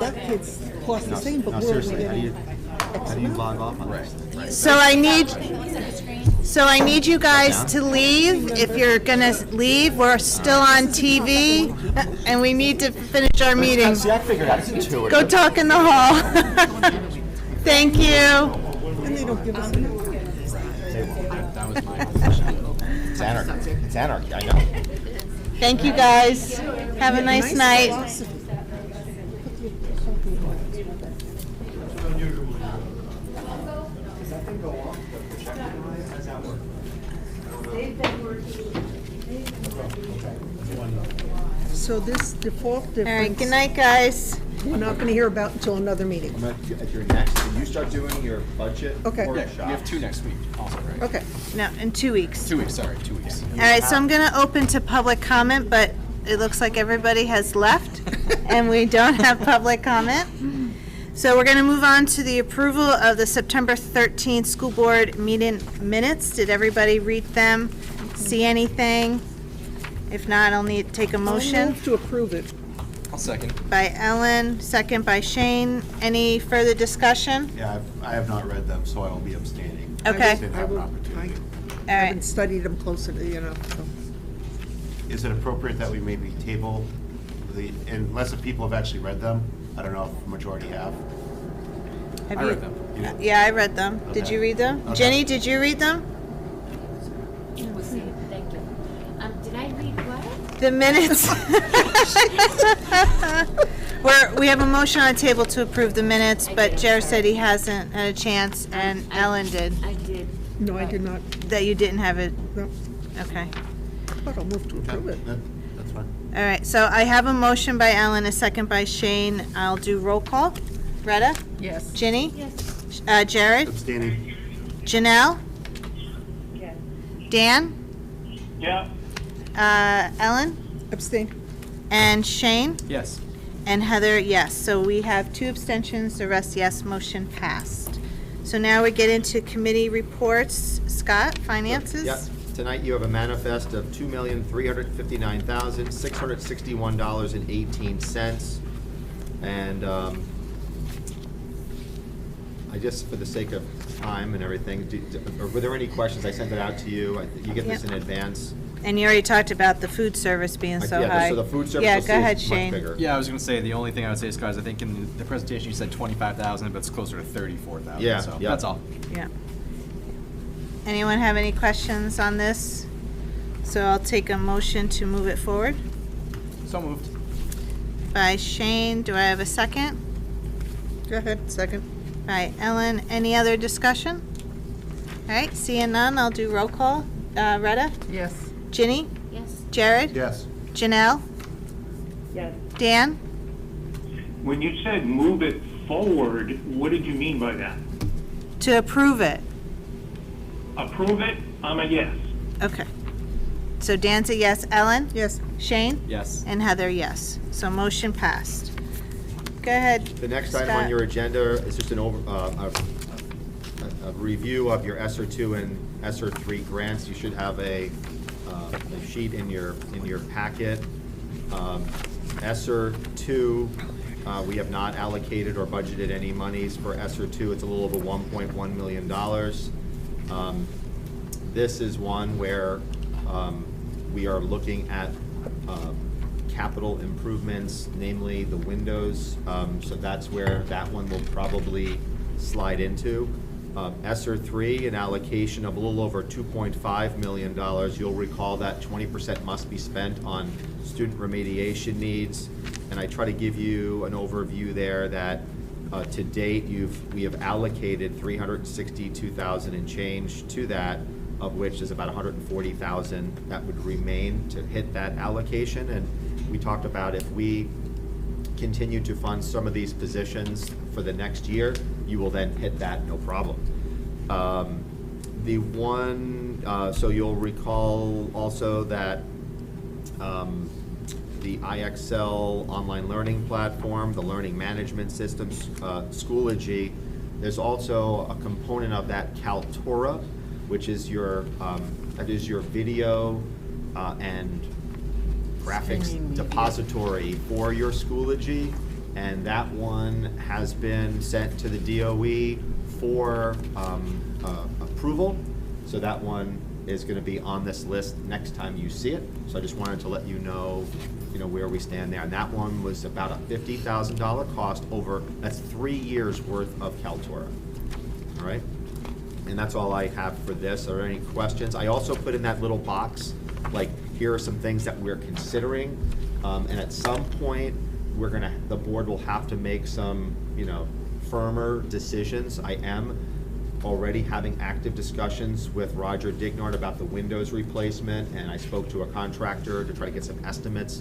that kid's cost the same, but No, we're seriously, getting how do you log off on this? So I need you guys to leave. If you're gonna leave, we're still on TV, and we need to finish our meeting. See, I figured out it's intuitive. Go talk in the hall. Thank you. And they don't give us enough. That was my position. It's anarchy. It's anarchy, I know. Thank you, guys. Have a nice night. philosophy. So this default All right, difference, good night, guys. we're not going to hear about until another meeting. I'm at your next, when you start doing your budget Okay. Yeah, workshop. We have 2 next week also, right? Okay. No, in 2 weeks. 2 weeks, sorry, 2 weeks. All right, so I'm gonna open to public comment, but it looks like everybody has left, and we don't have public comment. So we're gonna move on to the approval of the September 13th school board meeting minutes. Did everybody read them? See anything? If not, I'll need to take a I'll motion move to approve it. I'll second. by Ellen, second by Shane. Any further discussion? Yeah, I have not read them, so I will be abstaining. Okay. Didn't I have an will, opportunity. I All haven't right, studied them closer to, so. Is it appropriate that we maybe table unless if people have actually read them? I don't know if the majority have. have I you? read them. Yeah, I read them. Did Okay. you read them? Okay. Jenny, did you read them? We'll see, thank you. Did I read what? The minutes. We have a motion on the table to approve the minutes, but Jared said he hasn't had a chance, and Ellen did, I did. No, I did not. that you didn't have it. No, Okay. but I'll move to approve it. That's fine. All right, so I have a motion by Ellen, a second by Shane. I'll do roll call. Retta? Yes. Ginny? Yes. Jared? Abstaining. Janelle? Dan? Yeah. Ellen? Abstain. And Shane? Yes. And Heather, yes. So we have 2 abstentions, the rest yes, motion passed. So now we get into committee reports. Scott, finances? Yep. Tonight you have a manifest of $2,359,661.18. And I just, for the sake of time and everything, were there any questions? I sent it out to you. You get this in advance. And you already talked about the food service being so Yeah, high. so the food service Yeah, you'll go see ahead, is much Shane. bigger. Yeah, I was gonna say, the only thing I would say is, guys, I think in the presentation you said 25,000, but it's closer to 34,000. Yeah, So, yeah. that's all. Yeah. Anyone have any questions on this? So I'll take a motion to move it forward. So moved. By Shane, do I have a second? Go ahead, second. By Ellen, any other discussion? All right, seeing none, I'll do roll call. Retta? Yes. Ginny? Yes. Jared? Yes. Janelle? Yes. Dan? When you said move it forward, what did you mean by that? To approve it. Approve it? I'm a yes. Okay. So Dan's a yes. Ellen? Yes. Shane? Yes. And Heather, yes. So motion passed. Go ahead. The next item on Scott. your agenda is just a review of your ESSER 2 and ESSER 3 grants. You should have a sheet in your packet. ESSER 2 We have not allocated or budgeted any monies for ESSER 2. It's a little over $1.1 million. This is one where we are looking at capital improvements, namely the windows. So that's where that one will probably slide into. ESSER 3, an allocation of a little over $2.5 million. You'll recall that 20% must be spent on student remediation needs. And I try to give you an overview there that to date, we have allocated $362,000 and change to that, of which is about $140,000 that would remain to hit that allocation. And we talked about if we continue to fund some of these positions for the next year, you will then hit that, no problem. The one, so you'll recall also that the IXL online learning platform, the learning management systems, Schoology, there's also a component of that Kaltura, which is your video and graphics depository for your Schoology, and that one has been sent to the DOE for approval. So that one is going to be on this list next time you see it. So I just wanted to let you know where we stand there. And that one was about a $50,000 cost over, that's 3 years worth of Kaltura. All right? And that's all I have for this. Are there any questions? I also put in that little box, like, here are some things that we're considering. And at some point, the board will have to make some, firmer decisions. I am already having active discussions with Roger Dignard about the windows replacement, and I spoke to a contractor to try to get some estimates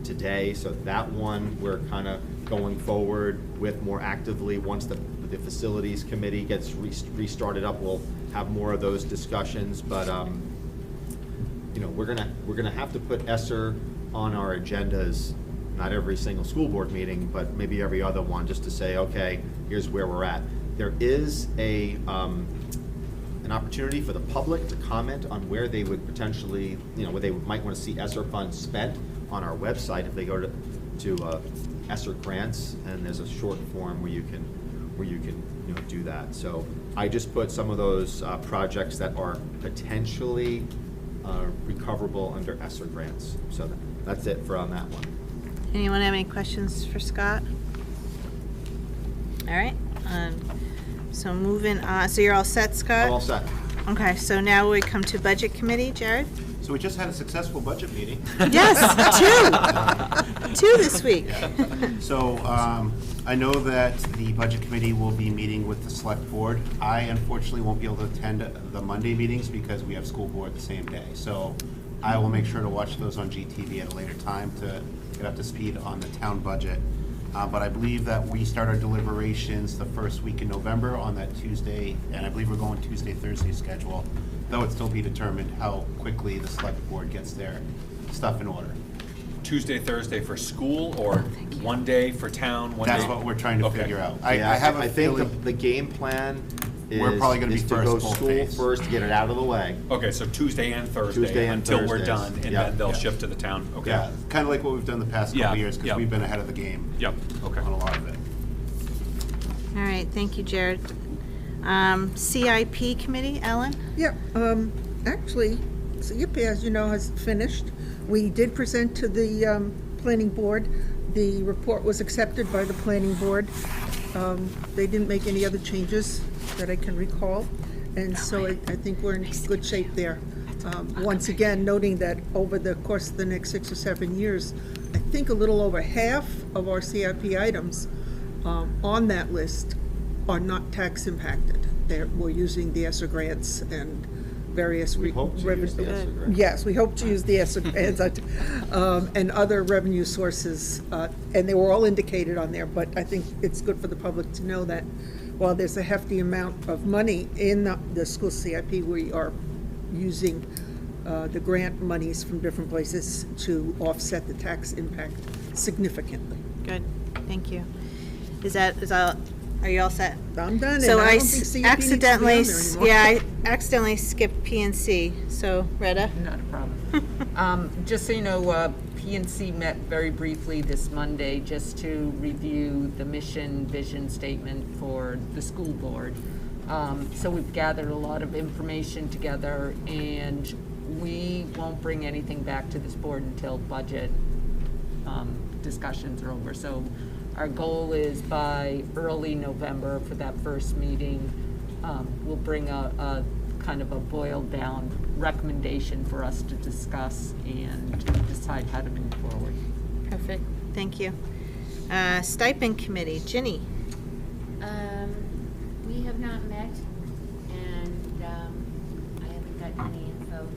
today. So that one we're kind of going forward with more actively. Once the facilities committee gets restarted up, we'll have more of those discussions. But we're gonna have to put ESSER on our agendas, not every single school board meeting, but maybe every other one, just to say, okay, here's where we're at. There is an opportunity for the public to comment on where they would potentially, where they might want to see ESSER funds spent on our website. If they go to ESSER grants, and there's a short form where you can do that. So I just put some of those projects that are potentially recoverable under ESSER grants. So that's it for on that one. Anyone have any questions for Scott? All right. So moving on. So you're all set, Scott? All set. Okay. So now we come to Budget Committee. Jared? So we just had a successful budget meeting. Yes, two this week. So I know that the Budget Committee will be meeting with the Select Board. I unfortunately won't be able to attend the Monday meetings because we have school board the same day. So I will make sure to watch those on GTV at a later time to get up to speed on the town budget. But I believe that we start our deliberations the first week in November on that Tuesday, and I believe we're going Tuesday, Thursday schedule, though it still be determined how quickly the Select Board gets their stuff in order. Tuesday, Thursday for school, or one day for town, one day? That's what we're trying to figure out. I think the game plan we're probably going to be to go first school phase. first to get it out of the way. Okay, so Tuesday and Thursday until we're Thursdays. done, and then they'll shift to the town. Okay. Yeah, kind of like what we've done the past couple years, because we've been ahead of the game. Yep. Okay. On a lot of it. All right. Thank you, Jared. CIP Committee, Ellen? Yeah, actually, CIP, as you know, has finished. We did present to the planning board. The report was accepted by the planning board. They didn't make any other changes that I can recall, and so I think we're in good shape there. Once again, noting that over the course of the next 6 or 7 years, I think a little over half of our CIP items on that list are not tax impacted. We're using the ESSER grants and various Yes, we hope to use the ESSER grants and other revenue sources, and they were all indicated on there. But I think it's good for the public to know that while there's a hefty amount of money in the school CIP, we are using the grant monies from different places to offset the tax impact significantly. Good. Thank you. Are you all set? I'm done. So and I don't think CIP needs to be on there anymore. I accidentally skipped P&C. So Retta? Not a problem. Just so you know, P&C met very briefly this Monday just to review the mission vision statement for the school board. So we've gathered a lot of information together, and we won't bring anything back to this board until budget discussions are over. So our goal is by early November for that first meeting, we'll bring a kind of a boiled down recommendation for us to discuss and decide how to move forward. Perfect, thank you. Stipend committee, Ginny. We have not met, and I haven't gotten any info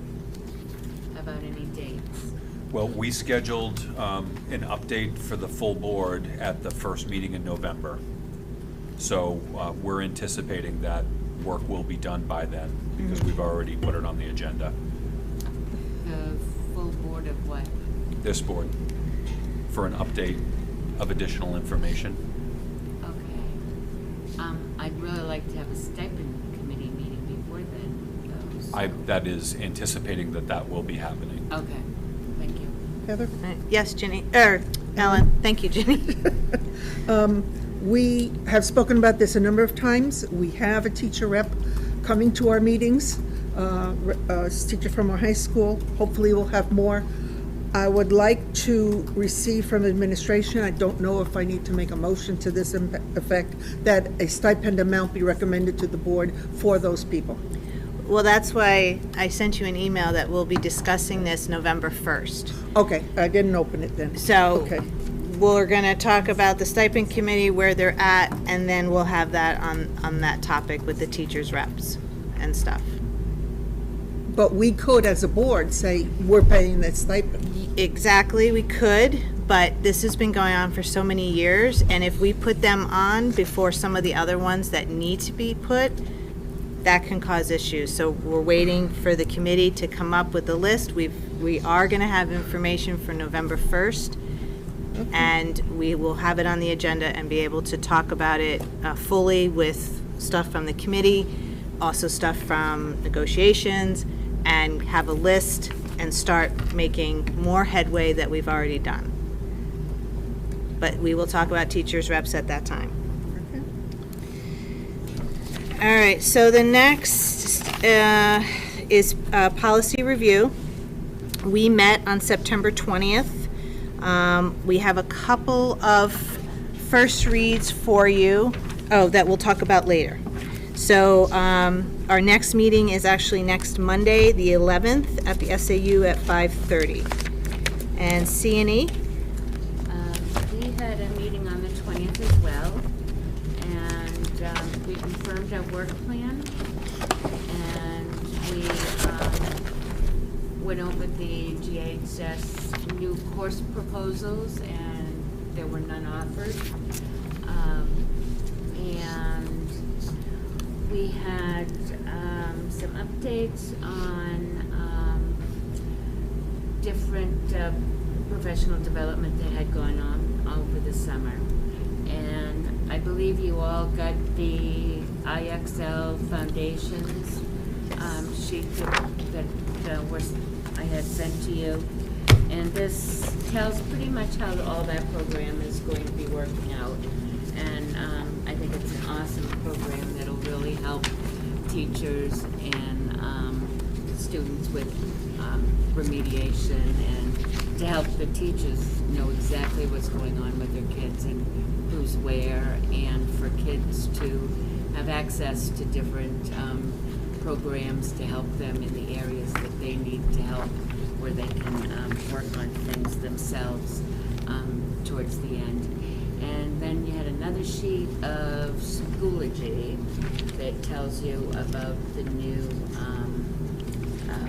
about any dates. Well, we scheduled an update for the full board at the first meeting in November. So we're anticipating that work will be done by then, because we've already put it on the agenda. The full board of what? This board, for an update of additional information. Okay. I'd really like to have a stipend committee meeting before then, though. That is anticipating that will be happening. Okay, thank you. Heather? Yes, Ginny, Ellen, thank you, Ginny. We have spoken about this a number of times. We have a teacher rep coming to our meetings, a teacher from our high school. Hopefully we'll have more. I would like to receive from administration, I don't know if I need to make a motion to this effect, that a stipend amount be recommended to the board for those people. Well, that's why I sent you an email that we'll be discussing this November 1st. Okay, I didn't open it then. So Okay. we're going to talk about the stipend committee, where they're at, and then we'll have that on that topic with the teachers' reps and stuff. But we could, as a board, say, we're paying that stipend. Exactly, we could, but this has been going on for so many years, and if we put them on before some of the other ones that need to be put, that can cause issues. So we're waiting for the committee to come up with a list. We are going to have information for November 1st, and we will have it on the agenda and be able to talk about it fully with stuff from the committee, also stuff from negotiations, and have a list and start making more headway that we've already done. But we will talk about teachers' reps at that time. All right, so the next is policy review. We met on September 20th. We have a couple of first reads for you, that we'll talk about later. So our next meeting is actually next Monday, the 11th, at the SAU at 5:30. And C&E? We had a meeting on the 20th as well, and we confirmed our work plan, and we went over the GHS new course proposals, and there were none offered. And we had some updates on different professional development that had gone on over the summer. And I believe you all got the IXL Foundations sheet that I had sent to you. And this tells pretty much how all that program is going to be working out. And I think it's an awesome program that'll really help teachers and students with remediation, and to help the teachers know exactly what's going on with their kids and who's where, and for kids to have access to different programs to help them in the areas that they need to help, where they can work on things themselves towards the end. And then you had another sheet of Schoology that tells you about the new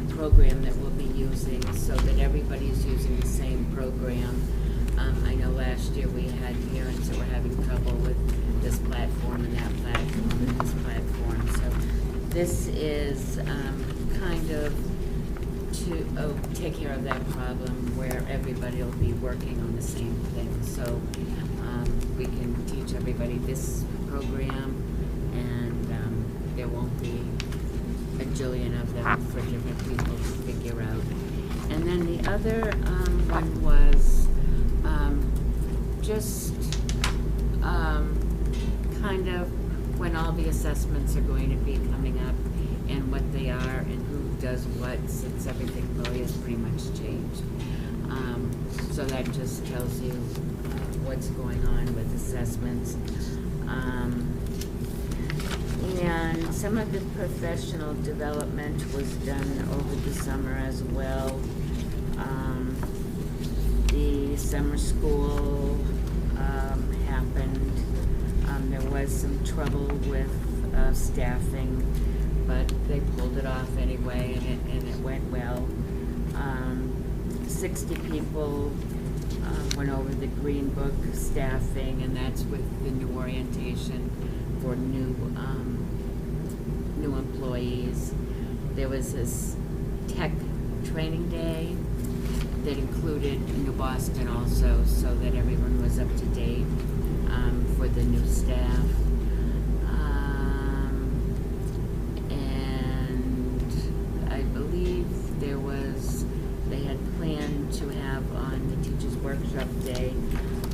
program that we'll be using, so that everybody's using the same program. I know last year we had parents that were having trouble with this platform and that platform and this platform. So this is kind of to take care of that problem, where everybody will be working on the same thing. So we can teach everybody this program, and there won't be a jillion of them for different people to figure out. And then the other one was just kind of when all the assessments are going to be coming up and what they are and who does what, since everything really has pretty much changed. So that just tells you what's going on with assessments. And some of the professional development was done over the summer as well. The summer school happened. There was some trouble with staffing, but they pulled it off anyway, and it went well. 60 people went over the Green Book staffing, and that's with the new orientation for new employees. There was this tech training day that included New Boston also, so that everyone was up to date for the new staff. And I believe they had planned to have on the Teachers Workshop Day,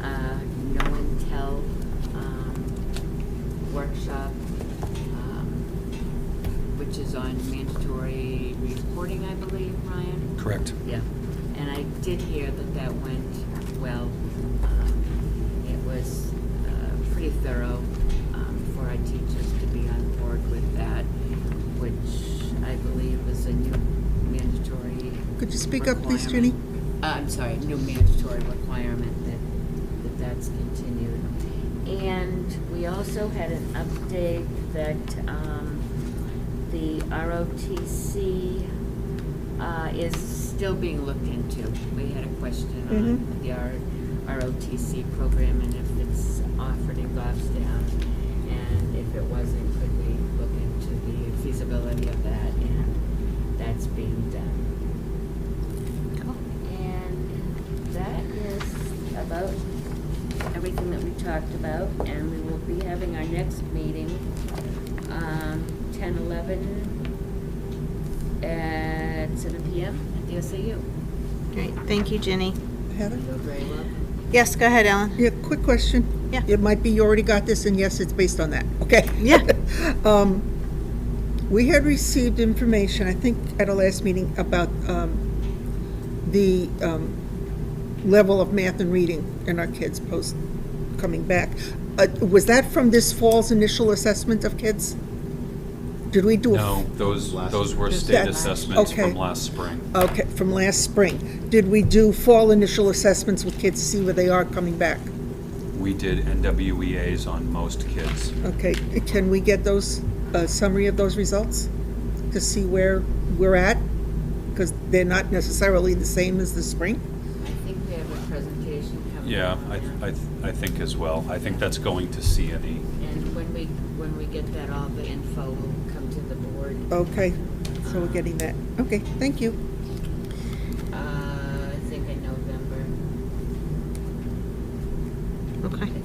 no and tell workshop, which is on mandatory reporting, I believe, Ryan? Correct. Yeah, and I did hear that went well. It was pretty thorough for our teachers to be on board with that, which I believe is a new mandatory. Could you speak up, please, Ginny? I'm sorry, new mandatory requirement that's continued. And we also had an update that the ROTC is still being looked into. We had a question on the ROTC program and if it's offered in Goffstown, and if it wasn't, could we look into the feasibility of that, and that's being done. Cool. And that is about everything that we talked about, and we will be having our next meeting 10/11 at 7 p.m. at the SAU. Great, thank you, Ginny. Heather? You're very welcome. Yes, go ahead, Ellen. Yeah, quick question. Yeah. It might be you already got this, and yes, it's based on that. Okay. Yeah. We had received information, I think, at our last meeting about the level of math and reading in our kids post coming back. Was that from this fall's initial assessment of kids? Did we do a? No, those were state That's- assessments okay. from last spring. Okay, from last spring. Did we do fall initial assessments with kids to see where they are coming back? We did NWEAs on most kids. Okay, can we get those, summary of those results to see where we're at? Because they're not necessarily the same as the spring. I think they have a presentation coming. Yeah, I think as well. I think that's going to CNE. And when we get that, all the info will come to the board. Okay, so we're getting that. Okay, thank you. I think in November, Okay. I think.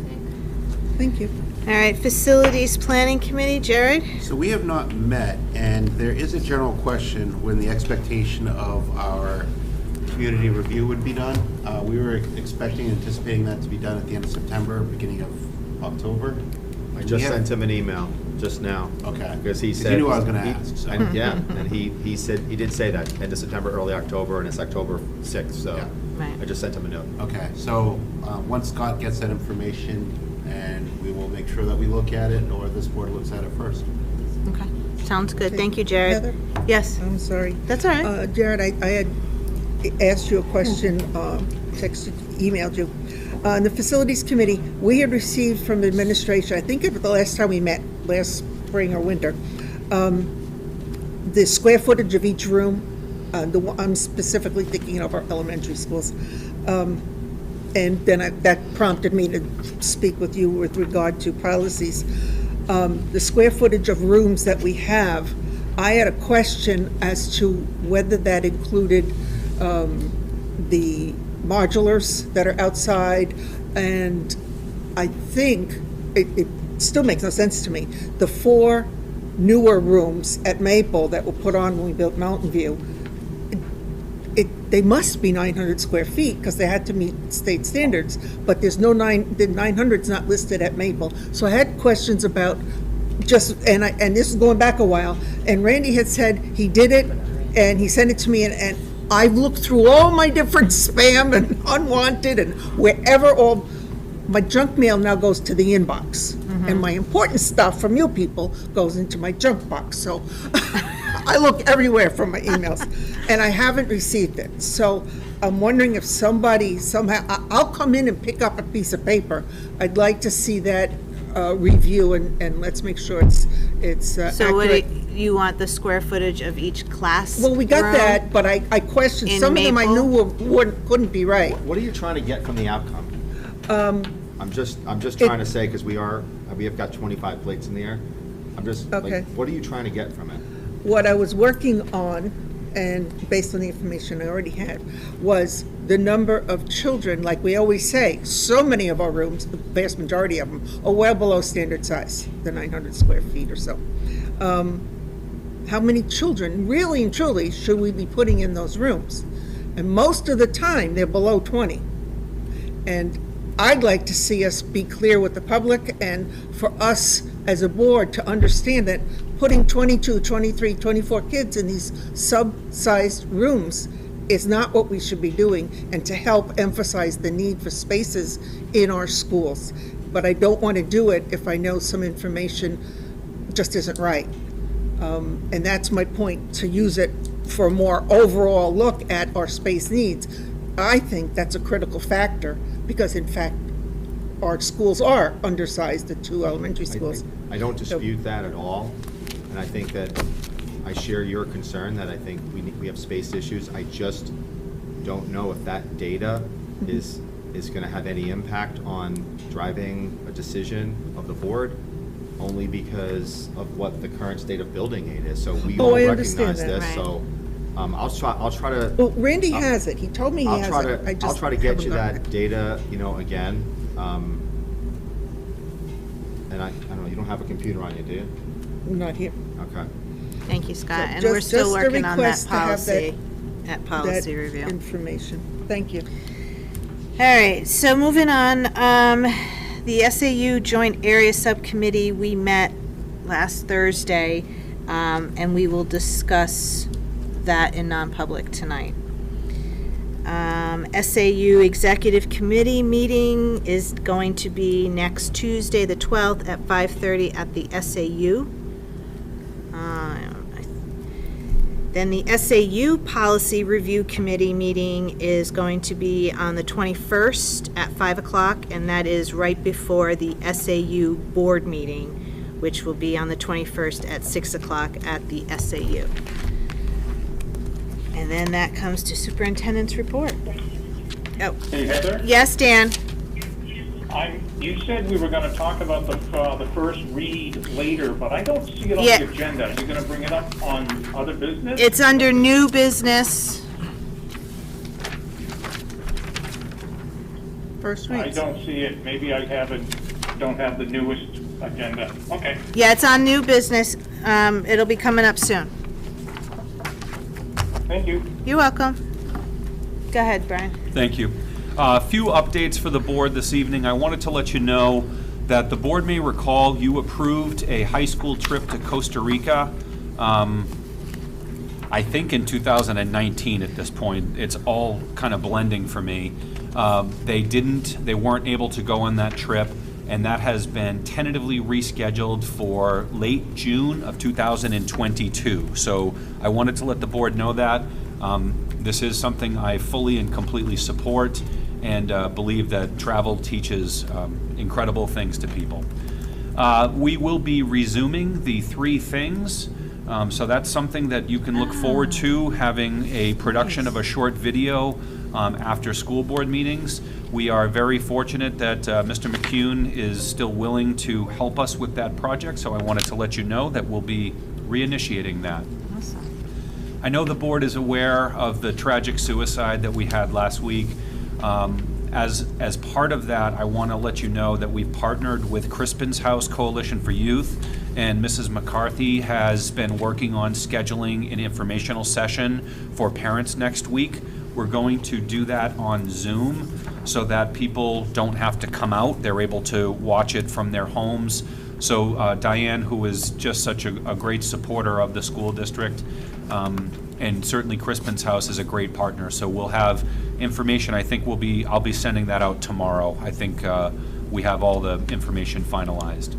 Thank you. All right, Facilities Planning Committee, Jared? So we have not met, and there is a general question when the expectation of our community review would be done. We were expecting, anticipating that to be done at the end of September, beginning of October. I just sent him an email just now. Okay. Because he 'Cause said. he knew I was gonna he- ask, so. and- Yeah, and he said, he did say that, end of September, early October, and it's October 6th, so Yeah. Right. I just sent him a note. Okay, so once Scott gets that information, and we will make sure that we look at it, or this board looks at it first. Okay, sounds good. Thank you, Jared. Heather? Yes, I'm sorry. that's all right. Jared, I had asked you a question, texted, emailed you. On the Facilities Committee, we had received from administration, I think it was the last time we met, last spring or winter, the square footage of each room. I'm specifically thinking of our elementary schools. And then that prompted me to speak with you with regard to policies. The square footage of rooms that we have, I had a question as to whether that included the modulars that are outside, and I think it still makes no sense to me. The 4 newer rooms at Maple that were put on when we built Mountain View, they must be 900 square feet because they had to meet state standards, but the 900's not listed at Maple. So I had questions about and this is going back a while, and Randy had said he did it, and he sent it to me, and I've looked through all my different spam and unwanted, and wherever all my junk mail now goes to the inbox, and my important stuff from you people goes into my junk box. So I look everywhere for my emails, and I haven't received it. So I'm wondering if somebody somehow, I'll come in and pick up a piece of paper. I'd like to see that review, and let's make sure it's So what, accurate. you want the square footage of each class? Well, we got room? that, but I questioned, In some of them I knew Maple? couldn't be right. What are you trying to get from the outcome? I'm just it- trying to say, because we have got 25 plates in the air. I'm just, Okay. like, what are you trying to get from it? What I was working on, and based on the information I already had, was the number of children, like we always say, so many of our rooms, the vast majority of them, are well below standard size, the 900 square feet or so. How many children, really and truly, should we be putting in those rooms? And most of the time, they're below 20. And I'd like to see us be clear with the public and for us as a board to understand that putting 22, 23, 24 kids in these sub-sized rooms is not what we should be doing, and to help emphasize the need for spaces in our schools. But I don't want to do it if I know some information just isn't right. And that's my point, to use it for a more overall look at our space needs. I think that's a critical factor, because in fact, our schools are undersized, the two elementary schools. I don't dispute that at all, and I think that I share your concern that I think we have space issues. I just don't know if that data is going to have any impact on driving a decision of the board, only because of what the current state of building aid is. So we all I understand recognize that. this. So I'll try to. Well, Randy has it, he told me he has it. I'll try to get you that data, again. And I don't know, you don't have a computer on you, do you? Not here. Okay. Thank you, Scott. And Just- we're still just a working on that request to have policy, that policy that review. information. Thank you. All right, so moving on, the SAU Joint Area Subcommittee, we met last Thursday, and we will discuss that in non-public tonight. SAU Executive Committee meeting is going to be next Tuesday, the 12th, at 5:30 at the SAU. Then the SAU Policy Review Committee meeting is going to be on the 21st at 5 o'clock, and that is right before the SAU Board meeting, which will be on the 21st at 6 o'clock at the SAU. And then that comes to Superintendent's report. Oh, Hey, Heather? yes, Dan? You said we were gonna talk about the first read later, but I don't see it on Yeah. the agenda. Are you gonna bring it up on other business? It's under new business. First I reads. don't see it. Maybe I don't have the newest agenda. Okay. Yeah, it's on new business. It'll be coming up soon. Thank you. You're welcome. Go ahead, Brian. Thank you. A few updates for the board this evening. I wanted to let you know that the board may recall you approved a high school trip to Costa Rica, I think in 2019 at this point. It's all kind of blending for me. They weren't able to go on that trip, and that has been tentatively rescheduled for late June of 2022. So I wanted to let the board know that. This is something I fully and completely support, and believe that travel teaches incredible things to people. We will be resuming the 3 things, so that's something that you can look forward to, having a production of a short video after school board meetings. We are very fortunate that Mr. McCune is still willing to help us with that project, so I wanted to let you know that we'll be reinitiating that. I know the board is aware of the tragic suicide that we had last week. As part of that, I want to let you know that we've partnered with Crispin's House Coalition for Youth, and Mrs. McCarthy has been working on scheduling an informational session for parents next week. We're going to do that on Zoom so that people don't have to come out. They're able to watch it from their homes. So Diane, who is just such a great supporter of the school district, and certainly Crispin's House is a great partner. So we'll have information. I think I'll be sending that out tomorrow. I think we have all the information finalized.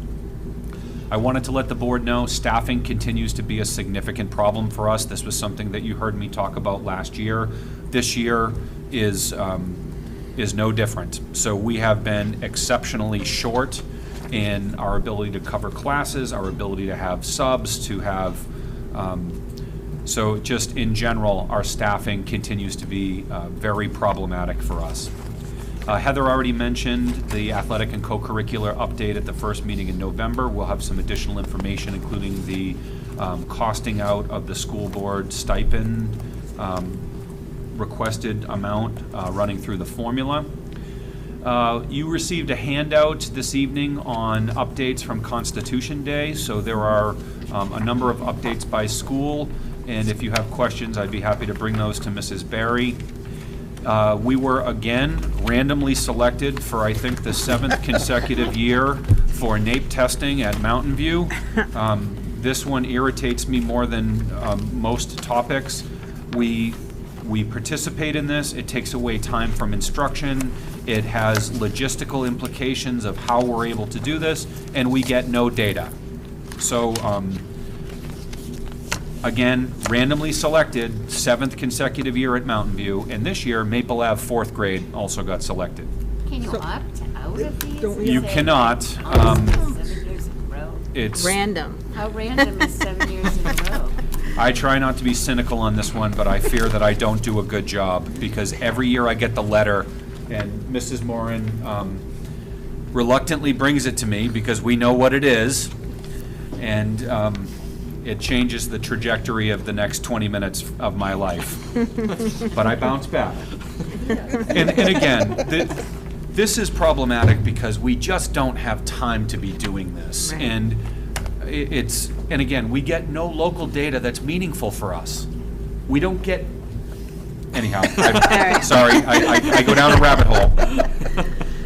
I wanted to let the board know staffing continues to be a significant problem for us. This was something that you heard me talk about last year. This year is no different. So we have been exceptionally short in our ability to cover classes, our ability to have subs, to have, so just in general, our staffing continues to be very problematic for us. Heather already mentioned the athletic and co-curricular update at the first meeting in November. We'll have some additional information, including the costing out of the school board stipend requested amount running through the formula. You received a handout this evening on updates from Constitution Day, so there are a number of updates by school, and if you have questions, I'd be happy to bring those to Mrs. Barry. We were again randomly selected for, I think, the 7th consecutive year for NAEP testing at Mountain View. This one irritates me more than most topics. We participate in this. It takes away time from instruction. It has logistical implications of how we're able to do this, and we get no data. So, again, randomly selected, 7th consecutive year at Mountain View, and this year, Maple Ave 4th grade also got selected. Can you opt out of these? You cannot. 7 years in a row. It's Random. How random is 7 years in a row? I try not to be cynical on this one, but I fear that I don't do a good job, because every year I get the letter, and Mrs. Moran reluctantly brings it to me because we know what it is, and it changes the trajectory of the next 20 minutes of my life. But I bounce back. And again, this is problematic because we just don't have time to be doing this. Right. And and again, we get no local data that's meaningful for us. We don't get, anyhow, sorry, I go down a rabbit hole.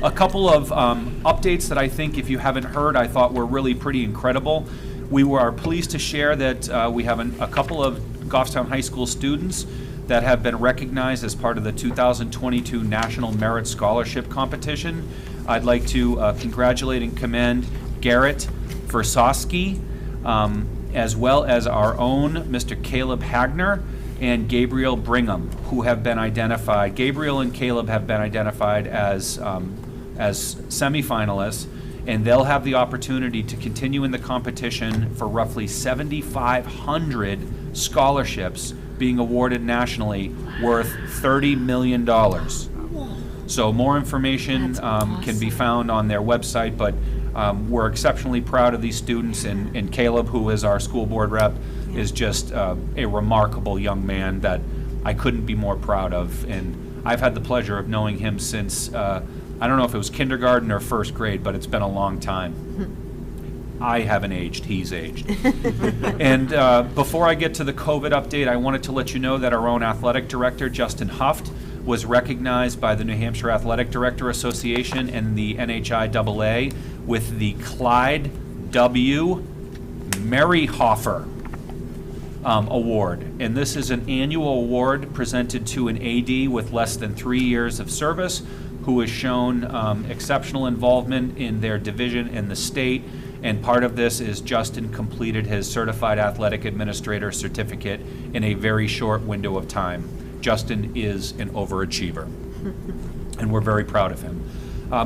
A couple of updates that I think, if you haven't heard, I thought were really pretty incredible. We are pleased to share that we have a couple of Goffstown High School students that have been recognized as part of the 2022 National Merit Scholarship Competition. I'd like to congratulate and commend Garrett Versosky, as well as our own Mr. Caleb Hagner and Gabriel Brigham, who have been identified. Gabriel and Caleb have been identified as semifinalists, and they'll have the opportunity to continue in the competition for roughly 7,500 scholarships being awarded nationally, worth $30 million. So more information can be found on their website, but we're exceptionally proud of these students, and Caleb, who is our school board rep, is just a remarkable young man that I couldn't be more proud of. And I've had the pleasure of knowing him since, I don't know if it was kindergarten or first grade, but it's been a long time. I haven't aged, he's aged. And before I get to the COVID update, I wanted to let you know that our own athletic director, Justin Huft, was recognized by the New Hampshire Athletic Director Association and the NHIAA with the Clyde W. Merryhofer Award. And this is an annual award presented to an AD with less than 3 years of service who has shown exceptional involvement in their division in the state. And part of this is Justin completed his Certified Athletic Administrator certificate in a very short window of time. Justin is an overachiever, and we're very proud of him.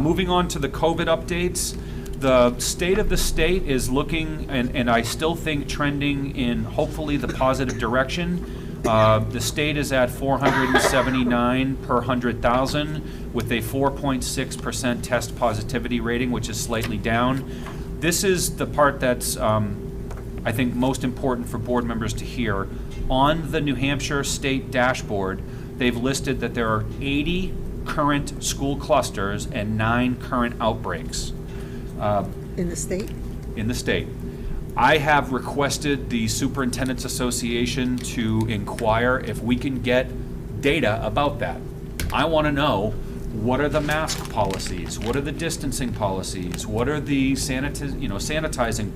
Moving on to the COVID updates, the state of the state is looking, and I still think trending in hopefully the positive direction. The state is at 479 per 100,000 with a 4.6% test positivity rating, which is slightly down. This is the part that's, I think, most important for board members to hear. On the New Hampshire state dashboard, they've listed that there are 80 current school clusters and 9 current outbreaks. In the state? In the state. I have requested the Superintendent's Association to inquire if we can get data about that. I want to know, what are the mask policies? What are the distancing policies? What are the sanitizing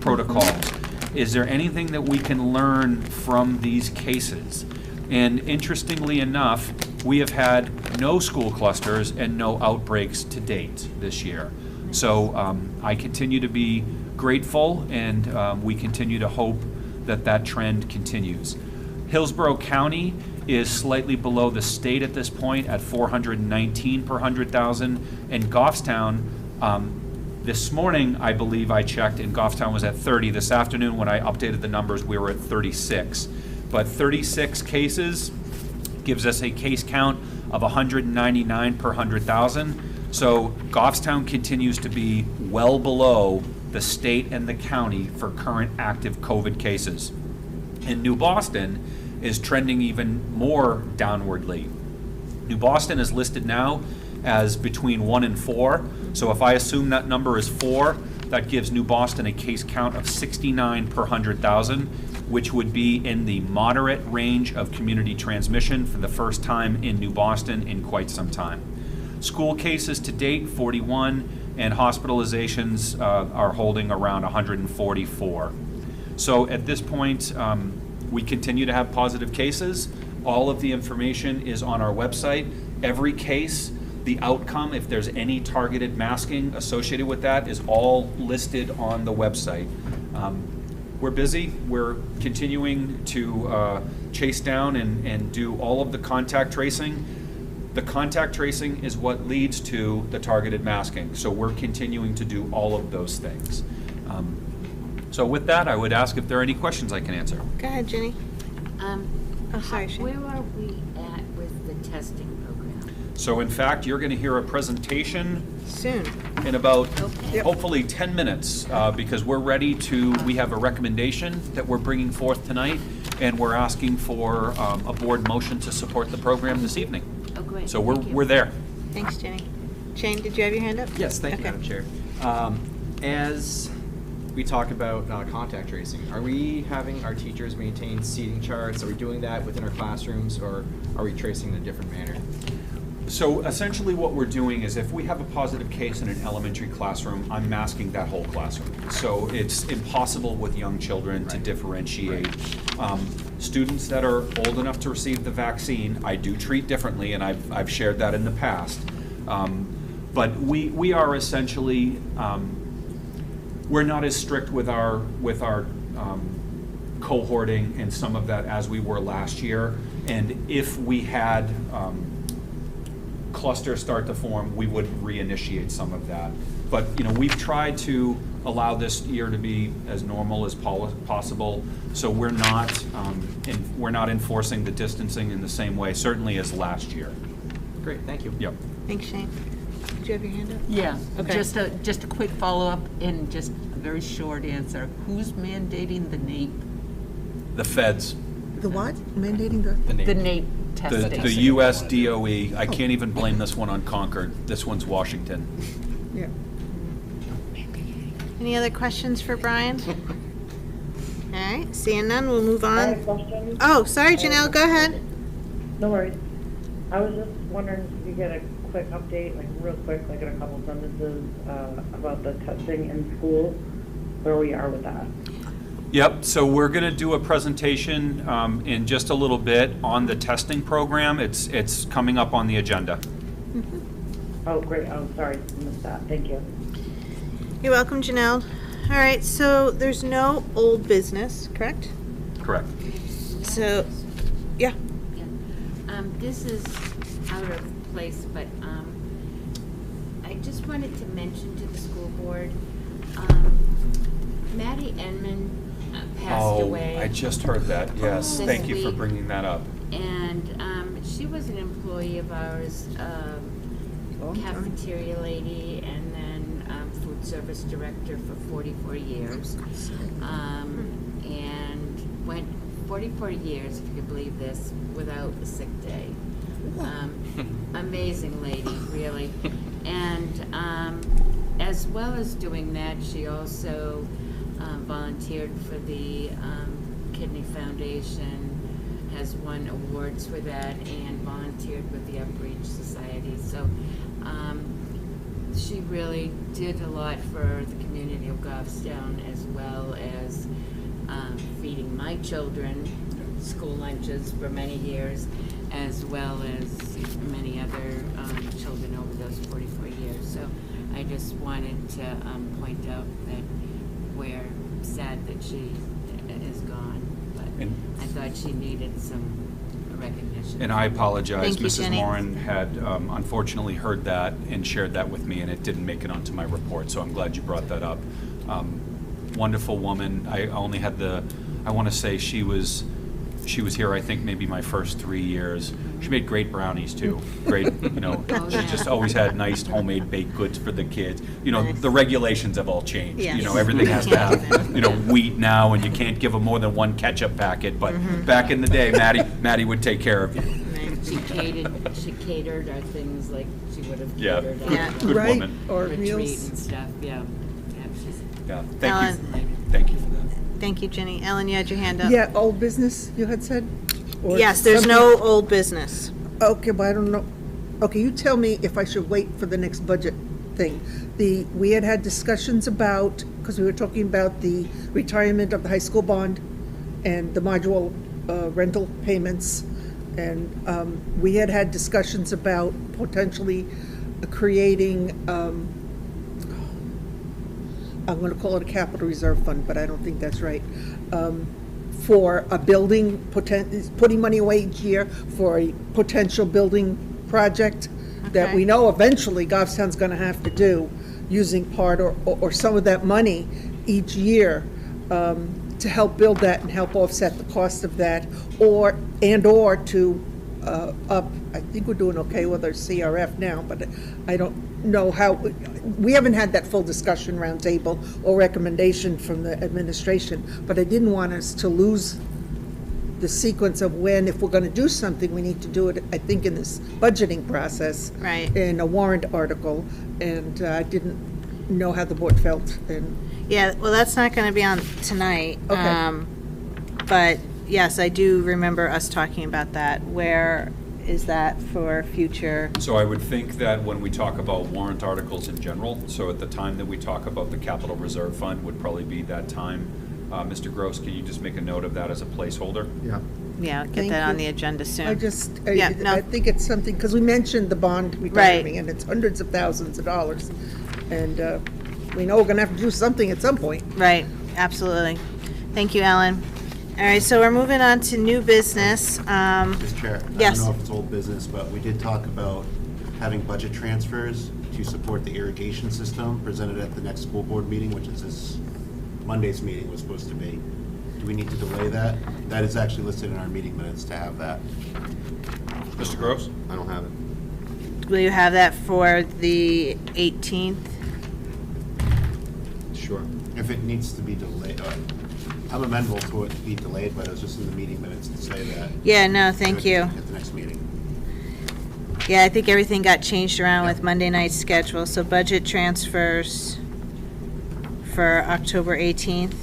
protocols? Is there anything that we can learn from these cases? And interestingly enough, we have had no school clusters and no outbreaks to date this year. So I continue to be grateful, and we continue to hope that that trend continues. Hillsborough County is slightly below the state at this point at 419 per 100,000, and Goffstown, this morning, I believe I checked, and Goffstown was at 30. This afternoon, when I updated the numbers, we were at 36. But 36 cases gives us a case count of 199 per 100,000. So Goffstown continues to be well below the state and the county for current active COVID cases. And New Boston is trending even more downwardly. New Boston is listed now as between 1 and 4. So if I assume that number is 4, that gives New Boston a case count of 69 per 100,000, which would be in the moderate range of community transmission for the first time in New Boston in quite some time. School cases to date, 41, and hospitalizations are holding around 144. So at this point, we continue to have positive cases. All of the information is on our website. Every case, the outcome, if there's any targeted masking associated with that, is all listed on the website. We're busy. We're continuing to chase down and do all of the contact tracing. The contact tracing is what leads to the targeted masking. So we're continuing to do all of those things. So with that, I would ask if there are any questions I can answer. Go ahead, Ginny. Oh, sorry, Shane. Where are we at with the testing program? So in fact, you're going to hear a presentation soon, in about hopefully 10 minutes, because we're ready to, we have a recommendation that we're bringing forth tonight, and we're asking for a board motion to support the program this evening. Oh, great. So we're there. Thanks, Jenny. Shane, did you have your hand up? Yes, thank you, Madam Chair. As we talk about contact tracing, are we having our teachers maintain seating charts? Are we doing that within our classrooms, or are we tracing in a different manner? So essentially what we're doing is, if we have a positive case in an elementary classroom, I'm masking that whole classroom. So it's impossible with young children to differentiate. Students that are old enough to receive the vaccine, I do treat differently, and I've shared that in the past. But we are essentially, we're not as strict with our cohorting and some of that as we were last year. And if we had clusters start to form, we would reinitiate some of that. But we've tried to allow this year to be as normal as possible. So we're not enforcing the distancing in the same way, certainly as last year. Great, thank you. Yep. Thanks, Shane. Did you have your hand up? Yeah, Okay. just a quick follow-up and just a very short answer. Who's mandating the NAEP? The feds. The what? Mandating the? The NAEP testing. The US DOE. I can't even blame this one on Concord. This one's Washington. Yeah. Any other questions for Brian? All right, seeing none, we'll move on. I have a question. Oh, sorry, Janelle, go ahead. No worries. I was just wondering if you get a quick update, like real quick, like in a couple sentences, about the testing in schools, where we are with that. Yep, so we're going to do a presentation in just a little bit on the testing program. It's coming up on the agenda. Oh, great. Oh, sorry, missed that. Thank you. You're welcome, Janelle. All right, so there's no old business, correct? Correct. So, yeah. This is out of place, but I just wanted to mention to the school board, Maddie Enman passed away. I just heard that, yes. this Thank you for week. bringing that up. And she was an employee of ours, cafeteria lady, and then food service director for 44 years. And went 44 years, if you could believe this, without a sick day. Amazing lady, really. And as well as doing that, she also volunteered for the Kidney Foundation, has won awards for that and volunteered with the Upreach Society. So she really did a lot for the community of Goffstown, as well as feeding my children school lunches for many years, as well as many other children over those 44 years. So I just wanted to point out that we're sad that she is gone, but I thought she needed some recognition. And I apologize, Thank you, Mrs. Jenny. Moran had unfortunately heard that and shared that with me, and it didn't make it onto my report, so I'm glad you brought that up. Wonderful woman. I only had I want to say she was here, I think, maybe my first 3 years. She made great brownies, too. Great, she just always had nice homemade baked goods for the kids. The regulations have all changed. Yes. Everything has to have, wheat now, and you can't give them more than one ketchup packet. But back in the day, Maddie would take care of you. She catered our things like she would have Yeah. catered Good Right, woman. or retreat meals. and stuff, yeah. She's Yeah, Ellen. Thank you for that. Thank you, Jenny. Ellen, you had your hand up. Yeah, old business, you had said? Or Yes, there's something? no old business. Okay, but I don't know. Okay, you tell me if I should wait for the next budget thing. We had discussions about, because we were talking about the retirement of the high school bond and the module rental payments. And we had discussions about potentially creating, I'm going to call it a capital reserve fund, but I don't think that's right, for a building, putting money away each year for a potential building project that Okay. we know eventually Goffstown's going to have to do, using part or some of that money each year to help build that and help offset the cost of that, or to up, I think we're doing okay with our CRF now, but I don't know how, we haven't had that full discussion roundtable or recommendation from the administration, but I didn't want us to lose the sequence of when, if we're going to do something, we need to do it, I think, in this budgeting process. Right. In a warrant article, and I didn't know how the board felt, and. Yeah, well, that's not going to be on tonight. Okay. But yes, I do remember us talking about that. Where is that for future? So I would think that when we talk about warrant articles in general, so at the time that we talk about the capital reserve fund would probably be that time. Mr. Gross, can you just make a note of that as a placeholder? Yeah. Yeah, I'll get Thank that on you. the agenda soon. I just, Yeah, no. I think it's something, because we mentioned the bond retirement, and it's hundreds of thousands of dollars. And we know we're going to have to do something at some point. Right, absolutely. Thank you, Ellen. All right, so we're moving on to new business. Mr. Chair, I Yes. don't know if it's old business, but we did talk about having budget transfers to support the irrigation system presented at the next school board meeting, which is this Monday's meeting was supposed to be. Do we need to delay that? That is actually listed in our meeting minutes to have that. Mr. Gross? I don't have it. Will you have that for the 18th? Sure. If it needs to be delayed, I'm amenable to it be delayed, but it was just in the meeting minutes to say that. Yeah, no, thank you. At the next meeting. Yeah, I think everything got changed around with Monday night's schedule, so budget transfers for October 18th.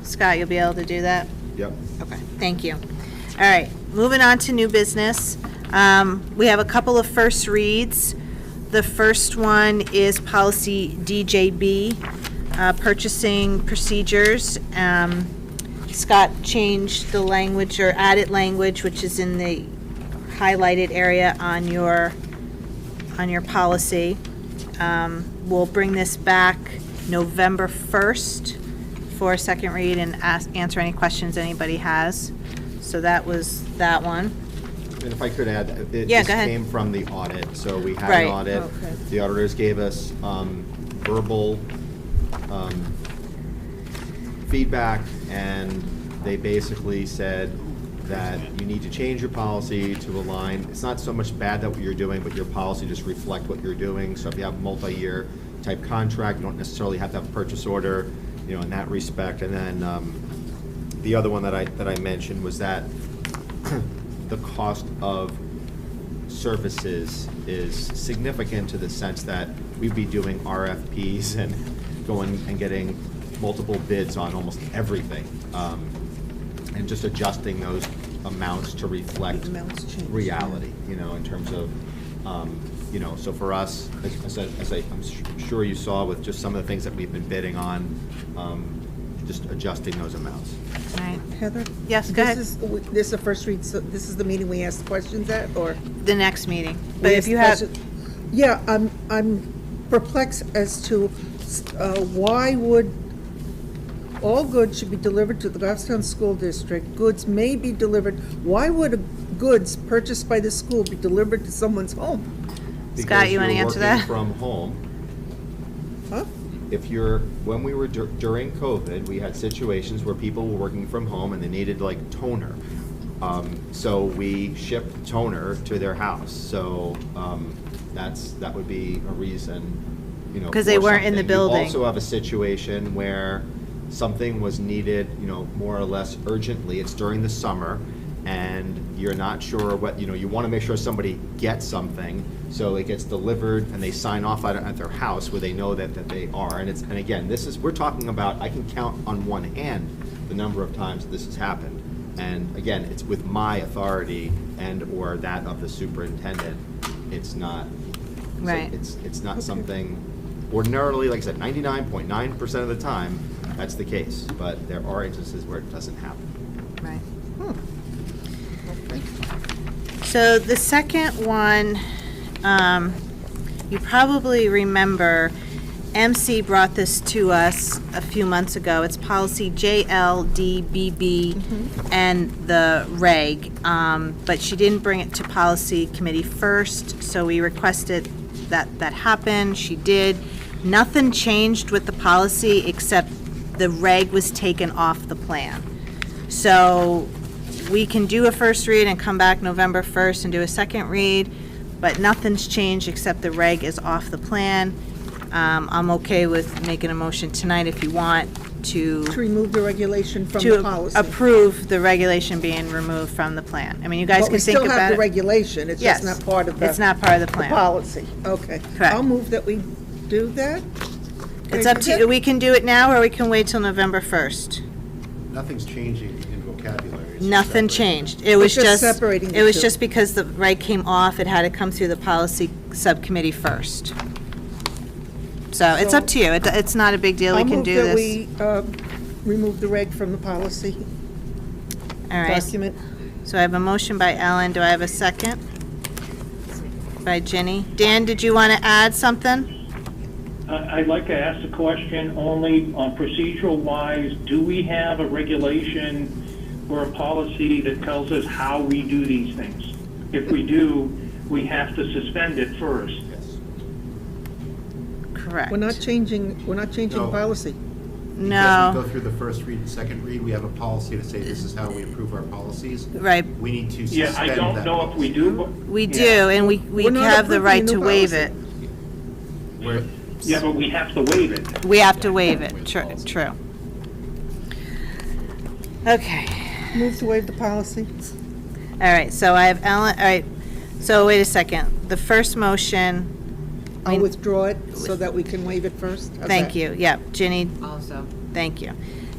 Scott, you'll be able to do that? Yep. Okay, thank you. All right, moving on to new business. We have a couple of first reads. The first one is policy DJB, purchasing procedures. Scott changed the language or added language, which is in the highlighted area on your policy. We'll bring this back November 1st for a second read and answer any questions anybody has. So that was that one. And if I could add, it Yeah, just go ahead. came from the audit, so we had Right. an audit. Okay. The auditors gave us verbal feedback, and they basically said that you need to change your policy to align. It's not so much bad that what you're doing, but your policy just reflect what you're doing. So if you have a multi-year type contract, you don't necessarily have to have a purchase order, in that respect. And then the other one that I mentioned was that the cost of services is significant to the sense that we'd be doing RFPs and going and getting multiple bids on almost everything. and just adjusting those amounts to reflect Amounts change, reality, you know, in terms of, you know, so for us, I'm sure you saw with just some of the things that we've been bidding on, just adjusting those amounts. All right. Heather? Yes, go ahead. This is the first read, so this is the meeting we ask questions at, or? The next meeting. we But if ask you have, questions? Yeah, I'm perplexed as to why would all goods should be delivered to the Goffstown School District. Goods may be delivered. Why would goods purchased by the school be delivered to someone's home? Scott, you wanna answer that? Because you're working from home. Huh? When we were during COVID, we had situations where people were working from home and they needed like toner. So we shipped toner to their house. So that would be a reason, you know. 'Cause they for weren't in the something. building. You also have a situation where something was needed, you know, more or less urgently. It's during the summer, and you're not sure what, you know, you want to make sure somebody gets something, so it gets delivered and they sign off at their house where they know that they are. And again, we're talking about, I can count on one hand the number of times this has happened. And again, it's with my authority and/or that of the superintendent. It's not. so Right. It's not something, ordinarily, like I said, 99.9% of the time, that's the case. But there are instances where it doesn't happen. right. So the second one, you probably remember, MC brought this to us a few months ago. It's policy JLDBB and the reg, but she didn't bring it to policy committee first, so we requested that happen. She did. Nothing changed with the policy except the reg was taken off the plan. So we can do a first read and come back November 1st and do a second read, but nothing's changed except the reg is off the plan. I'm okay with making a motion tonight if you want to To remove the regulation from the policy. approve the regulation being removed from the plan. I mean, you guys But can think we still have about the it. regulation, it's just Yes. not part of the. It's not part of the plan. Policy, okay. Correct. I'll move that we do that. It's up to you. We can do it now or we can wait till November 1st. Nothing's changing in vocabulary. It's just Nothing separating. changed. It was It's just just, separating the it was two. just because the reg came off, it had to come through the policy subcommittee first. So it's up to you. It's not a big deal. We can do I'll move this. that we remove the reg from the policy All right. document. So I have a motion by Ellen. Do I have a second? By Ginny. Dan, did you want to add something? I'd like to ask the question only on procedural wise, do we have a regulation or a policy that tells us how we do these things? If we do, we have to suspend it first. Correct. We're not changing No. policy. Because we No. go through the first read and second read, we have a policy to say this is how we approve our policies. Right. We need to Yeah, suspend I that. don't know if we do, but. We do, Yeah. and we We're not have the approving right a to new waive policy. it. We're- Yeah, but we have to waive it. We have to waive it. True. Okay. Move to waive the policy. All right, so I have Ellen, all right, so wait a second. The first motion, I'll withdraw it so that we can waive it first. How's thank that? you, yep, Ginny, Also, thank you.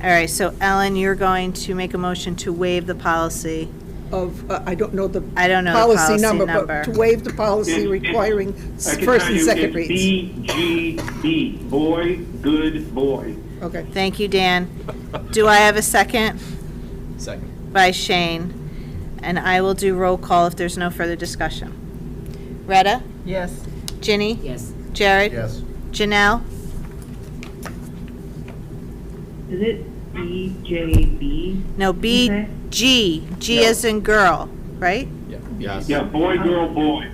All right, so Ellen, you're going to make a motion to waive the policy. Of, I don't know the I don't know the policy number, but number. to waive the policy It- requiring I can first tell and you second it's reads. BGB, boy, good boy. Okay. Thank you, Dan. Do I have a second? Second. By Shane. And I will do roll call if there's no further discussion. Retta? Yes. Ginny? yes. Jared? Yes. Janelle? Is it BJB? No, B, Okay. G, G as in girl, right? Yeah. Yes. Yeah, boy, girl, boy.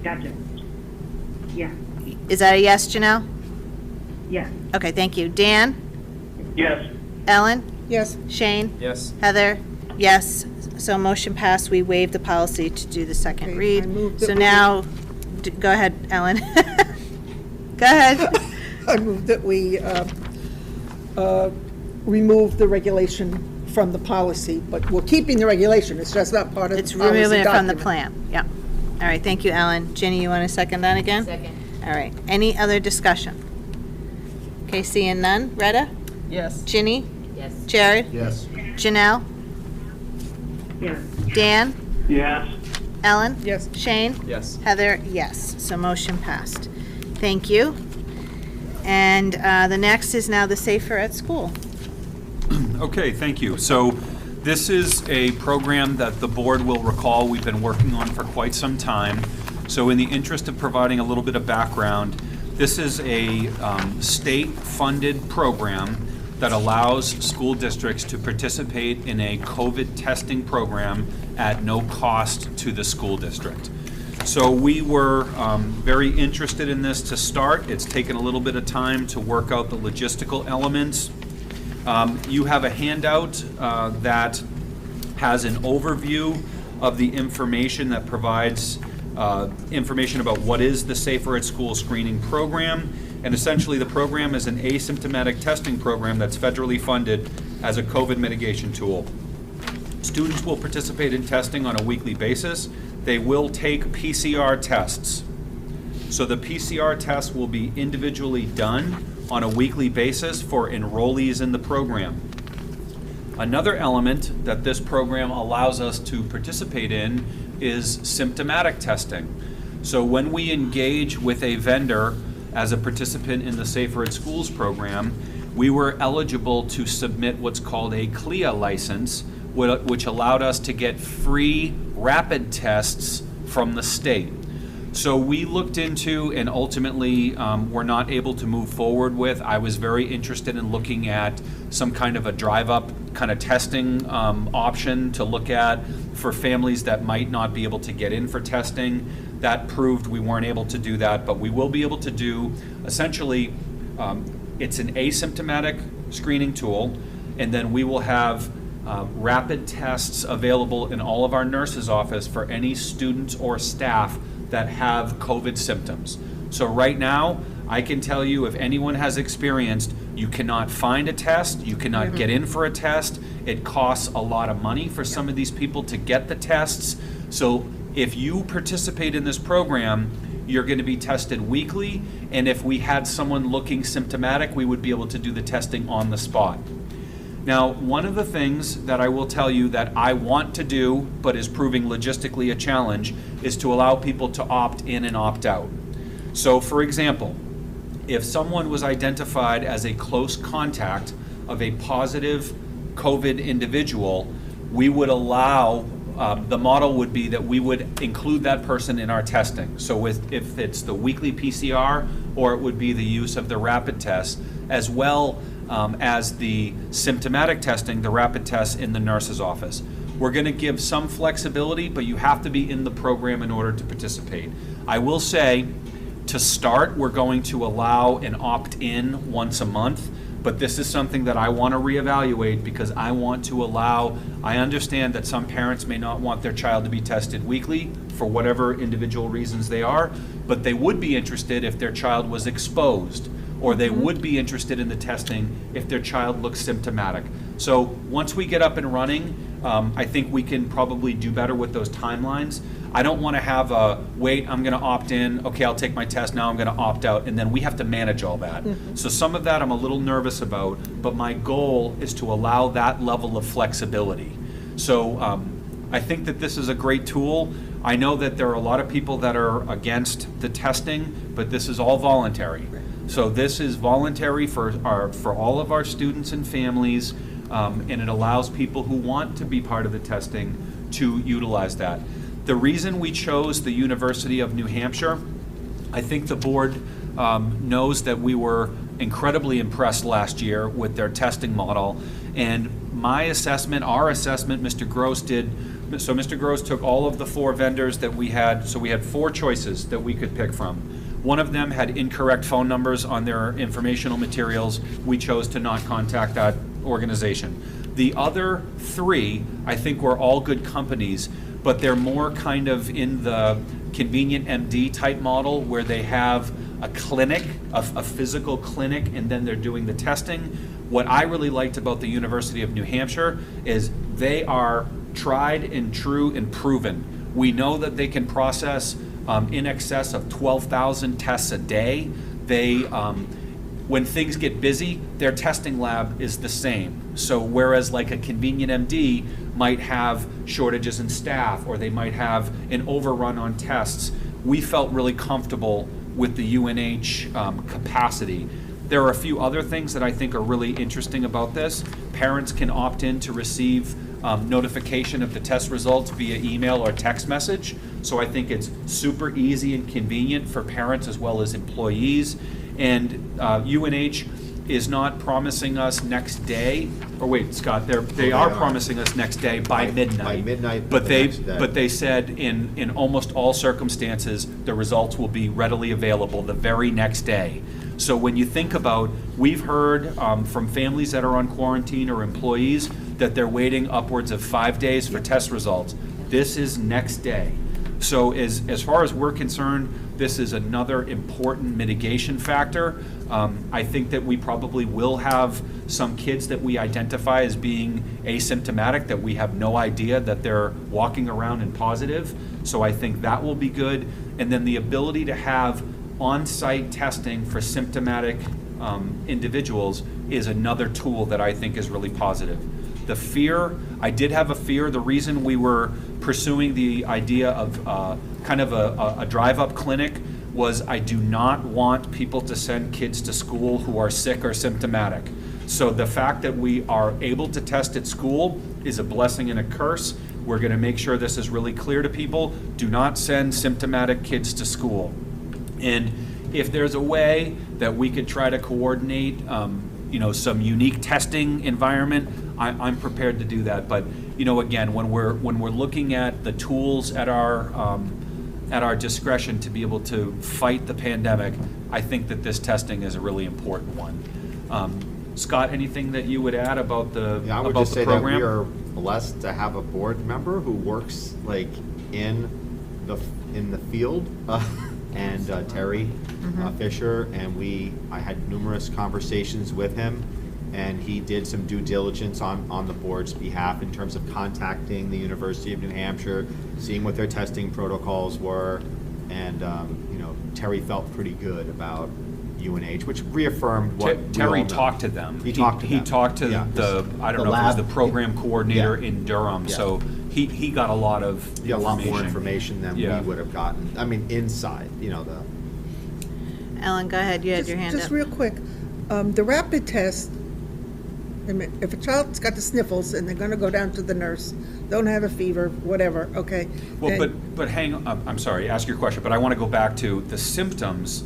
Gotcha. Yeah, Is that a yes, Janelle? yeah. Okay, thank you. Dan? Yes. Ellen? Yes. Shane? Yes. Heather? Yes. So motion passed. We waived the policy to do the second Okay, read. I move that So we- now, go ahead, Ellen. Go ahead. I move that we remove the regulation from the policy, but we're keeping the regulation, it's just not part of the It's policy removing it from the document. plan. Yep. All right, thank you, Ellen. Ginny, you want to second that again? Second, All right. Any other discussion? Okay, seeing none. Retta? Yes. Ginny? yes. Jared? Yes. Janelle? Yes. Dan? Yes. Ellen? Yes. Shane? Yes. Heather, yes. So motion passed. Thank you. And the next is now the Safer at School. Okay, thank you. So this is a program that the board will recall we've been working on for quite some time. So in the interest of providing a little bit of background, this is a state-funded program that allows school districts to participate in a COVID testing program at no cost to the school district. So we were very interested in this to start. It's taken a little bit of time to work out the logistical elements. You have a handout that has an overview of the information that provides information about what is the Safer at School screening program. And essentially, the program is an asymptomatic testing program that's federally funded as a COVID mitigation tool. Students will participate in testing on a weekly basis. They will take PCR tests. So the PCR tests will be individually done on a weekly basis for enrollees in the program. Another element that this program allows us to participate in is symptomatic testing. So when we engage with a vendor as a participant in the Safer at Schools program, we were eligible to submit what's called a CLIA license, which allowed us to get free rapid tests from the state. So we looked into and ultimately were not able to move forward with. I was very interested in looking at some kind of a drive-up kind of testing option to look at for families that might not be able to get in for testing. That proved we weren't able to do that, but we will be able to do, essentially, it's an asymptomatic screening tool, and then we will have rapid tests available in all of our nurses' office for any students or staff that have COVID symptoms. So right now, I can tell you, if anyone has experienced, you cannot find a test, you cannot get in for a test. It costs a lot of money for some of these people to get the tests. So if you participate in this program, you're going to be tested weekly, and if we had someone looking symptomatic, we would be able to do the testing on the spot. Now, one of the things that I will tell you that I want to do, but is proving logistically a challenge, is to allow people to opt in and opt out. So, for example, if someone was identified as a close contact of a positive COVID individual, we would allow, the model would be that we would include that person in our testing. So if it's the weekly PCR, or it would be the use of the rapid test, as well as the symptomatic testing, the rapid tests in the nurse's office. We're going to give some flexibility, but you have to be in the program in order to participate. I will say, to start, we're going to allow an opt-in once a month, but this is something that I want to reevaluate because I want to allow, I understand that some parents may not want their child to be tested weekly for whatever individual reasons they are, but they would be interested if their child was exposed, or they would be interested in the testing if their child looks symptomatic. So once we get up and running, I think we can probably do better with those timelines. I don't want to have a, wait, I'm going to opt in, okay, I'll take my test, now I'm going to opt out, and then we have to manage all that. So some of that I'm a little nervous about, but my goal is to allow that level of flexibility. So I think that this is a great tool. I know that there are a lot of people that are against the testing, but this is all voluntary. So this is voluntary for all of our students and families, and it allows people who want to be part of the testing to utilize that. The reason we chose the University of New Hampshire, I think the board knows that we were incredibly impressed last year with their testing model, and my assessment, our assessment, Mr. Gross did, so Mr. Gross took all of the 4 vendors that we had, so we had 4 choices that we could pick from. One of them had incorrect phone numbers on their informational materials. We chose to not contact that organization. The other 3, I think, were all good companies, but they're more kind of in the convenient MD type model where they have a clinic, a physical clinic, and then they're doing the testing. What I really liked about the University of New Hampshire is they are tried and true and proven. We know that they can process in excess of 12,000 tests a day. They when things get busy, their testing lab is the same. So whereas like a convenient MD might have shortages in staff, or they might have an overrun on tests, we felt really comfortable with the UNH capacity. There are a few other things that I think are really interesting about this. Parents can opt in to receive notification of the test results via email or text message. So I think it's super easy and convenient for parents as well as employees. And UNH is not promising us next day, or wait, Scott, they are promising us next day by midnight. By midnight, But the next day. they said in almost all circumstances, the results will be readily available the very next day. So when you think about, we've heard from families that are on quarantine or employees that they're waiting upwards of 5 days for test results. This is next day. So as far as we're concerned, this is another important mitigation factor. I think that we probably will have some kids that we identify as being asymptomatic, that we have no idea that they're walking around and positive. So I think that will be good. And then the ability to have on-site testing for symptomatic individuals is another tool that I think is really positive. The fear, I did have a fear. The reason we were pursuing the idea of kind of a drive-up clinic was I do not want people to send kids to school who are sick or symptomatic. So the fact that we are able to test at school is a blessing and a curse. We're going to make sure this is really clear to people. Do not send symptomatic kids to school. And if there's a way that we could try to coordinate, some unique testing environment, I'm prepared to do that. But again, when we're looking at the tools at our discretion to be able to fight the pandemic, I think that this testing is a really important one. Scott, anything that you would add about the Yeah, I would about just the say program? that we are blessed to have a board member who works like in the field, and Terry Fisher, and I had numerous conversations with him, and he did some due diligence on the board's behalf in terms of contacting the University of New Hampshire, seeing what their testing protocols were, and Terry felt pretty good about UNH, which reaffirmed what Terry talked to them. He talked to them. He talked to the I don't know if it was the program coordinator in Durham. Yeah. So he got a lot of a lot more information than we would have gotten. I mean, inside, Ellen, go ahead, you had your hand up. Just real quick, the rapid test, if a child's got the sniffles and they're gonna go down to the nurse, don't have a fever, whatever, okay? Well, then- but hang on, I'm sorry, ask your question, but I want to go back to the symptoms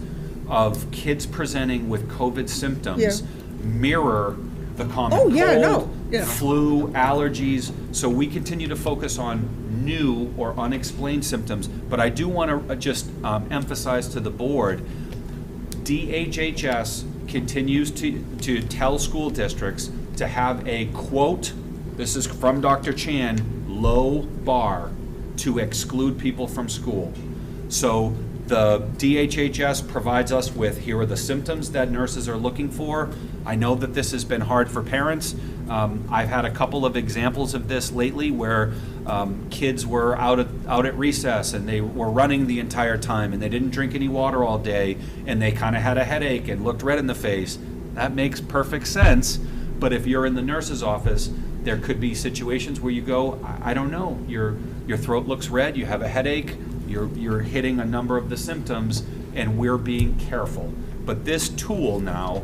of kids presenting with COVID symptoms Yeah. mirror the common Oh, yeah, I know. cold, Yeah. flu, allergies. So we continue to focus on new or unexplained symptoms. But I do want to just emphasize to the board, DHHS continues to tell school districts to have a quote, this is from Dr. Chan, low bar to exclude people from school. So the DHHS provides us with, here are the symptoms that nurses are looking for. I know that this has been hard for parents. I've had a couple of examples of this lately where kids were out at recess and they were running the entire time and they didn't drink any water all day and they kind of had a headache and looked red in the face. That makes perfect sense. But if you're in the nurse's office, there could be situations where you go, I don't know, your throat looks red, you have a headache, you're hitting a number of the symptoms, and we're being careful. But this tool now,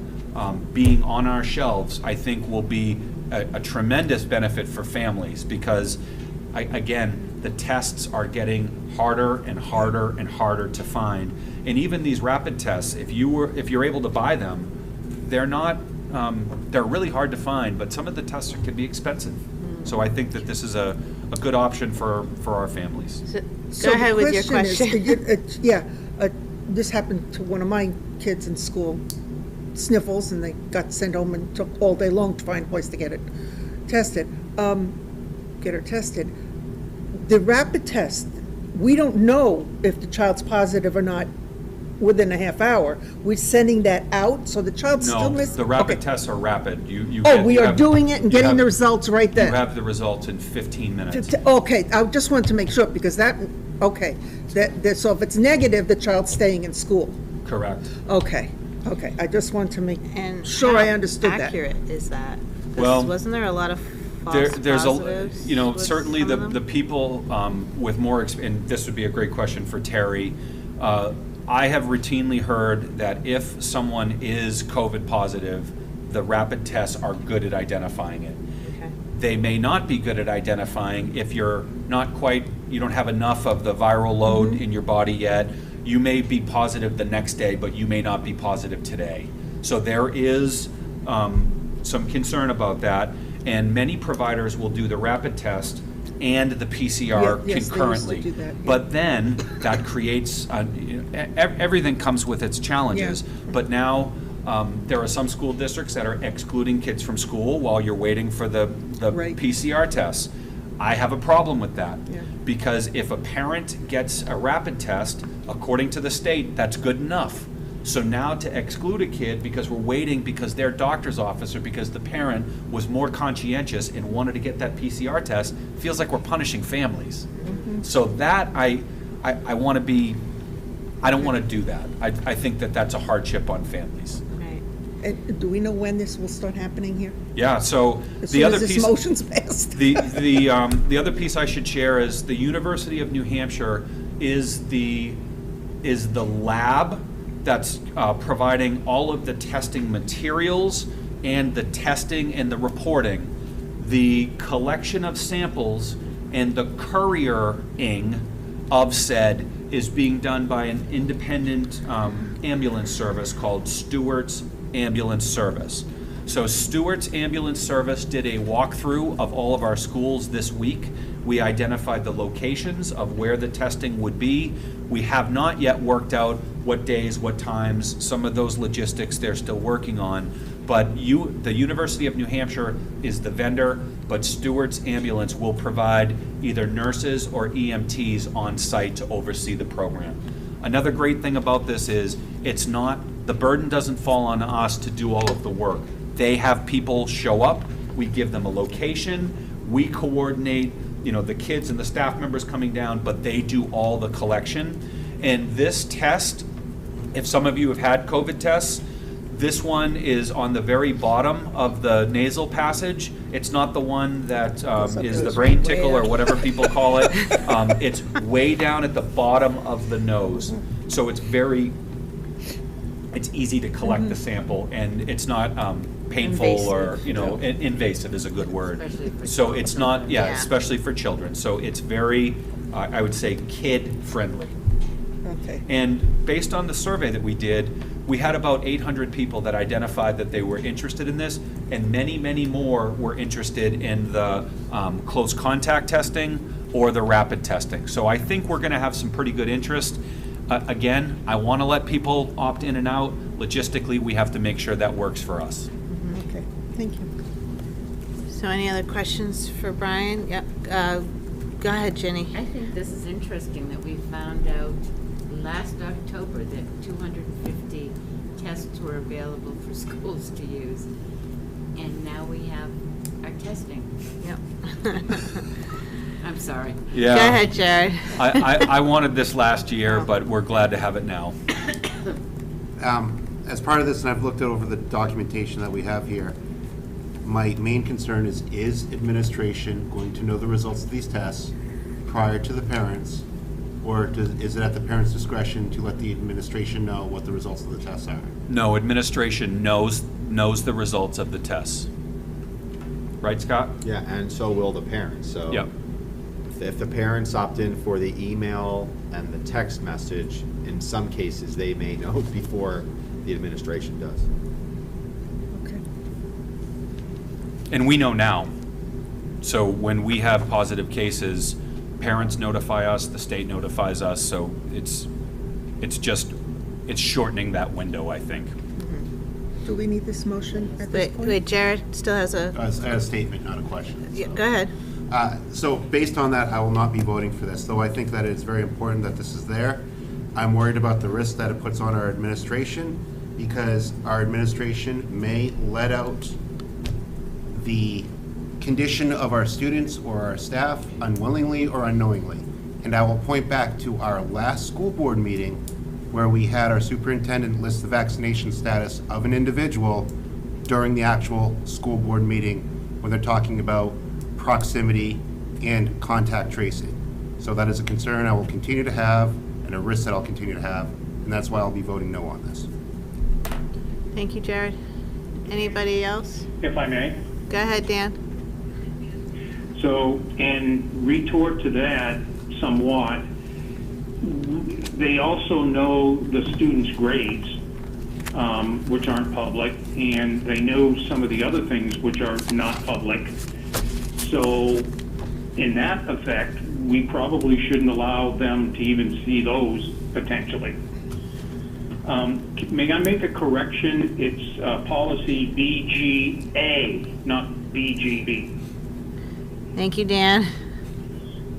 being on our shelves, I think will be a tremendous benefit for families because, again, the tests are getting harder and harder and harder to find. And even these rapid tests, if you're able to buy them, they're not, they're really hard to find, but some of the tests can be expensive. So I think that this is a good option for our families. Go ahead with your the question. This happened to one of my kids in school, sniffles, and they got sent home and took all day long to find a place to get it tested, get her tested. The rapid test, we don't know if the child's positive or not within a half hour. We're sending that out, so the child's still No, missing. the rapid tests are rapid. We are doing it and getting the results right then. You have the results in 15 minutes. Okay, I just wanted to make sure, because so if it's negative, the child's staying in school. Correct. Okay. Okay, I just want to make And sure I how understood that. accurate is that? 'Cause Well, wasn't there a lot of false There's positives? a, with certainly some the, of them? the people with more, and this would be a great question for Terry. I have routinely heard that if someone is COVID positive, the rapid tests are good at identifying it. Okay. They may not be good at identifying if you're not quite, you don't have enough of the viral load in your body yet. You may be positive the next day, but you may not be positive today. So there is some concern about that, and many providers will do the rapid test and the PCR Yeah, yes, they used to concurrently. do that, yeah. But then that creates, everything comes with its challenges. But now, there are some school districts that are excluding kids from school while you're waiting for the Right. PCR tests. I have a problem with that. Yeah. Because if a parent gets a rapid test, according to the state, that's good enough. So now to exclude a kid because we're waiting because their doctor's office or because the parent was more conscientious and wanted to get that PCR test, feels like we're punishing families. So that I want to be, I don't want to do that. I think that that's a hardship on families. Right. And do we know when this will start happening here? Yeah, so As the soon other as this piece. motion's passed? The other piece I should share is the University of New Hampshire is the lab that's providing all of the testing materials and the testing and the reporting. The collection of samples and the couriering of said is being done by an independent ambulance service called Stewart's Ambulance Service. So Stewart's Ambulance Service did a walkthrough of all of our schools this week. We identified the locations of where the testing would be. We have not yet worked out what days, what times, some of those logistics they're still working on. But the University of New Hampshire is the vendor, but Stewart's Ambulance will provide either nurses or EMTs on site to oversee the program. Another great thing about this is the burden doesn't fall on us to do all of the work. They have people show up, we give them a location, we coordinate, the kids and the staff members coming down, but they do all the collection. And this test, if some of you have had COVID tests, this one is on the very bottom of the nasal passage. It's not the one that is the brain tickle or whatever people call it. It's way down at the bottom of the nose. So it's easy to collect the sample, and it's not painful or, invasive is a good word. Especially for So it's not, Yeah. especially for children. So it's very, I would say, kid-friendly. Okay. And based on the survey that we did, we had about 800 people that identified that they were interested in this, and many, many more were interested in the close contact testing or the rapid testing. So I think we're going to have some pretty good interest. Again, I want to let people opt in and out. Logistically, we have to make sure that works for us. Okay, thank you. So any other questions for Brian? Yep. Go ahead, Jenny. I think this is interesting that we found out last October that 250 tests were available for schools to use. And now we have our testing. Yep. I'm sorry. Yeah. Go ahead, Jared. I wanted this last year, but we're glad to have it now. As part of this, and I've looked over the documentation that we have here, my main concern is administration going to know the results of these tests prior to the parents? Or is it at the parents' discretion to let the administration know what the results of the tests are? No, administration knows the results of the tests. Right, Scott? Yeah, and so will the parents, so. Yep. If the parents opt in for the email and the text message, in some cases, they may know before the administration does. Okay. And we know now. So when we have positive cases, parents notify us, the state notifies us, so it's shortening that window, I think. Do we need this motion at this point? Wait, Jared still has a... I had a statement, not a question. Yeah, go ahead. So based on that, I will not be voting for this, though I think that it's very important that this is there. I'm worried about the risk that it puts on our administration, because our administration may let out the condition of our students or our staff unwillingly or unknowingly. And I will point back to our last school board meeting where we had our superintendent list the vaccination status of an individual during the actual school board meeting when they're talking about proximity and contact tracing. So that is a concern I will continue to have and a risk that I'll continue to have, and that's why I'll be voting no on this. Thank you, Jared. Anybody else? If I may. Go ahead, Dan. So, in retort to that somewhat, they also know the students' grades, which aren't public, and they know some of the other things which are not public. So, in that effect, we probably shouldn't allow them to even see those potentially. May I make a correction? It's policy BGA, not BGB. Thank you, Dan.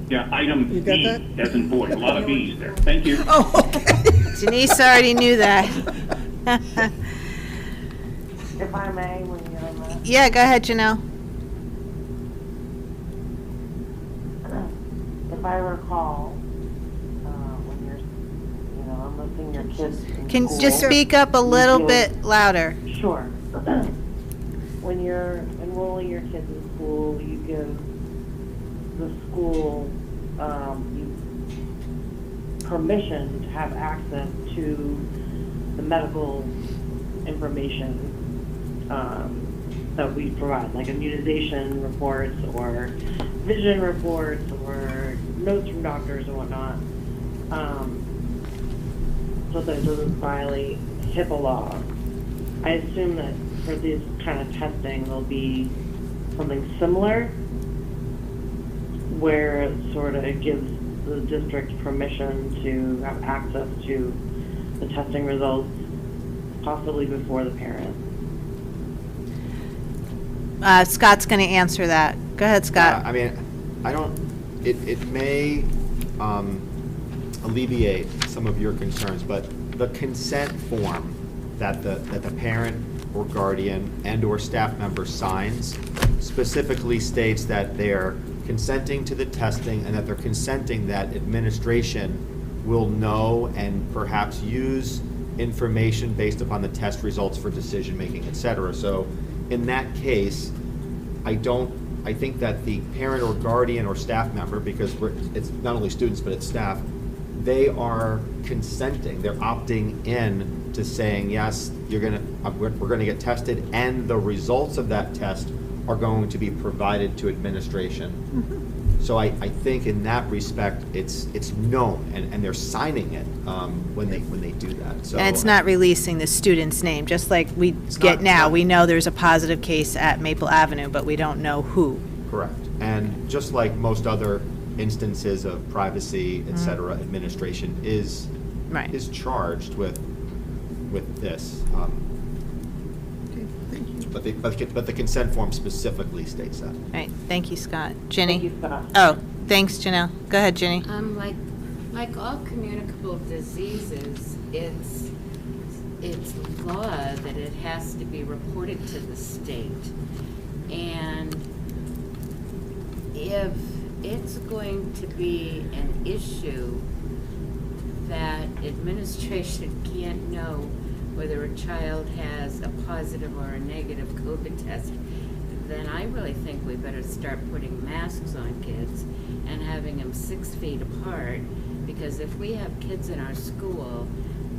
Yeah, item You got B, that? as in boy, a lot of B's there. Thank you. Oh, okay. Denise already knew that. If I may, when you're on that. Yeah, go ahead, Janelle. If I recall, when you're, enlisting your kids in Can school, just speak up a little you bit louder. Sure. When you're enrolling your kids in school, you give the school permission to have access to the medical information that we provide, like immunization reports or vision reports or notes from doctors and whatnot, so that it doesn't violate HIPAA law. I assume that for this kind of testing, there'll be something similar where it sort of gives the district permission to have access to the testing results, possibly before the parent. Scott's going to answer that. Go ahead, Scott. I mean, it may alleviate some of your concerns, but the consent form that the parent or guardian and or staff member signs specifically states that they're consenting to the testing and that they're consenting that administration will know and perhaps use information based upon the test results for decision making, et cetera. So in that case, I think that the parent or guardian or staff member, because it's not only students but it's staff, they are consenting, they're opting in to saying, yes, we're gonna get tested, and the results of that test are going to be provided to administration. Mm-hmm. So I think in that respect, it's known, and they're signing it when they do that. So And it's not releasing the student's name, just like we get not- now. We know there's a positive case at Maple Avenue, but we don't know who. Correct. And just like most other instances of privacy, et cetera, administration is Right. charged with this. Okay, thank you. But the consent form specifically states that. Right, thank you, Scott. Ginny? Thank you, Scott. Oh, thanks, Janelle. Go ahead, Ginny. Like all communicable diseases, it's law that it has to be reported to the state. And if it's going to be an issue that administration can't know whether a child has a positive or a negative COVID test, then I really think we better start putting masks on kids and having them 6 feet apart, because if we have kids in our school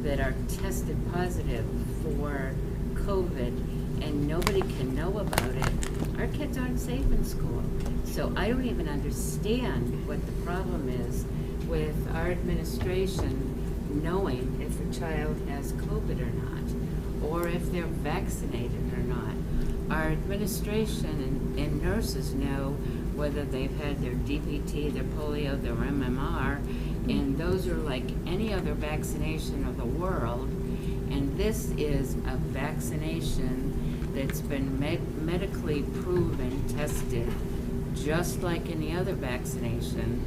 that are tested positive for COVID and nobody can know about it, our kids aren't safe in school. So I don't even understand what the problem is with our administration knowing if a child has COVID or not, or if they're vaccinated or not. Our administration and nurses know whether they've had their DPT, their polio, their MMR, and those are like any other vaccination of the world. And this is a vaccination that's been medically proven, tested, just like any other vaccination.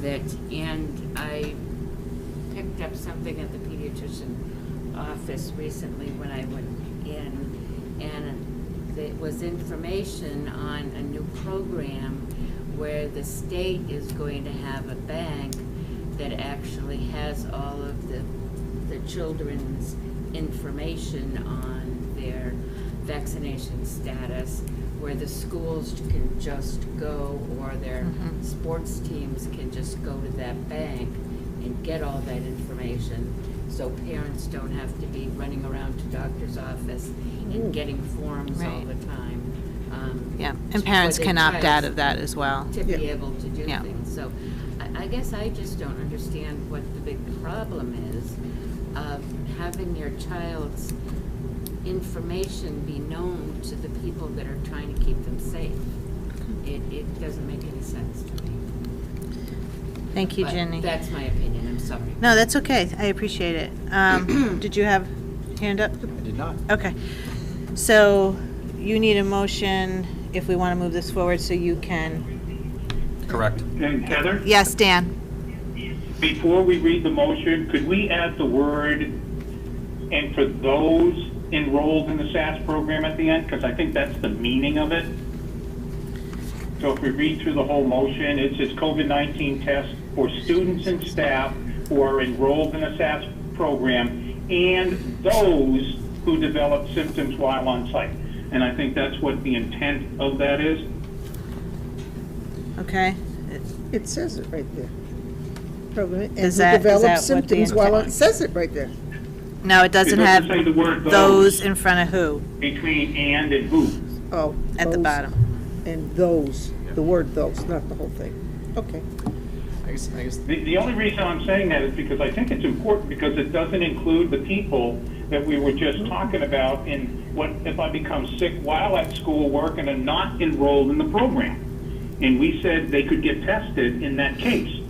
And I picked up something at the pediatrician office recently when I went in, and it was information on a new program where the state is going to have a bank that actually has all of the the children's information on their vaccination status, where the schools can just go, or their sports teams can just go to that bank and get all that information, so parents don't have to be running around to doctor's office and getting forms all Right. the time. Yeah, for and parents their can opt child out of that as well. To be able to do Yeah. things. So I guess I just don't understand what the big problem is of having your child's information be known to the people that are trying to keep them safe. It doesn't make any sense to me. Thank you, But Jenny. that's my opinion, I'm sorry. No, that's okay. I appreciate it. Did you have hand up? I did not. Okay. So you need a motion if we want to move this forward so you can. Correct. And Heather, Yes, Dan? before we read the motion, could we add the word, and for those enrolled in the SAS program at the end? Because I think that's the meaning of it. So if we read through the whole motion, it says COVID-19 test for students and staff who are enrolled in a SAS program and those who develop symptoms while on site. And I think that's what the intent of that is. Okay. It says it right there. Program, and Is who that develop what the symptoms while on, intent- it says it right there. No, it doesn't It have doesn't say the word those in front of who Between and who. Oh. at the those bottom. And those, the word those, not the whole thing. Okay. I guess. The only reason I'm saying that is because I think it's important, because it doesn't include the people that we were just talking about in what if I become sick while at school working and not enrolled in the program. And we said they could get tested in that case.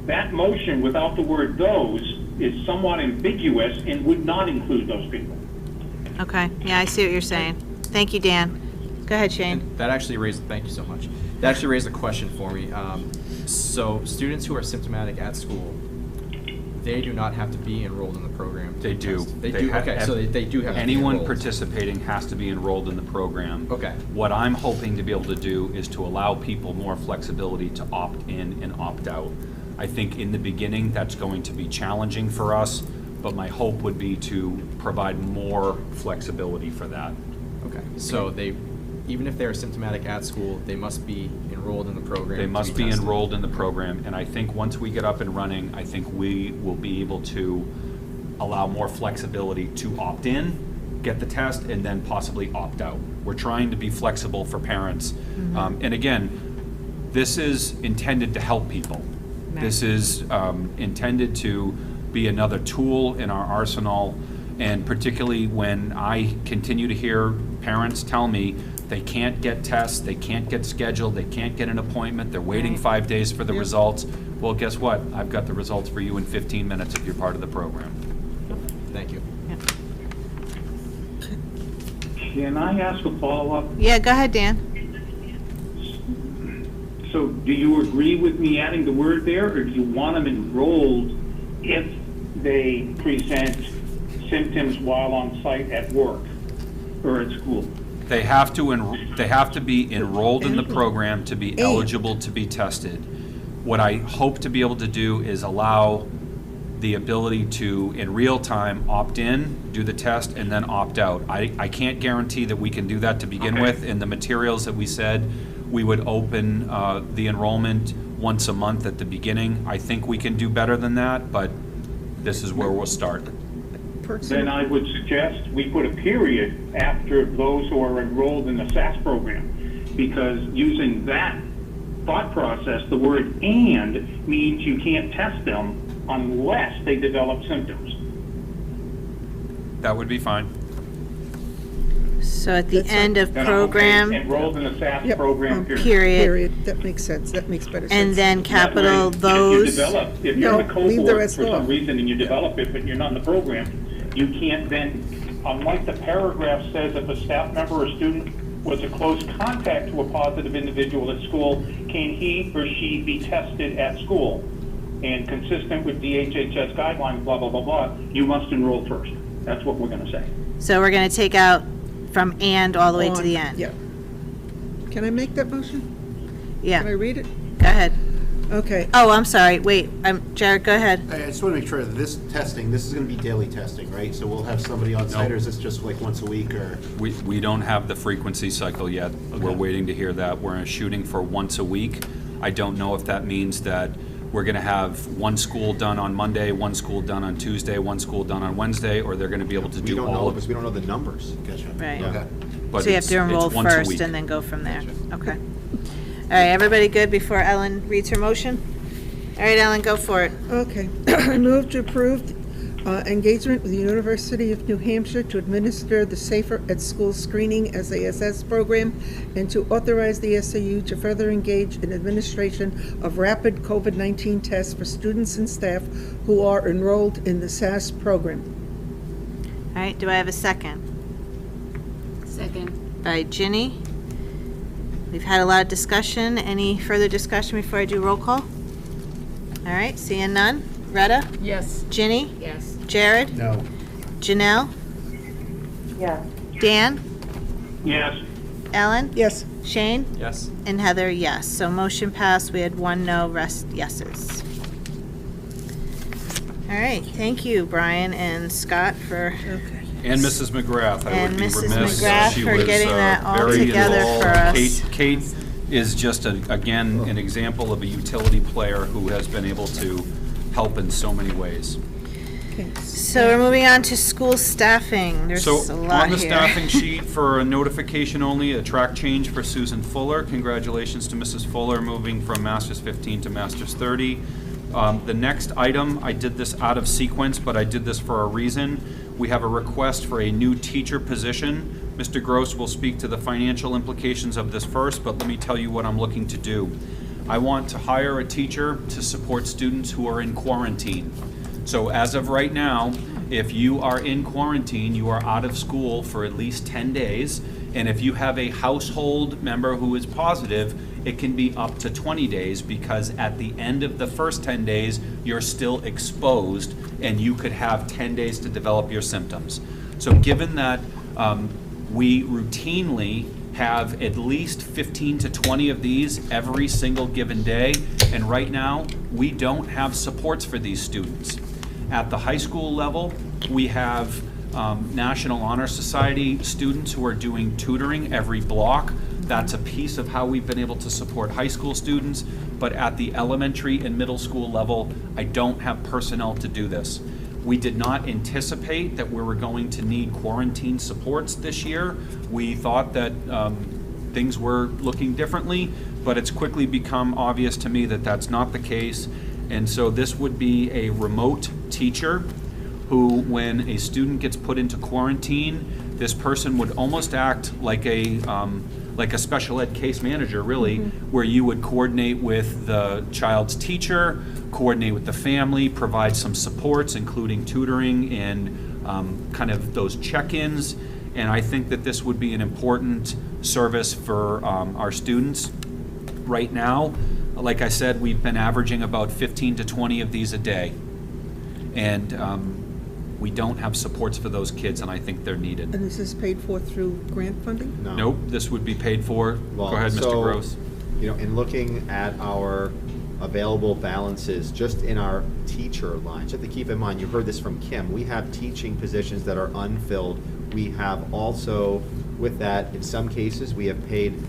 That motion without the word those is somewhat ambiguous and would not include those people. Okay, yeah, I see what you're saying. Thank you, Dan. Go ahead, Shane. That actually raised, thank you so much. That actually raised a question for me. So students who are symptomatic at school, they do not have to be enrolled in the program. They do. They do, okay, so they do have to be Anyone enrolled. participating has to be enrolled in the program. Okay. What I'm hoping to be able to do is to allow people more flexibility to opt in and opt out. I think in the beginning, that's going to be challenging for us, but my hope would be to provide more flexibility for that. Okay, so they, even if they're symptomatic at school, they must be enrolled in the program. They to must be tested. enrolled in the program, and I think once we get up and running, I think we will be able to allow more flexibility to opt in, get the test, and then possibly opt out. We're trying to be flexible for parents. And again, this is intended to help people. This is intended to be another tool in our arsenal, and particularly when I continue to hear parents tell me they can't get tests, they can't get scheduled, they can't get an appointment, they're waiting 5 days for the results. Well, guess what? I've got the results for you in 15 minutes if you're part of the program. Thank you. Can I ask a follow-up? Yeah, go ahead, Dan. So do you agree with me adding the word there, or do you want them enrolled if they present symptoms while on site at work or at school? They have to be enrolled in the program to be eligible to be tested. What I hope to be able to do is allow the ability to, in real time, opt in, do the test, and then opt out. I can't guarantee that we can do that to begin with. In the materials that we said, we would open the enrollment once a month at the beginning. I think we can do better than that, but this is where we'll start. Then I would suggest we put a period after those who are enrolled in the SAS program, because using that thought process, the word "and" means you can't test them unless they develop symptoms. That would be fine. So at the end of Then I'm okay, program, enrolled in the SAS Yep, program, period. period, That makes sense. That makes better sense. and then That way, capital if you those. develop- If No, you're in the leave the cohort rest for some off. reason and you develop it, but you're not in the program, you can't then, unlike the paragraph says, if a staff member or student was a close contact to a positive individual at school, can he or she be tested at school? And consistent with DHHS guidelines, blah, blah, blah, blah, you must enroll first. That's what we're gonna say. So we're gonna take out from and all the way to the end. Yeah. Can I make that motion? Yeah. Can I read it? Go ahead. Okay. Oh, I'm sorry, wait, Jared, go ahead. I just want to make sure that this testing, this is going to be daily testing, right? So we'll have somebody on site, or is this just like once a week, or? We don't have the frequency cycle yet. We're waiting to hear that. We're shooting for once a week. I don't know if that means that we're going to have one school done on Monday, one school done on Tuesday, one school done on Wednesday, or they're going to be able to do all of it. Because we don't know the numbers. Gotcha. Right. Okay. But So you have to it's enroll once a first week. and then go from there. Okay. All right, everybody good before Ellen reads her motion? All right, Ellen, go for it. Okay. I move to approve engagement with the University of New Hampshire to administer the Safer at School Screening SASS program and to authorize the SAU to further engage in administration of rapid COVID-19 tests for students and staff who are enrolled in the SAS program. All right, do I have a second? Second. By Ginny. We've had a lot of discussion. Any further discussion before I do roll call? All right, seeing none. Retta? Yes. Ginny? Yes. Jared? No. Janelle? Yes. Dan? Yes. Ellen? Yes. Shane? Yes. And Heather, yes. So motion passed. We had 1 no, rest yeses. All right, thank you, Brian and Scott, for And Mrs. McGrath, I And would be Mrs. remiss. McGrath She for was, getting that all very together involved. for us. Kate is just, again, an example of a utility player who has been able to help in so many ways. So we're moving on to school staffing. There's So a lot on the here. staffing sheet for a notification only, a track change for Susan Fuller. Congratulations to Mrs. Fuller moving from Masters 15 to Masters 30. The next item, I did this out of sequence, but I did this for a reason. We have a request for a new teacher position. Mr. Gross will speak to the financial implications of this first, but let me tell you what I'm looking to do. I want to hire a teacher to support students who are in quarantine. So as of right now, if you are in quarantine, you are out of school for at least 10 days. And if you have a household member who is positive, it can be up to 20 days because at the end of the first 10 days, you're still exposed and you could have 10 days to develop your symptoms. So given that we routinely have at least 15 to 20 of these every single given day, and right now, we don't have supports for these students. At the high school level, we have National Honor Society students who are doing tutoring every block. That's a piece of how we've been able to support high school students, but at the elementary and middle school level, I don't have personnel to do this. We did not anticipate that we were going to need quarantine supports this year. We thought that things were looking differently, but it's quickly become obvious to me that that's not the case. And so this would be a remote teacher who, when a student gets put into quarantine, this person would almost act like a special ed case manager, really, where you would coordinate with the child's teacher, coordinate with the family, provide some supports, including tutoring and kind of those check-ins. And I think that this would be an important service for our students. Right now, like I said, we've been averaging about 15 to 20 of these a day. And we don't have supports for those kids, and I think they're needed. And this is paid for through grant funding? No. Nope, this would be paid for. Go ahead, Mr. So, Gross. You know, in looking at our available balances, just in our teacher lines, you have to keep in mind, you heard this from Kim, we have teaching positions that are unfilled. We have also, with that, in some cases, we have paid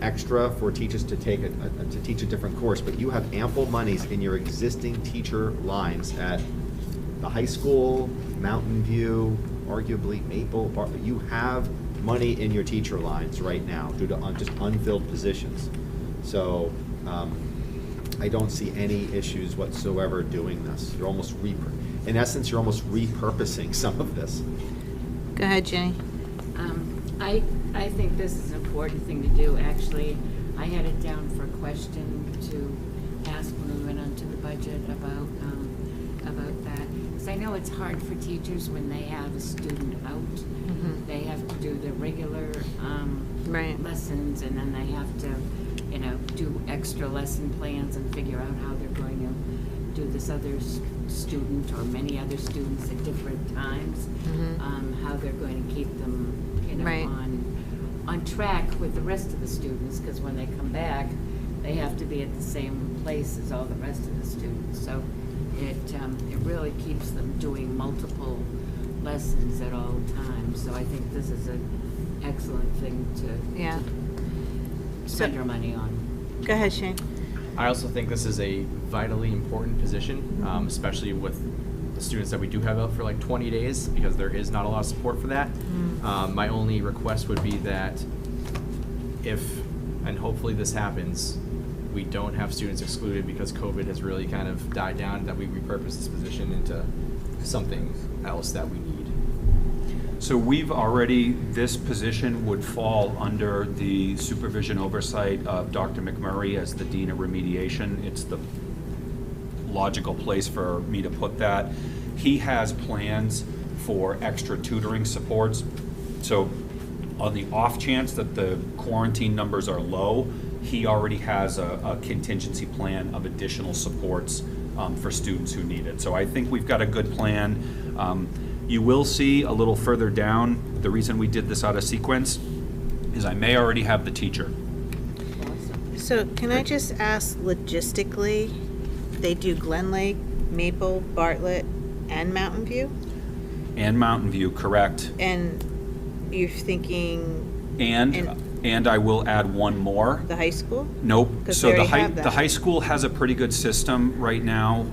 extra for teachers to take to teach a different course, but you have ample monies in your existing teacher lines at the high school, Mountain View, arguably Maple, you have money in your teacher lines right now due to just unfilled positions. So I don't see any issues whatsoever doing this. You're almost in essence, you're almost repurposing some of this. Go ahead, Jenny. I think this is an important thing to do. Actually, I had it down for a question to ask when we went onto the budget about that. Because I know it's hard for teachers when they have a student out. They have to do the regular lessons, and then they have to, do extra lesson plans and figure out how they're going to do this other student or many other students at different times. How they're going to keep them, on track with the rest of the students, because when they come back, they have to be at the same place as all the rest of the students. So it really keeps them doing multiple lessons at all times. So I think this is an excellent thing to spend our money on. Go ahead, Shane. I also think this is a vitally important position, especially with the students that we do have out for like 20 days, because there is not a lot of support for that. My only request would be that if, and hopefully this happens, we don't have students excluded because COVID has really kind of died down, that we repurpose this position into something else that we need. So we've already, this position would fall under the supervision oversight of Dr. McMurray as the Dean of Remediation. It's the logical place for me to put that. He has plans for extra tutoring supports. So on the off chance that the quarantine numbers are low, he already has a contingency plan of additional supports for students who need it. So I think we've got a good plan. You will see a little further down, the reason we did this out of sequence is I may already have the teacher. So can I just ask logistically, they do Glen Lake, Maple, Bartlett, and Mountain View? And Mountain View, correct. And you're thinking And I will add one more. the high school? Nope. 'Cause So they the already high, have the that. high school has a pretty good system right now.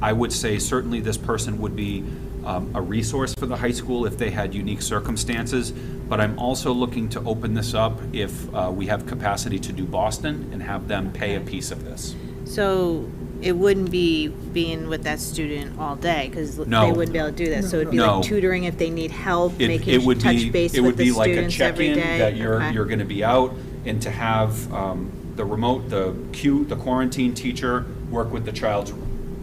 I would say certainly this person would be a resource for the high school if they had unique circumstances, but I'm also looking to open this up if we have capacity to do Boston and have them pay a piece of this. So it wouldn't be being with that student all day, because they No. wouldn't be able to do that. So it'd be No. like tutoring if they need help, It making would touch be, base it with would the be like a students every check-in day. that you're Okay. going to be out, and to have the remote, the quarantine teacher work with the child's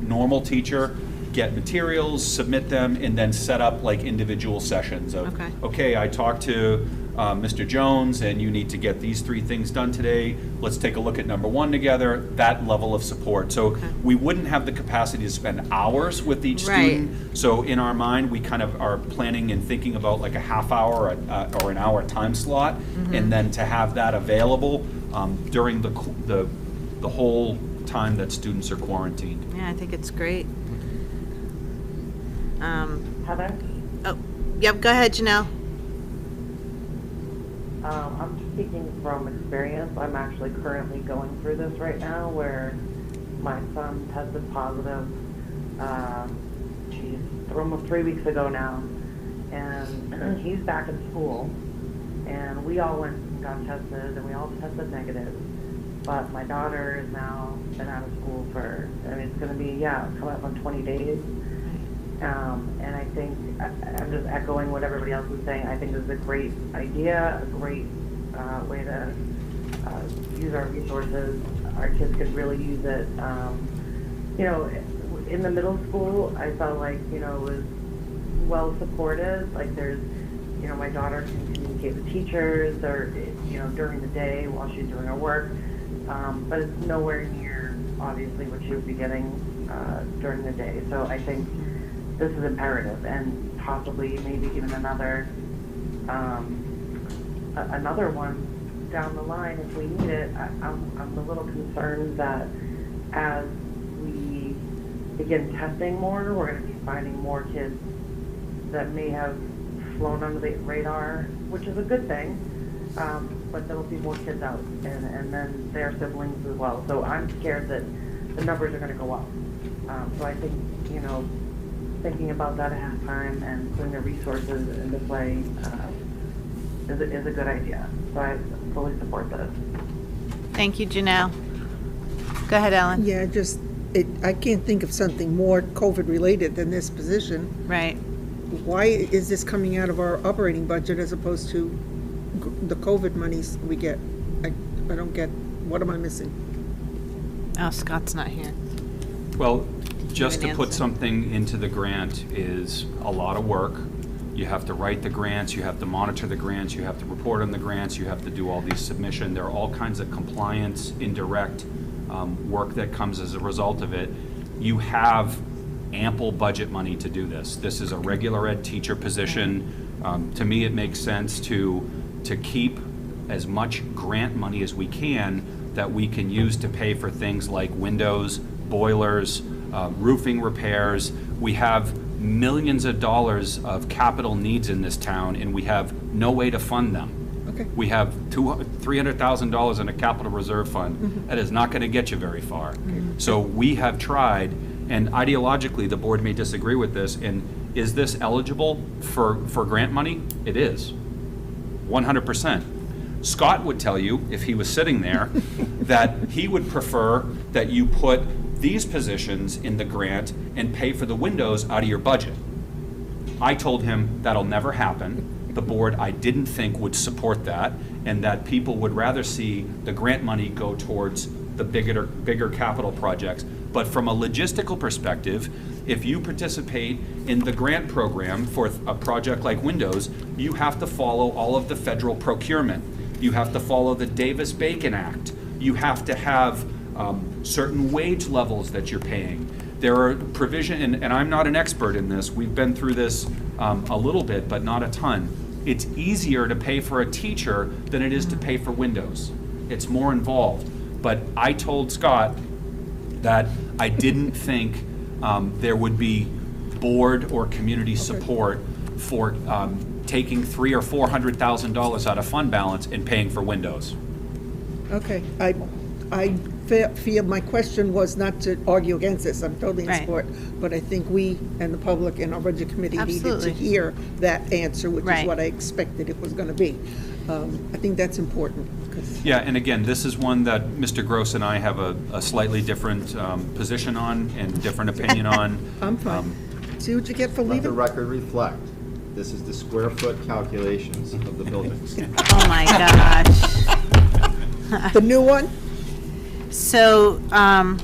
normal teacher, get materials, submit them, and then set up like individual sessions of, okay, I talked to Mr. Jones, and you need to get these 3 things done today. Let's take a look at number 1 together, that level of support. So we wouldn't have the capacity to spend hours with each student. So in our mind, we kind of are planning and thinking about like a half hour or an hour time slot, and then to have that available during the whole time that students are quarantined. Yeah, I think it's great. Heather? Oh, yep, go ahead, Janelle. I'm speaking from experience. I'm actually currently going through this right now where my son tested positive, almost 3 weeks ago now. And he's back in school. And we all went and got tested, and we all tested negative. But my daughter is now been out of school for, it's going to be, coming up on 20 days. And I think, I'm just echoing what everybody else is saying, I think this is a great idea, a great way to use our resources. Our kids could really use it. In the middle school, I felt like, it was well supported. Like there's, my daughter can communicate with teachers or, during the day while she's doing her work. But it's nowhere near, obviously, what she would be getting during the day. So I think this is imperative, and possibly maybe even another one down the line if we need it. I'm a little concerned that as we begin testing more, we're going to be finding more kids that may have flown under the radar, which is a good thing, but there will be more kids out, and then their siblings as well. So I'm scared that the numbers are going to go up. So I think, thinking about that ahead of time and putting the resources into play is a good idea. So I fully support this. Thank you, Janelle. Go ahead, Ellen. Yeah, I can't think of something more COVID-related than this position. Right. Why is this coming out of our operating budget as opposed to the COVID monies we get? I don't get, what am I missing? Oh, Scott's not here. Well, just to put answer. something into the grant is a lot of work. You have to write the grants, you have to monitor the grants, you have to report on the grants, you have to do all these submission. There are all kinds of compliance, indirect work that comes as a result of it. You have ample budget money to do this. This is a regular ed teacher position. To me, it makes sense to keep as much grant money as we can that we can use to pay for things like windows, boilers, roofing repairs. We have millions of dollars of capital needs in this town, and we have no way to fund them. Okay. We have $300,000 in a capital reserve fund. That is not going to get you very far. So we have tried, and ideologically, the board may disagree with this, and is this eligible for grant money? It is, 100%. Scott would tell you, if he was sitting there, that he would prefer that you put these positions in the grant and pay for the windows out of your budget. I told him that'll never happen. The board, I didn't think, would support that, and that people would rather see the grant money go towards the bigger capital projects. But from a logistical perspective, if you participate in the grant program for a project like windows, you have to follow all of the federal procurement. You have to follow the Davis-Bacon Act. You have to have certain wage levels that you're paying. There are provision, and I'm not an expert in this, we've been through this a little bit, but not a ton. It's easier to pay for a teacher than it is to pay for windows. It's more involved. But I told Scott that I didn't think there would be board or community support for taking $300,000 or $400,000 out of fund balance and paying for windows. Okay, I feel my question was not to argue against this, I'm totally in Right. support, but I think we and the public and our budget committee needed Absolutely. to hear that answer, which is Right. what I expected it was gonna be. I think that's important, 'cause Yeah, and again, this is one that Mr. Gross and I have a slightly different position on and different opinion on. I'm fine. See what you get for Let the leaving? record reflect, this is the square foot calculations of the buildings. Oh, my gosh. The new one? So, I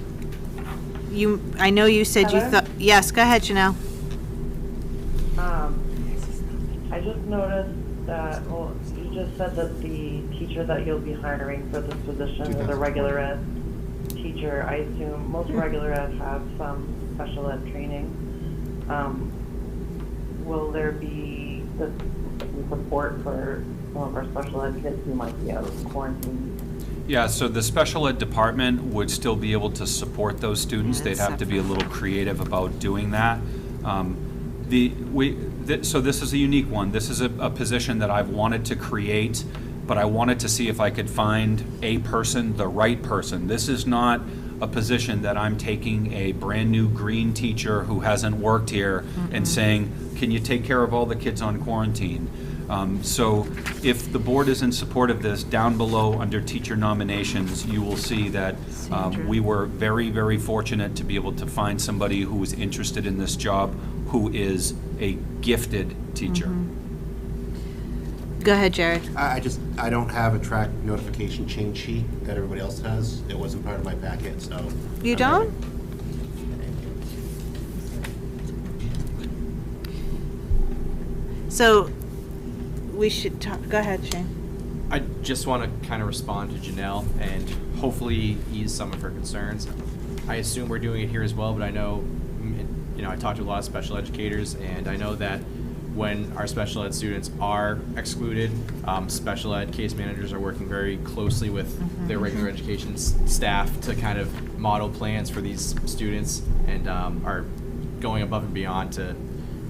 know you said you Heather? thought, yes, go ahead, Janelle. I just noticed that, well, you just said that the teacher that you'll be hiring for this position is a regular ed teacher. I assume most regular ed have some special ed training. Will there be the support for some of our special ed kids who might be out of quarantine? Yeah, so the special ed department would still be able to support those students. They'd have to be a little creative about doing that. So this is a unique one. This is a position that I've wanted to create, but I wanted to see if I could find a person, the right person. This is not a position that I'm taking a brand-new green teacher who hasn't worked here and saying, can you take care of all the kids on quarantine? So if the board is in support of this, down below under teacher nominations, you will see that we were very, very fortunate to be able to find somebody who was interested in this job, who is a gifted teacher. Go ahead, Jared. I don't have a track notification change sheet that everybody else has. It wasn't part of my packet, so. You I'm don't? ready. So, we should talk, go ahead, Shane. I just want to kind of respond to Janelle and hopefully ease some of her concerns. I assume we're doing it here as well, but I know, I talked to a lot of special educators, and I know that when our special ed students are excluded, special ed case managers are working very closely with their regular education staff to kind of model plans for these students and are going above and beyond to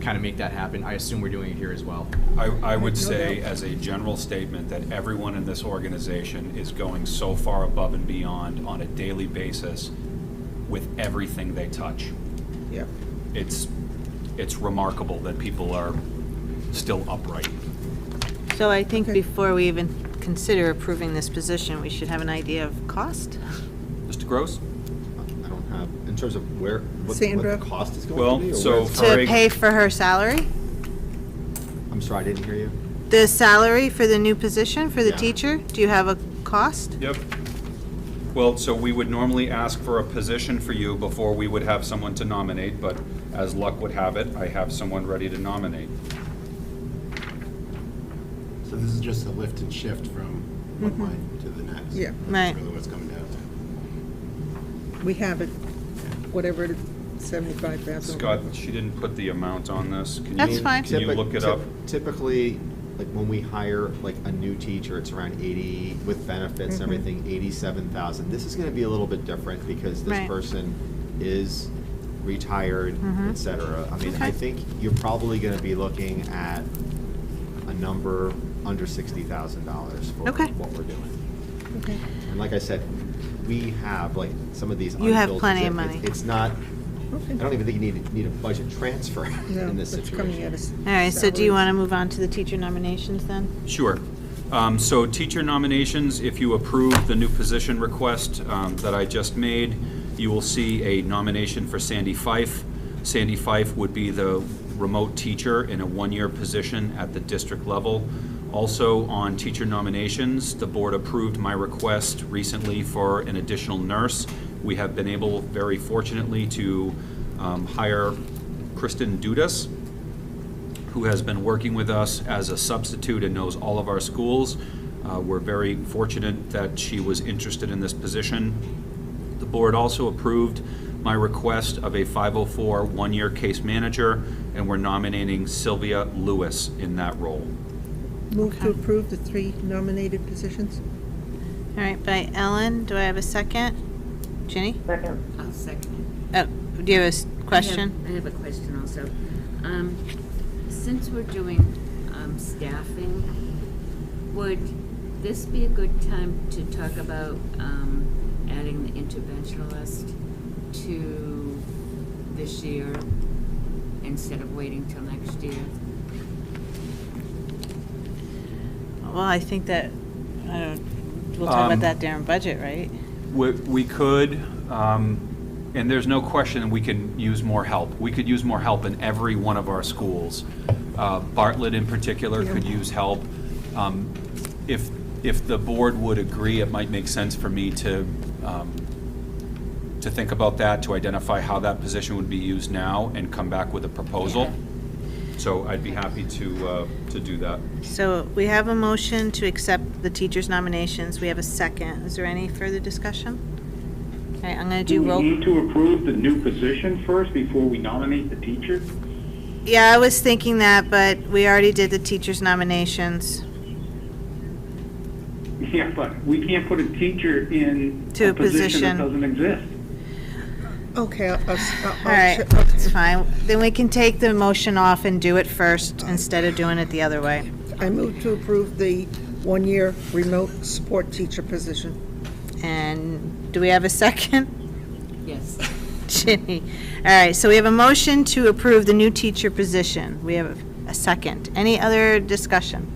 kind of make that happen. I assume we're doing it here as well. I would say, as a general statement, that everyone in this organization is going so far above and beyond on a daily basis with everything they touch. Yeah. It's remarkable that people are still upright. So I think before we even consider approving this position, we should have an idea of cost. Mr. Gross? I don't have, in terms of what Sandra? the cost is going Well, to be? or so where it's- for To pay for her salary? I'm sorry, I didn't hear you. The salary for the new position, for the Yeah. teacher? Do you have a cost? Yep. Well, so we would normally ask for a position for you before we would have someone to nominate, but as luck would have it, I have someone ready to nominate. So this is just a lift and shift from one line to the next. Yeah. Right. That's really what's coming down to. We have it, whatever it is, 75,000. Scott, she didn't put the amount on this. Can That's you, fine. Can you look it up? Typically, like when we hire like a new teacher, it's around 80, with benefits and everything, 87,000. This is gonna be a little bit different because this Right. person is retired, et cetera. I mean, I think you're probably gonna be looking at a number under $60,000 for Okay. what we're doing. Okay. And like I said, we have like some of these You have unfilled plenty of positions. money. It's not, I don't even think you need a budget transfer No, in this it's coming situation. at us. All right, so do you want to move on to the teacher nominations then? Sure. So teacher nominations, if you approve the new position request that I just made, you will see a nomination for Sandy Fife. Sandy Fife would be the remote teacher in a one-year position at the district level. Also on teacher nominations, the board approved my request recently for an additional nurse. We have been able, very fortunately, to hire Kristen Dudas, who has been working with us as a substitute and knows all of our schools. We're very fortunate that she was interested in this position. The board also approved my request of a 504 one-year case manager, and we're nominating Sylvia Lewis in that role. Move to approve the 3 nominated positions. All right, by Ellen, do I have a second? Ginny? Second. I'll second Oh, do you have a question? I have a question also. Since we're doing staffing, would this be a good time to talk about adding the interventionalist to this year instead of waiting till next year? Well, I think that, we'll talk about that during budget, right? We could, and there's no question we can use more help. We could use more help in every one of our schools. Bartlett in particular could use help. If the board would agree, it might make sense for me to think about that, to identify how that position would be used now and come back with a proposal. So I'd be happy to do that. So we have a motion to accept the teachers' nominations. We have a second. Is there any further discussion? All right, I'm going to do roll. Do we need to approve the new position first before we nominate the teacher? Yeah, I was thinking that, but we already did the teachers' nominations. Yeah, but we can't put a teacher in To a a position that position. doesn't exist. Okay, All right, it's fine. Then we can take the motion off and do it first instead of doing it the other way. I move to approve the 1-year remote support teacher position. And do we have a second? Yes. Ginny. All right, so we have a motion to approve the new teacher position. We have a second. Any other discussion?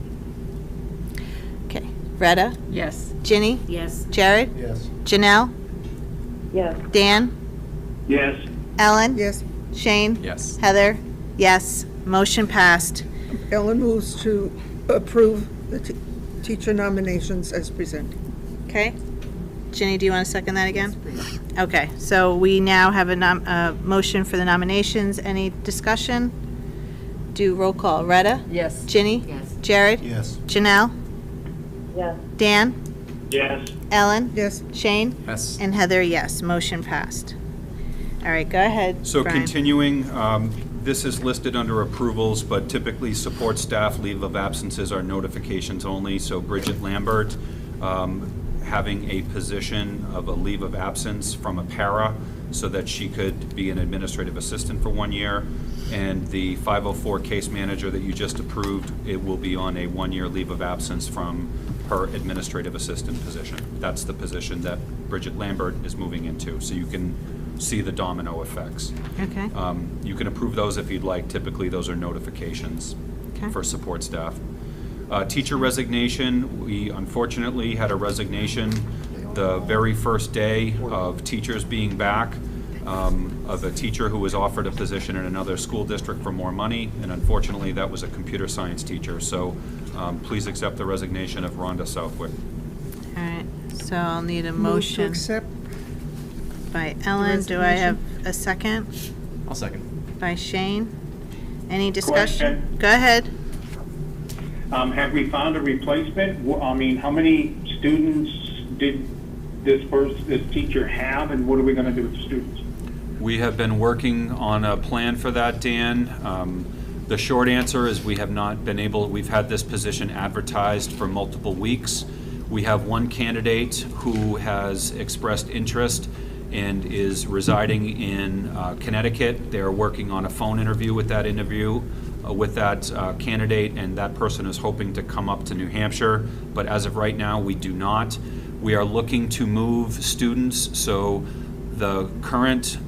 Okay, Retta? Yes. Ginny? Yes. Jared? Yes. Janelle? Yes. Dan? Yes. Ellen? Yes. Shane? Yes. Heather? Yes. Motion passed. Ellen moves to approve the teacher nominations as presented. Okay? Ginny, do you want to second that again? Please. Okay, so we now have a motion for the nominations. Any discussion? Do roll call. Retta? Yes. Ginny? Yes. Jared? Yes. Janelle? Yes. Dan? Yes. Ellen? Yes. Shane? Yes. And Heather, yes. Motion passed. All right, go ahead, So Brian. continuing, this is listed under approvals, but typically support staff leave of absences are notifications only. So Bridget Lambert, having a position of a leave of absence from a para so that she could be an administrative assistant for 1 year. And the 504 case manager that you just approved, it will be on a 1-year leave of absence from her administrative assistant position. That's the position that Bridget Lambert is moving into. So you can see the domino effects. Okay. You can approve those if you'd like. Typically, those are notifications Okay. for support staff. Teacher resignation, we unfortunately had a resignation the very first day of teachers being back, of a teacher who was offered a position in another school district for more money, and unfortunately, that was a computer science teacher. So please accept the resignation of Rhonda Southwick. All right, so I'll need a Move to motion accept. by Ellen. Do I have a second? I'll second. By Shane? Any discussion? Question. Go ahead. Have we found a replacement? I mean, how many students did this teacher have, and what are we going to do with the students? We have been working on a plan for that, Dan. The short answer is we have not been able, we've had this position advertised for multiple weeks. We have one candidate who has expressed interest and is residing in Connecticut. They're working on a phone interview with that candidate, and that person is hoping to come up to New Hampshire. But as of right now, we do not. We are looking to move students, so the current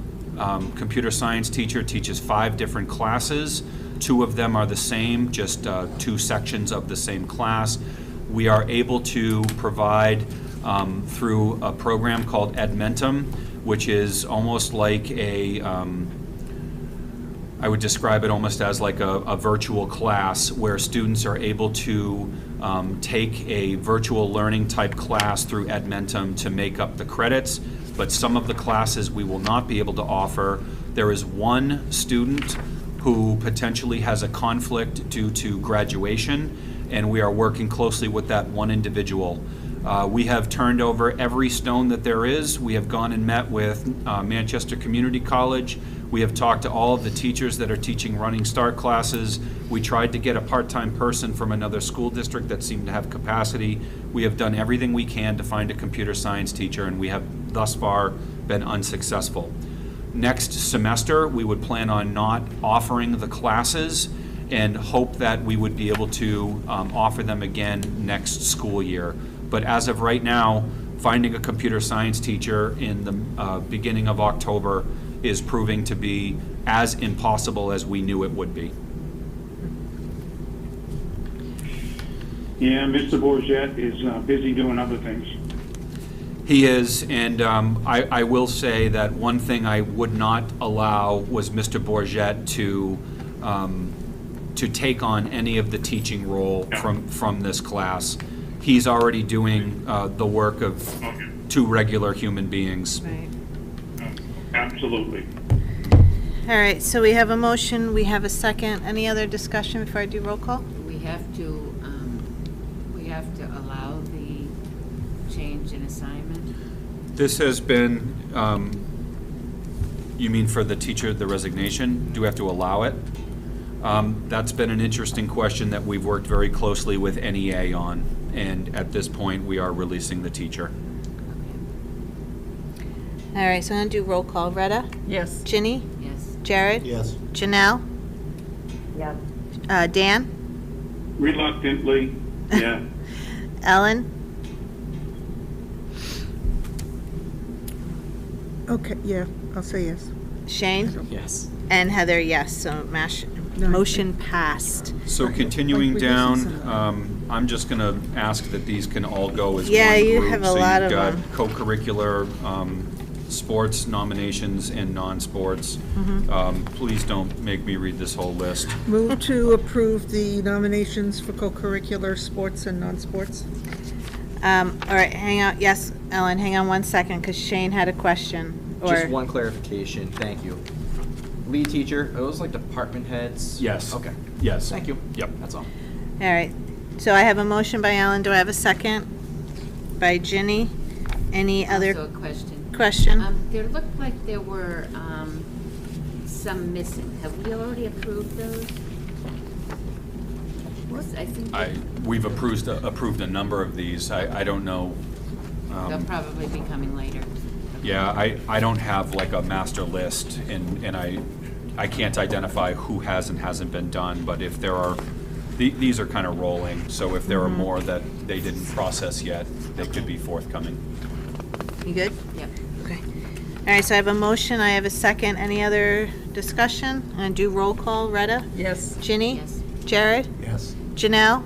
computer science teacher teaches 5 different classes. 2 of them are the same, just 2 sections of the same class. We are able to provide through a program called Edmentum, which is almost like I would describe it almost as like a virtual class where students are able to take a virtual learning type class through Edmentum to make up the credits, but some of the classes we will not be able to offer. There is one student who potentially has a conflict due to graduation, and we are working closely with that one individual. We have turned over every stone that there is. We have gone and met with Manchester Community College. We have talked to all of the teachers that are teaching Running Start classes. We tried to get a part-time person from another school district that seemed to have capacity. We have done everything we can to find a computer science teacher, and we have thus far been unsuccessful. Next semester, we would plan on not offering the classes and hope that we would be able to offer them again next school year. But as of right now, finding a computer science teacher in the beginning of October is proving to be as impossible as we knew it would be. Yeah, Mr. Bourget is busy doing other things. He is, and I will say that one thing I would not allow was Mr. Bourget to take on any of the teaching role from this class. He's already doing the work of 2 regular human beings. Right. Absolutely. All right, so we have a motion, we have a second. Any other discussion before I do roll call? We have to allow the change in assignment. This has been, you mean for the teacher, the resignation? Do we have to allow it? That's been an interesting question that we've worked very closely with NEA on, and at this point, we are releasing the teacher. All right, so I'm gonna do roll call. Retta? Yes. Ginny? Yes. Jared? Yes. Janelle? Yes. Dan? Reluctantly, yeah. Ellen? Okay, yeah, I'll say yes. Shane? Yes. And Heather, yes, so motion passed. So continuing down, I'm just gonna ask that these can all go as one group. Yeah, you have a lot of So them. you've got co-curricular, sports nominations and non-sports. Please don't make me read this whole list. Move to approve the nominations for co-curricular sports and non-sports. All right, hang on, yes, Ellen, hang on one second, because Shane had a question. Just one clarification, thank you. Lead teacher, are those like department heads? Yes. Okay. Yes. Thank you. Yep. That's all. All right, so I have a motion by Ellen, do I have a second? By Ginny? Any other Also a question. question? There looked like there were some missing. Have we already approved those? I think We've approved a number of these. I don't know. they'll probably be coming later. Yeah, I don't have like a master list, and I can't identify who has and hasn't been done, but if there are, these are kind of rolling, so if there are more that they didn't process yet, they could be forthcoming. You good? Yep. Okay. All right, so I have a motion, I have a second. Any other discussion? I'm gonna do roll call. Retta? Yes. Ginny? Yes. Jared? Yes. Janelle?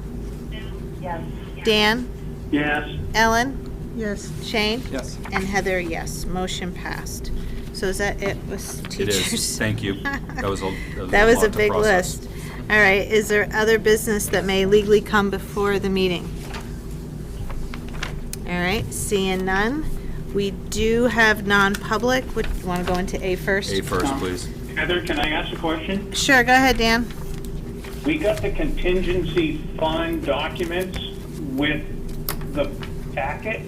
Yes. Dan? Yes. Ellen? Yes. Shane? Yes. And Heather, yes. Motion passed. So is that it with It teachers? is, thank you. That was a That was lot a to big process. list. All right, is there other business that may legally come before the meeting? All right, seeing none. We do have non-public. Would you want to go into A first? A first, please. Heather, can I ask a question? Sure, go ahead, Dan. We got the contingency fund documents with the packet.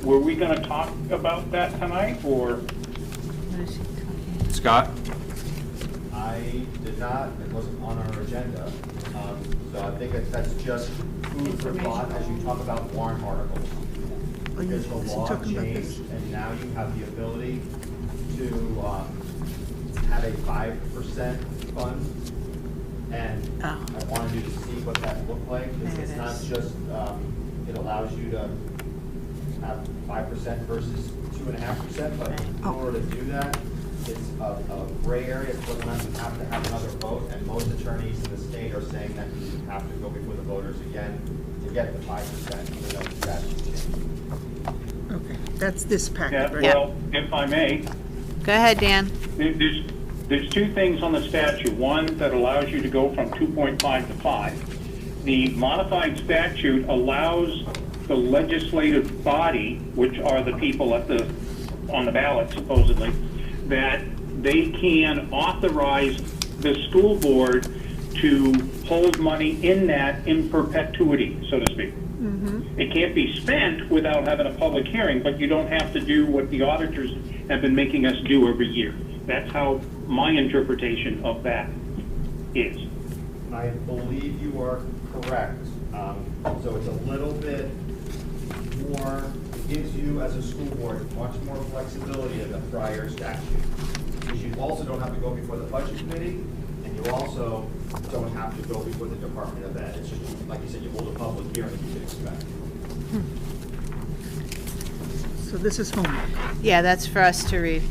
Were we gonna talk about that tonight, or? Scott? I did not, it wasn't on our agenda. So I think that's just food for thought as you talk about warrant articles. Because the law changed, and now you have the ability to have a 5% fund. And I wanted you to see what that looked like. It's not just, it allows you to have 5% versus 2.5%, but in order to do that, it's a gray area. It's whether or not you have to have another vote, and most attorneys in the state are saying that you have to go before the voters again to get the 5%, even though the statute changed. Okay, that's this packet, Yeah, right? well, if I may, Go ahead, Dan. there's two things on the statute. One that allows you to go from 2.5 to 5. The modified statute allows the legislative body, which are the people on the ballot supposedly, that they can authorize the school board to hold money in that in perpetuity, so to speak. It can't be spent without having a public hearing, but you don't have to do what the auditors have been making us do every year. That's how my interpretation of that is. I believe you are correct. So it's a little bit more, it gives you as a school board much more flexibility than the prior statute. Because you also don't have to go before the budget committee, and you also don't have to go before the Department of Ed. It's just, like you said, you hold a public hearing, you can expect. So this is homework. Yeah, that's for us to read.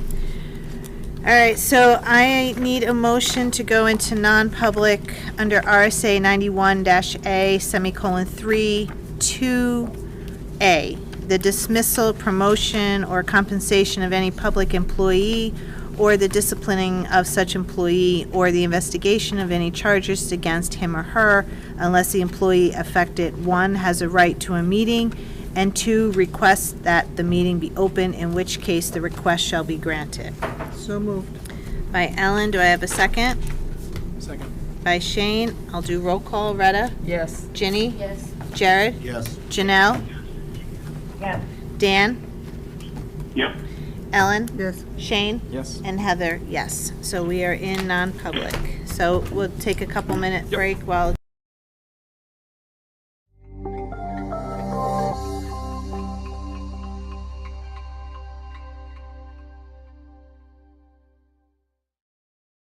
All right, so I need a motion to go into non-public under RSA 91-A, semicolon 3, 2A, the dismissal, promotion, or compensation of any public employee, or the disciplining of such employee, or the investigation of any charges against him or her, unless the employee affected, 1, has a right to a meeting, and 2, requests that the meeting be open, in which case the request shall be granted. So moved. By Ellen, do I have a second? Second. By Shane, I'll do roll call. Retta? Yes. Ginny? Yes. Jared? Yes. Janelle? Yes. Dan? Yep. Ellen? Yes. Shane? Yes. And Heather, yes. So we are in non-public. So we'll take a couple minute break while